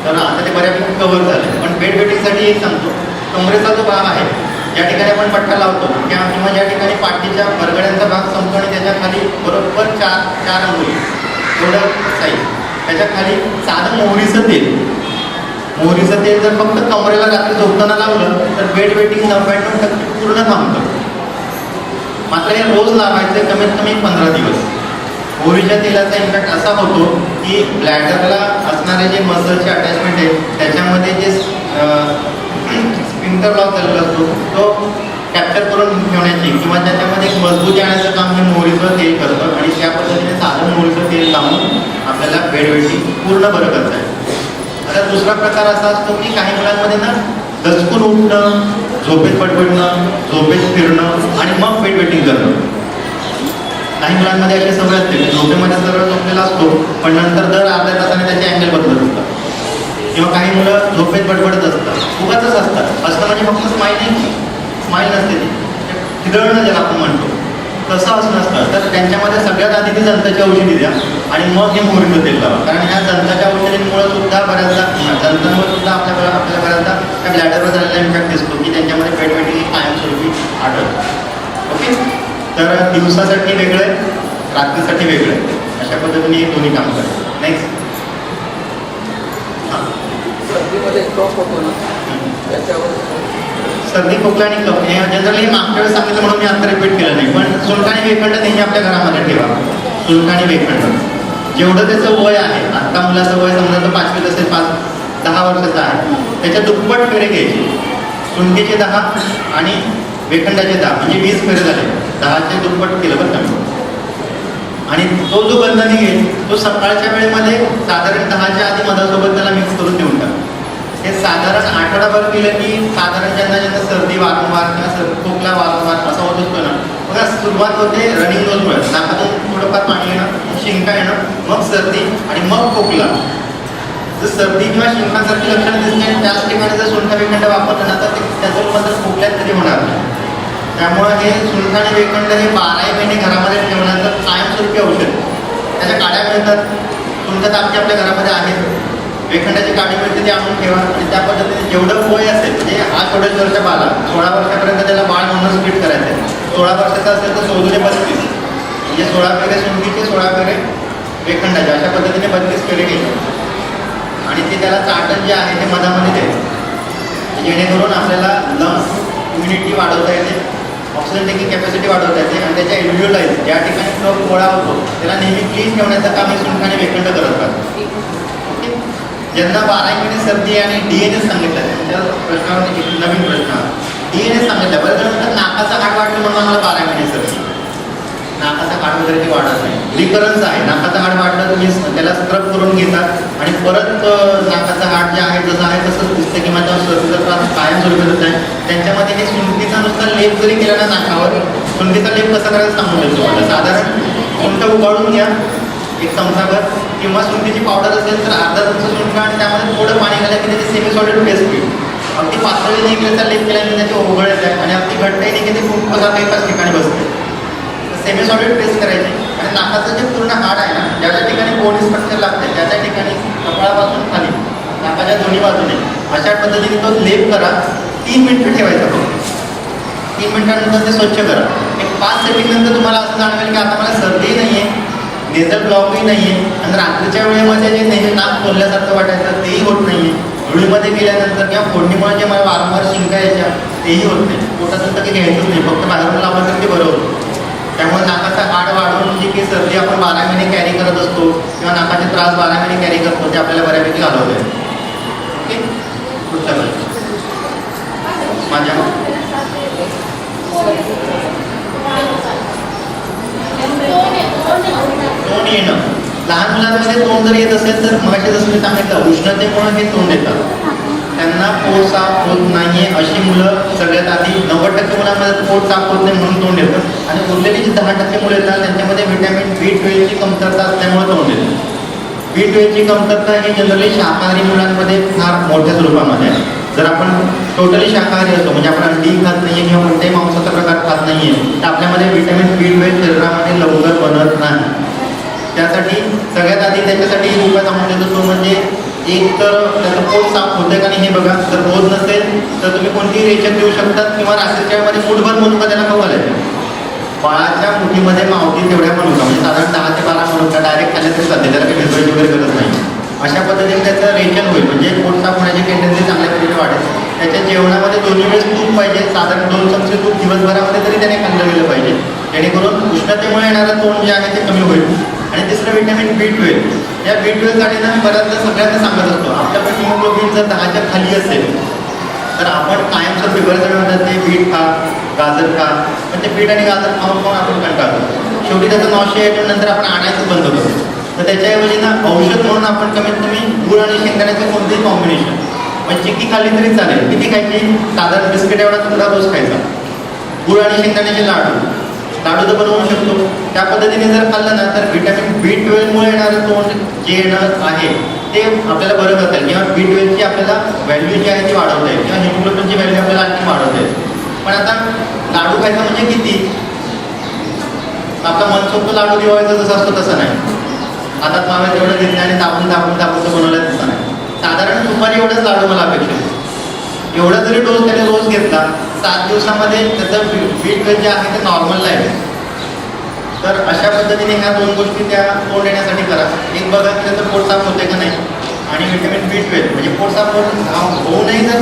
तर आता ते बऱ्यापैकी कव्हर झालं. पण बेड वेटिंगसाठी एक सांगतो, कमरेचा जो भाग आहे ज्या ठिकाणी आपण पट्टा लावतो किंवा ज्या ठिकाणी पाठीच्या बरगड्यांचा भाग संपतो आणि त्याच्या खाली बरोबर 4 अंगुली एवढं साईज, त्याच्या खाली साधं मोहरीचं तेल जर फक्त कमरेला रात्री झोपताना लावलं तर बेड वेटिंग 99% पूर्ण थांबतं. मात्र हे रोज लावायचं कमीत कमी 15 दिवस. मोहरीच्या तेलाचा इम्पॅक्ट असा होतो की ब्लॅडरला असणारे जे मसलचे अटॅचमेंट आहे त्याच्यामध्ये जे स्पिंटर लॉक झालेला असतो तो कॅप्चर करून ठेवण्याची किंवा त्याच्यामध्ये एक मजबूती आणण्याचं काम हे मोहरीचं तेल करतं आणि त्या पद्धतीने साधं मोहरीचं तेल लावून आपल्याला बेड वेटिंग पूर्ण बरं करता येईल. आता दुसरा प्रकार असा असतो की काही मुलांमध्ये ना दचकून उठणं, झोपेत पडपडणं, झोपेत फिरणं आणि मग बेड वेटिंग करणं. काही मुलांमध्ये अशी सवय असते की झोपेमध्ये सरळ झोपलेला असतो पण नंतर दर अर्ध्या तासाने त्याचे अँगल बदलत असतात, किंवा काही मुलं झोपेत बडबडत असतात, उगाचच असतात. असं म्हणजे फक्त स्माईल नसते ती खिदळणं ज्याला आपण म्हणतो तसं असं नसतं. तर त्यांच्यामध्ये सगळ्यात आधी ती दंताची औषधी द्या आणि मग हे मोहरीचं तेल लावा, कारण ह्या दंताच्या औषधींमुळे सुद्धा बऱ्याचदा दंतांमुळे सुद्धा आपल्याला बऱ्याचदा त्या ब्लॅडरवर झालेला इम्पॅक्ट दिसतो की त्यांच्यामध्ये बेड वेटिंग ही कायमस्वरूपी आढळतं. ओके, तर दिवसासाठी वेगळं आहे, रात्रीसाठी वेगळं आहे, अशा पद्धतीने हे दोन्ही काम करतात. नेक्स्ट, सर्दीमध्ये कफ होतो ना त्याच्यावर सर्दी खोकला आणि कफ हे जनरली मागच्या वेळेस सांगितलं म्हणून मी आता रिपीट केलं नाही, पण सुंठ आणि वेखंड नेहमी आपल्या घरामध्ये ठेवा. सुंठ आणि वेखंड जेवढं त्याचं वय आहे, आत्ता मुलाचं वय समजा तो 5वीत असेल, 10 वर्षाचा आहे, त्याच्या दुप्पट फेरे घ्यायचे. सुंठीचे 10 आणि वेखंडाचे 10 म्हणजे 20 फेरे झाले, 10चे दुप्पट केलं बरं का. आणि तो जो गंध निघेल तो सकाळच्या वेळेमध्ये साधारण 10च्या आधी मधासोबत त्याला मिक्स करून देऊन टाका. हे साधारण आठवडाभर केलं की साधारण ज्यांना सर्दी वारंवार किंवा खोकला वारंवार असा होत असतो ना, बघा सुरुवात होते रनिंग नोजमुळे, नाकातून थोडंफार पाणी येणं, शिंका येणं, मग सर्दी आणि मग खोकला. जर सर्दी किंवा शिंकासारखी लक्षणं दिसली आणि त्याच ठिकाणी जर सुंठ वेखंड वापरलं ना तर त्याचं मात्र खोकल्यात कधी होणार नाही. त्यामुळे हे सुंठ आणि वेखंड हे 12 महिने घरामध्ये ठेवण्याचं कायमस्वरूपी औषध. त्याच्या काड्या मिळतात, सुंठ आपल्या घरामध्ये आहेत, वेखंडाची काडी मिळते ती आणून ठेवा आणि त्या पद्धतीने जेवढं वय असेल म्हणजे हा 14 वर्षाच्या बाला 16 वर्षापर्यंत त्याला बाळ म्हणून स्प्लिट करायचं आहे. 16 वर्षाचा असेल तर 16-32 म्हणजे 16 फेरे सुंठीचे, 16 फेरे वेखंडाचे, अशा पद्धतीने 32 फेरे घ्यायचे आणि ते त्याला चाटण जे आहे ते मधामध्ये द्यायचं, जेणेकरून आपल्याला लंग्स इम्युनिटी वाढवता येते, ऑक्सिजन टेकिंग कॅपॅसिटी वाढवता येते आणि त्याच्या एल्व्ह्युलाइज ज्या ठिकाणी कफ गोळा होतो त्याला नेहमी क्लीन ठेवण्याचं काम हे सुंठ आणि वेखंड करत राहतात. ओके, ज्यांना 12 महिने सर्दी आणि DNS सांगितलं त्यांच्या प्रश्नावर एक नवीन प्रश्न, DNS सांगितलं बरं तर म्हणतात नाकाचा हाड वाढलं म्हणून आम्हाला 12 महिने सर्दी. नाकाचा हाड वगैरे ते वाढत नाही, रिकरन्स आहे. नाकाचं हाड वाढलं तुम्ही त्याला स्क्रब करून घेतात आणि परत नाकाचं हाड जे आहे जसं आहे तसंच दिसतं किंवा त्या सर्दीचा त्रास कायमस्वरूपी होत आहे. त्यांच्यामध्ये हे सुंठीचा नुसता लेप जरी केला ना नाकावर, सुंठीचा लेप कसा करायचा सांगून देतो तुम्हाला. साधारण सुंठ उगाळून घ्या 1 चमचाभर, किंवा सुंठीची पावडर असेल तर अर्धा चमचा सुंठ आणि त्यामध्ये थोडं पाणी घाला की त्याची सेमी सॉलिड पेस्ट होईल. अगदी पातळी निघल्याचा लेप केल्याने त्याचे ओघळ येत आहे आणि अगदी घट्टही निघे ते खूप एकाच ठिकाणी बसते. सेमी सॉलिड पेस्ट करायची आणि नाकाचं जे पूर्ण हाड आहे ना, ज्या ज्या ठिकाणी बोनी स्ट्रक्चर लागते त्या त्या ठिकाणी कपाळापासून खाली नाकाच्या दोन्ही बाजूने अशा पद्धतीने तो लेप करा. 3 मिनिटं ठेवायचा फक्त. 3 मिनिटांनंतर ते स्वच्छ करा. एक 5 सेकंड नंतर तुम्हाला असं जाणवेल की आता मला सर्दी नाही आहे, नेझल ब्लॉकही नाही आहे, आणि रात्रीच्या वेळेमध्ये जे नेहमी नाक खोलल्यासारखं वाटायचं तेही होत नाही आहे. धुळीमध्ये गेल्यानंतर किंवा फोडणीमुळे जे मला वारंवार शिंका यायच्या तेही होत नाही. पोटातून तर काही घ्यायचंच नाही, फक्त बाहेरून लावलं तर ते बरं होतं. त्यामुळे नाकाचा हाड वाढवून जी काही सर्दी आपण 12 महिने कॅरी करत असतो किंवा नाकाचे त्रास 12 महिने कॅरी करतो ते आपल्याला बऱ्यापैकी घालवत आहे. ओके, पुढचा प्रश्न माझ्या तोंड येणं. लहान मुलांमध्ये तोंड जर येत असेल तर मगाशी जसं मी सांगितलं उष्णतेमुळे हे तोंड येतात. त्यांना पोट साफ होत नाहीये अशी मुलं सगळ्यात आधी 90% मुलांमध्ये पोट साफ होत नाही म्हणून तोंड येतं, आणि उरलेली जी 10% मुलं येतात त्यांच्यामध्ये व्हिटॅमिन B12 ची कमतरता असल्यामुळे तोंड येतं. B12 ची कमतरता ही जनरली शाकाहारी मुलांमध्ये फार मोठ्या स्वरूपामध्ये आहे. जर आपण टोटली शाकाहारी असतो म्हणजे आपण अंडी खात नाहीये किंवा कोणत्याही मांसाचा प्रकार खात नाहीये तर आपल्यामध्ये व्हिटॅमिन B12 शरीरामध्ये लवकर बनत नाही. त्यासाठी सगळ्यात आधी त्याच्यासाठी एक उपाय सांगून देतो, तो म्हणजे एक तर त्याचं पोट साफ होतं का नाही हे बघा. जर होत नसेल तर तुम्ही कोणतीही रेचक देऊ शकतात किंवा रात्रीच्या वेळेमध्ये मुठभर मनुका त्याला खाऊ घालायचं. बाळाच्या मुठीमध्ये मावतील तेवढ्या मनुका म्हणजे साधारण 10 ते 12 मनुका डायरेक्ट खाल्ल्या तरी चालते, त्याला काही भेसळची वगैरे गरज नाही. अशा पद्धतीने त्याचं रेचन होईल म्हणजे पोट साफ होण्याची टेंडन्सी चांगल्या पद्धतीने वाढेल. त्याच्या जेवणामध्ये दोन्ही वेळेस तूप पाहिजे, साधारण 2 चमचे तूप दिवसभरामध्ये तरी त्याने खाल्लं गेलं पाहिजे, जेणेकरून उष्णतेमुळे येणारं तोंड जे आहे ते कमी होईल. आणि तिसरं व्हिटॅमिन B12. या B12 साठी ना बऱ्याचदा सगळ्यांना सांगत असतो आपल्याकडे हिमोग्लोबिन जर 10च्या खाली असेल तर आपण कायमचं बरेच जण म्हणतात ते बीट खा, गाजर खा, पण ते बीट आणि गाजर खाऊन खाऊन आपण कंटाळतो. शेवटी त्याचा नॉशिया येतो, नंतर आपण आणायचं बंद करतो. तर त्याच्याऐवजी ना औषध म्हणून आपण कमीत कमी गुळ आणि शेंगदाण्याचं कोणतेही कॉम्बिनेशन म्हणजे चिक्की खाल्ली तरी चालेल. किती खायची? साधारण बिस्किट एवढा तुकडा रोज खायचा. गुळ आणि शेंगदाण्याचे लाडू तर बनवू शकतो. त्या पद्धतीने जर खाल्लं ना तर व्हिटॅमिन B12 मुळे येणारं तोंड जे येणं आहे ते आपल्याला बरं करता येईल किंवा B12 ची आपल्याला व्हॅल्यू जी आहे ती वाढवता येईल किंवा हिमोग्लोबिनची व्हॅल्यू आपल्याला आणखी वाढवता येईल. पण आता लाडू खायचा म्हणजे किती? आपला मनसोक्त लाडू दिवाळीचा जसं असतो तसं नाही. हातात मावे तेवढं घेतलं आणि दाबून दाबून दाबून बनवलं तसं नाही. साधारण दुपारी एवढंच लाडू मला अपेक्षित आहे. एवढा जरी डोस त्याने रोज घेतला 7 दिवसामध्ये त्याचं B12 जे आहे ते नॉर्मलला आहे. तर अशा पद्धतीने ह्या 2 गोष्टी त्या तोंड येण्यासाठी करा. एक बघा की त्याचं पोट साफ होते का नाही, आणि व्हिटॅमिन B12 म्हणजे पोट साफ होऊ नये जर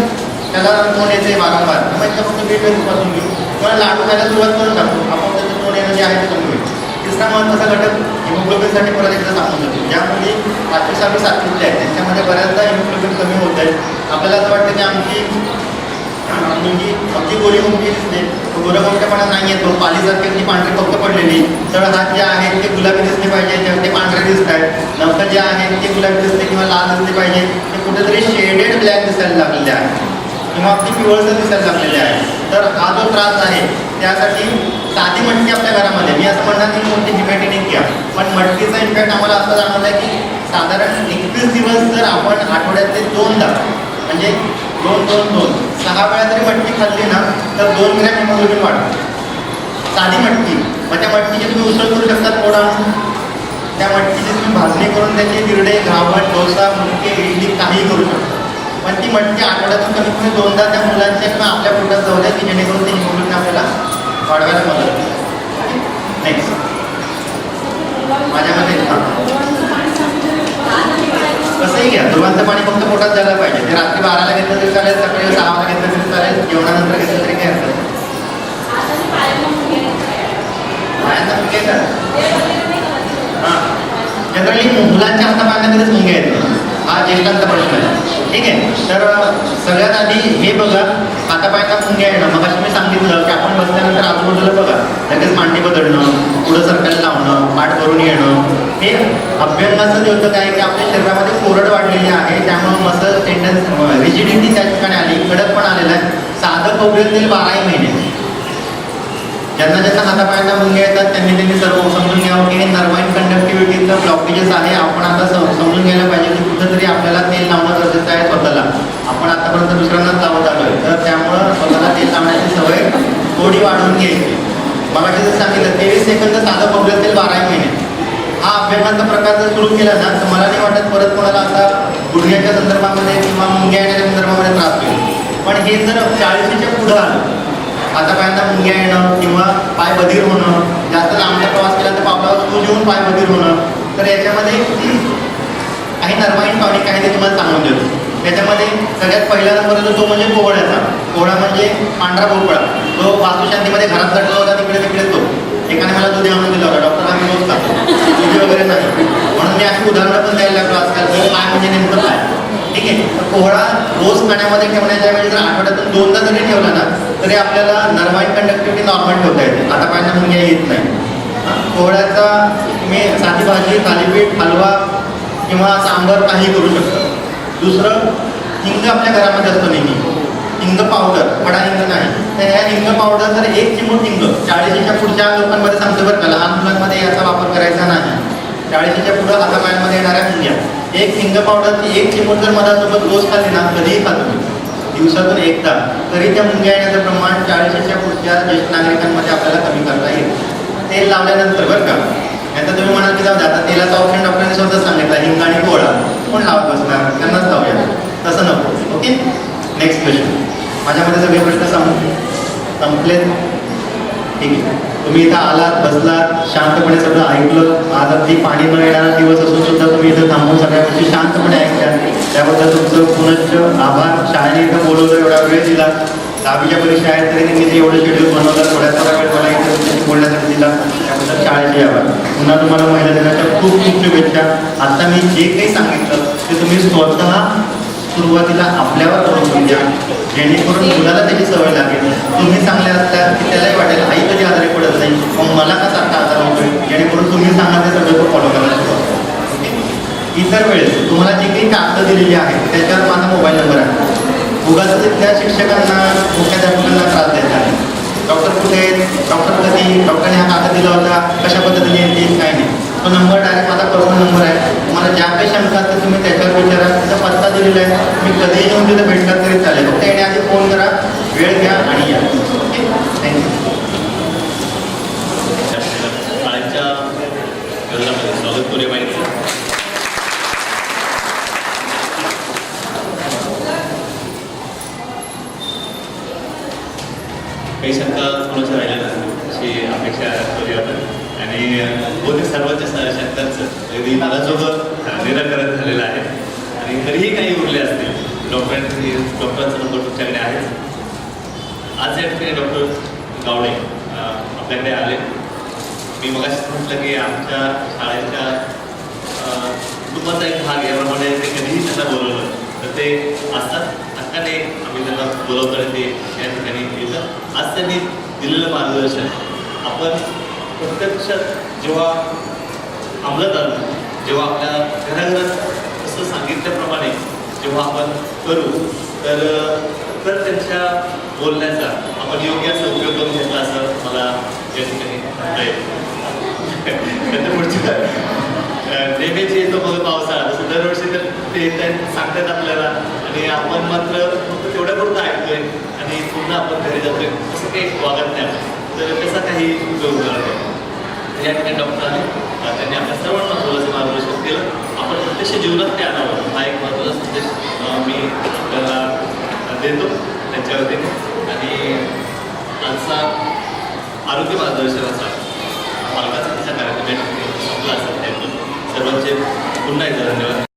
त्याला तोंड येते वारंवार मग एकदा फक्त B12 पासून घेऊ किंवा लाडू खायला सुरुवात करून टाकू, आपण त्याचं तोंड येणं जे आहे ते कमी होईल. तिसरा महत्त्वाचा घटक हिमोग्लोबिनसाठी परत एकदा सांगून जातो. ज्यामुळे 5वी 6वी 7वीतले आहेत त्यांच्यामध्ये बऱ्याचदा हिमोग्लोबिन कमी होत आहे. आपल्याला असं वाटतं की आमची गोरी मुंगी दिसते, गोरगोमटेपणा नाही येतो, पालीसारखी जी पांढरी फक्त पडलेली, तर हात जे आहेत ते गुलाबी दिसले पाहिजे, ते पांढरे दिसत आहेत. नखं जे आहेत ते गुलाबी दिसते किंवा लाल दिसले पाहिजे, ते कुठेतरी शेडेड ब्लॅक दिसायला लागलेले आहे किंवा अगदी पिवळसर दिसायला लागलेले आहे. तर हा जो त्रास आहे त्यासाठी साधी मटकी आपल्या घरामध्ये, मी असं म्हणणार नाही कोणती हिमॅटिनिक घ्या, पण मटकीचा इम्पॅक्ट आम्हाला असं जाणवलं आहे की साधारण 21 दिवस जर आपण आठवड्यातले 2दा म्हणजे 2-2-2 6 वेळा जरी मटकी खाल्ली ना तर 2 ग्रॅम हिमोग्लोबिन वाढतं. साधी मटकी, मग त्या मटकीची तुम्ही उसळ करू शकतात पोळा, त्या मटकीची तुम्ही भाजणी करून त्याचे दिरडे, घावट, डोसा, मुटके, इडली काहीही करू शकता. पण ती मटकी आठवड्यातून कमीत कमी 2दा त्या मुलांच्या किंवा आपल्या पोटात जाऊ द्या की जेणेकरून ते हिमोग्लोबिन आपल्याला वाढवायला मदत होते. नेक्स्ट माझ्यामध्ये कसंही घ्या, दुर्वांचं पाणी फक्त पोटात जायला पाहिजे. ते रात्री 12ला घेतलं तरी चालेल, सकाळी 6ला घेतलं तरी चालेल, जेवणानंतर घेतलं तरी काय हरकत नाही. हां, जनरली मुलांच्या हातापायांना कधीच मुंग्या येत नाही, हा ज्येष्ठांचा प्रश्न आहे. ठीक आहे, तर सगळ्यात आधी हे बघा हातापायांना मुंग्या येणं. मग मी सांगितलं की आपण बसल्यानंतर आजूबाजूला बघा लगेच मांडी बदलणं, पुढं सरकायला लावणं, पाठ भरून येणं, हे अभ्यंगाचं द्योतक आहे की आपल्या शरीरामध्ये कोरड वाढलेली आहे, त्यामुळे मसल टेंडन्स रिजिडिटी त्या ठिकाणी आली, कडक पण आलेला आहे. साधं खोबरेल तेल 12 महिने. ज्यांना हातापायांना मुंग्या येतात त्यांनी सर्व समजून घ्यावं की हे नर्वाईन कंडक्टिव्हिटीचं ब्लॉकेजेस आहे. आपण आता समजून घ्यायला पाहिजे की कुठंतरी आपल्याला तेल लावणं गरजेचं आहे स्वतःला. आपण आतापर्यंत दुसऱ्यांनाच लावत आलो आहे, तर त्यामुळं स्वतःला तेल लावण्याची सवय थोडी वाढवून घ्यायची. मग जसं सांगितलं 23 सेकंद साधं खोबरेल तेल 12 महिने. अभ्यासाचा प्रकार जर सुरू केला ना तर मला नाही वाटत परत कोणाला आता गुडघ्याच्या संदर्भामध्ये किंवा मुंग्या येण्याच्या संदर्भामध्ये त्रास होईल. पण हे जर 40च्या पुढं आलं, आता पायांना मुंग्या येणं किंवा पाय बधीर होणं, जास्त लांबचा प्रवास केला तर पावलावर सूज येऊन पाय बधीर होणं, तर याच्यामध्ये काही नर्माइन टॉनिक आहे ते तुम्हाला सांगून देतो. त्याच्यामध्ये सगळ्यात पहिला नंबर येतो तो म्हणजे कोवळ्याचा. कोवळा म्हणजे पांढरा भोपळा, तो वास्तुशांतीमध्ये घरात दटला होता तिकडे तिकडे तो. एकाने मला दूध आणून दिला होता, डॉक्टर आम्ही रोज खातो, दूध वगैरे नाही, म्हणून मी अशी उदाहरणं पण द्यायला लागलो आजकाल. काय म्हणजे नेमकं काय, ठीक आहे. तर कोहळा रोज खाण्यामध्ये ठेवण्याच्या ऐवजी जर आठवड्यातून 2दा जरी ठेवला ना तरी आपल्याला नर्वाइन कंडक्टिव्हिटी नॉर्मल ठेवता येते. आता पायांना मुंग्या येत नाही. कोहळ्याचा तुम्ही साधी भाजी, थालीपीठ, हलवा किंवा सांबर काही करू शकता. दुसरं, हिंग आपल्या घरामध्ये असतो नेहमी, हिंग पावडर, खडा हिंग नाही. तर ह्या हिंग पावडर जर 1 चिमूट हिंग, 40च्या पुढच्या लोकांमध्ये सांगतो बरं का, लहान मुलांमध्ये याचा वापर करायचा नाही. 40च्या पुढं हातापायांमध्ये येणाऱ्या मुंग्या, 1 हिंग पावडरची 1 चिमूट जर मधासोबत रोज खाल्ली ना, कधीही खातो दिवसातून 1दा, तरी त्या मुंग्या येण्याचं प्रमाण 40च्या पुढच्या ज्येष्ठ नागरिकांमध्ये आपल्याला कमी करता येईल. तेल लावल्यानंतर बरं का. आता तुम्ही म्हणाल की जाऊ द्या, आता तेलाचा ऑप्शन डॉक्टरांनी स्वतः सांगितला, हिंग आणि कोळा कोण लावत बसणार, त्यांनाच लावूया, तसं नको. Okay, next question. माझ्यामध्ये सगळे प्रश्न संपले, ठीक आहे. तुम्ही इथं आलात, बसलात, शांतपणे सगळं ऐकलं. आज अगदी पाणी न येणारा दिवस असून सुद्धा तुम्ही इथं थांबून सगळ्या गोष्टी शांतपणे ऐकल्या, त्याबद्दल तुमचं पुनश्च आभार. शाळेने इथं बोलवलं, एवढा वेळ दिला. 10वीच्या परीक्षा आहेत तरी त्यांनी ते एवढं शेड्यूल बनवलं, थोड्या वेळ मला इथे तुमच्याशी बोलण्यासाठी दिला, त्याबद्दल शाळेचे आभार. पुन्हा तुम्हाला महिला दिनाच्या खूप खूप शुभेच्छा. आता मी जे काही सांगितलं ते तुम्ही स्वतः सुरुवातीला आपल्यावर करून घ्या, जेणेकरून मुलाला त्याची सवय लागेल. तुम्ही चांगल्या असल्या की त्यालाही वाटेल आई कधी आजारी पडत नाही, मग मला का सारखा आजार होतोय, जेणेकरून तुम्ही सांगा ते सगळं तो फॉलो करायला सुरुवात. इतर वेळेस तुम्हाला जी काही कागद दिलेली आहे त्याच्यावर माझा मोबाईल नंबर आहे. उगाच तिथल्या शिक्षकांना, मुख्याध्यापकांना त्रास द्यायचा आहे. डॉक्टर कुठे आहेत, डॉक्टर कधी, डॉक्टरने हा कागद दिला होता, कशा पद्धतीने येईल, काय नाही. तो नंबर डायरेक्ट माझा पर्सनल नंबर आहे. तुम्हाला ज्या काही शंका असतील तुम्ही त्याच्यावर विचारा. त्याचा पत्ता दिलेला आहे, तुम्ही कधीही येऊन तिथे भेटलात तरी चालेल. फक्त येण्याआधी फोन करा, वेळ घ्या आणि या. Okay, thank you. शाळेच्या गजरामध्ये स्वागत करूया माहिती. काही शंका कोणाच्या राहिल्या नाही अशी अपेक्षा करूया आपण. आणि बहुतेक सर्वांच्या शंकांचं अगदी नाराजोगं निराकरण झालेलं आहे. आणि तरीही काही उरले असतील, डॉक्टरांचा नंबर तुमच्याकडे आहे. आज या ठिकाणी डॉक्टर गावडे आपल्याकडे आले. मी मगाशीच म्हटलं की आमच्या शाळेच्या कुटुंबाचा एक भाग याप्रमाणे ते कधीही त्यांना बोलवलं तर ते असतात. हक्काने आम्ही त्यांना बोलवतो ते या ठिकाणी येतं. आज त्यांनी दिलेलं मार्गदर्शन आपण प्रत्यक्षात जेव्हा अंमलात आणू, जेव्हा आपल्या घराघरात असं सांगितल्याप्रमाणे जेव्हा आपण करू तर त्यांच्या बोलण्याचा आपण योग्य असा उपयोग करून घेतला असं मला या ठिकाणी म्हणता येईल. त्यांच्या पुढच्या नेहमीच येतो मग पावसाळा, तसं दरवर्षी तर ते सांगतात आपल्याला आणि आपण मात्र फक्त तेवढ्या पुरतं ऐकतोय आणि पुन्हा आपण घरी जातोय, असं काही वागत नाही. तर त्याचा काही उपयोग झाला नाही. या ठिकाणी डॉक्टर आले, त्यांनी आपल्या सर्वांना थोडंसं मार्गदर्शन केलं. आपण प्रत्यक्ष जीवनात ते आणावं हा एक महत्त्वाचा संदेश मी आपल्याला देतो त्यांच्या वतीने. आणि आजचा आरोग्य मार्गदर्शनाचा पालकाचा तिचा कार्यक्रम संपला असेल. सर्वांचे पुन्हा एकदा धन्यवाद.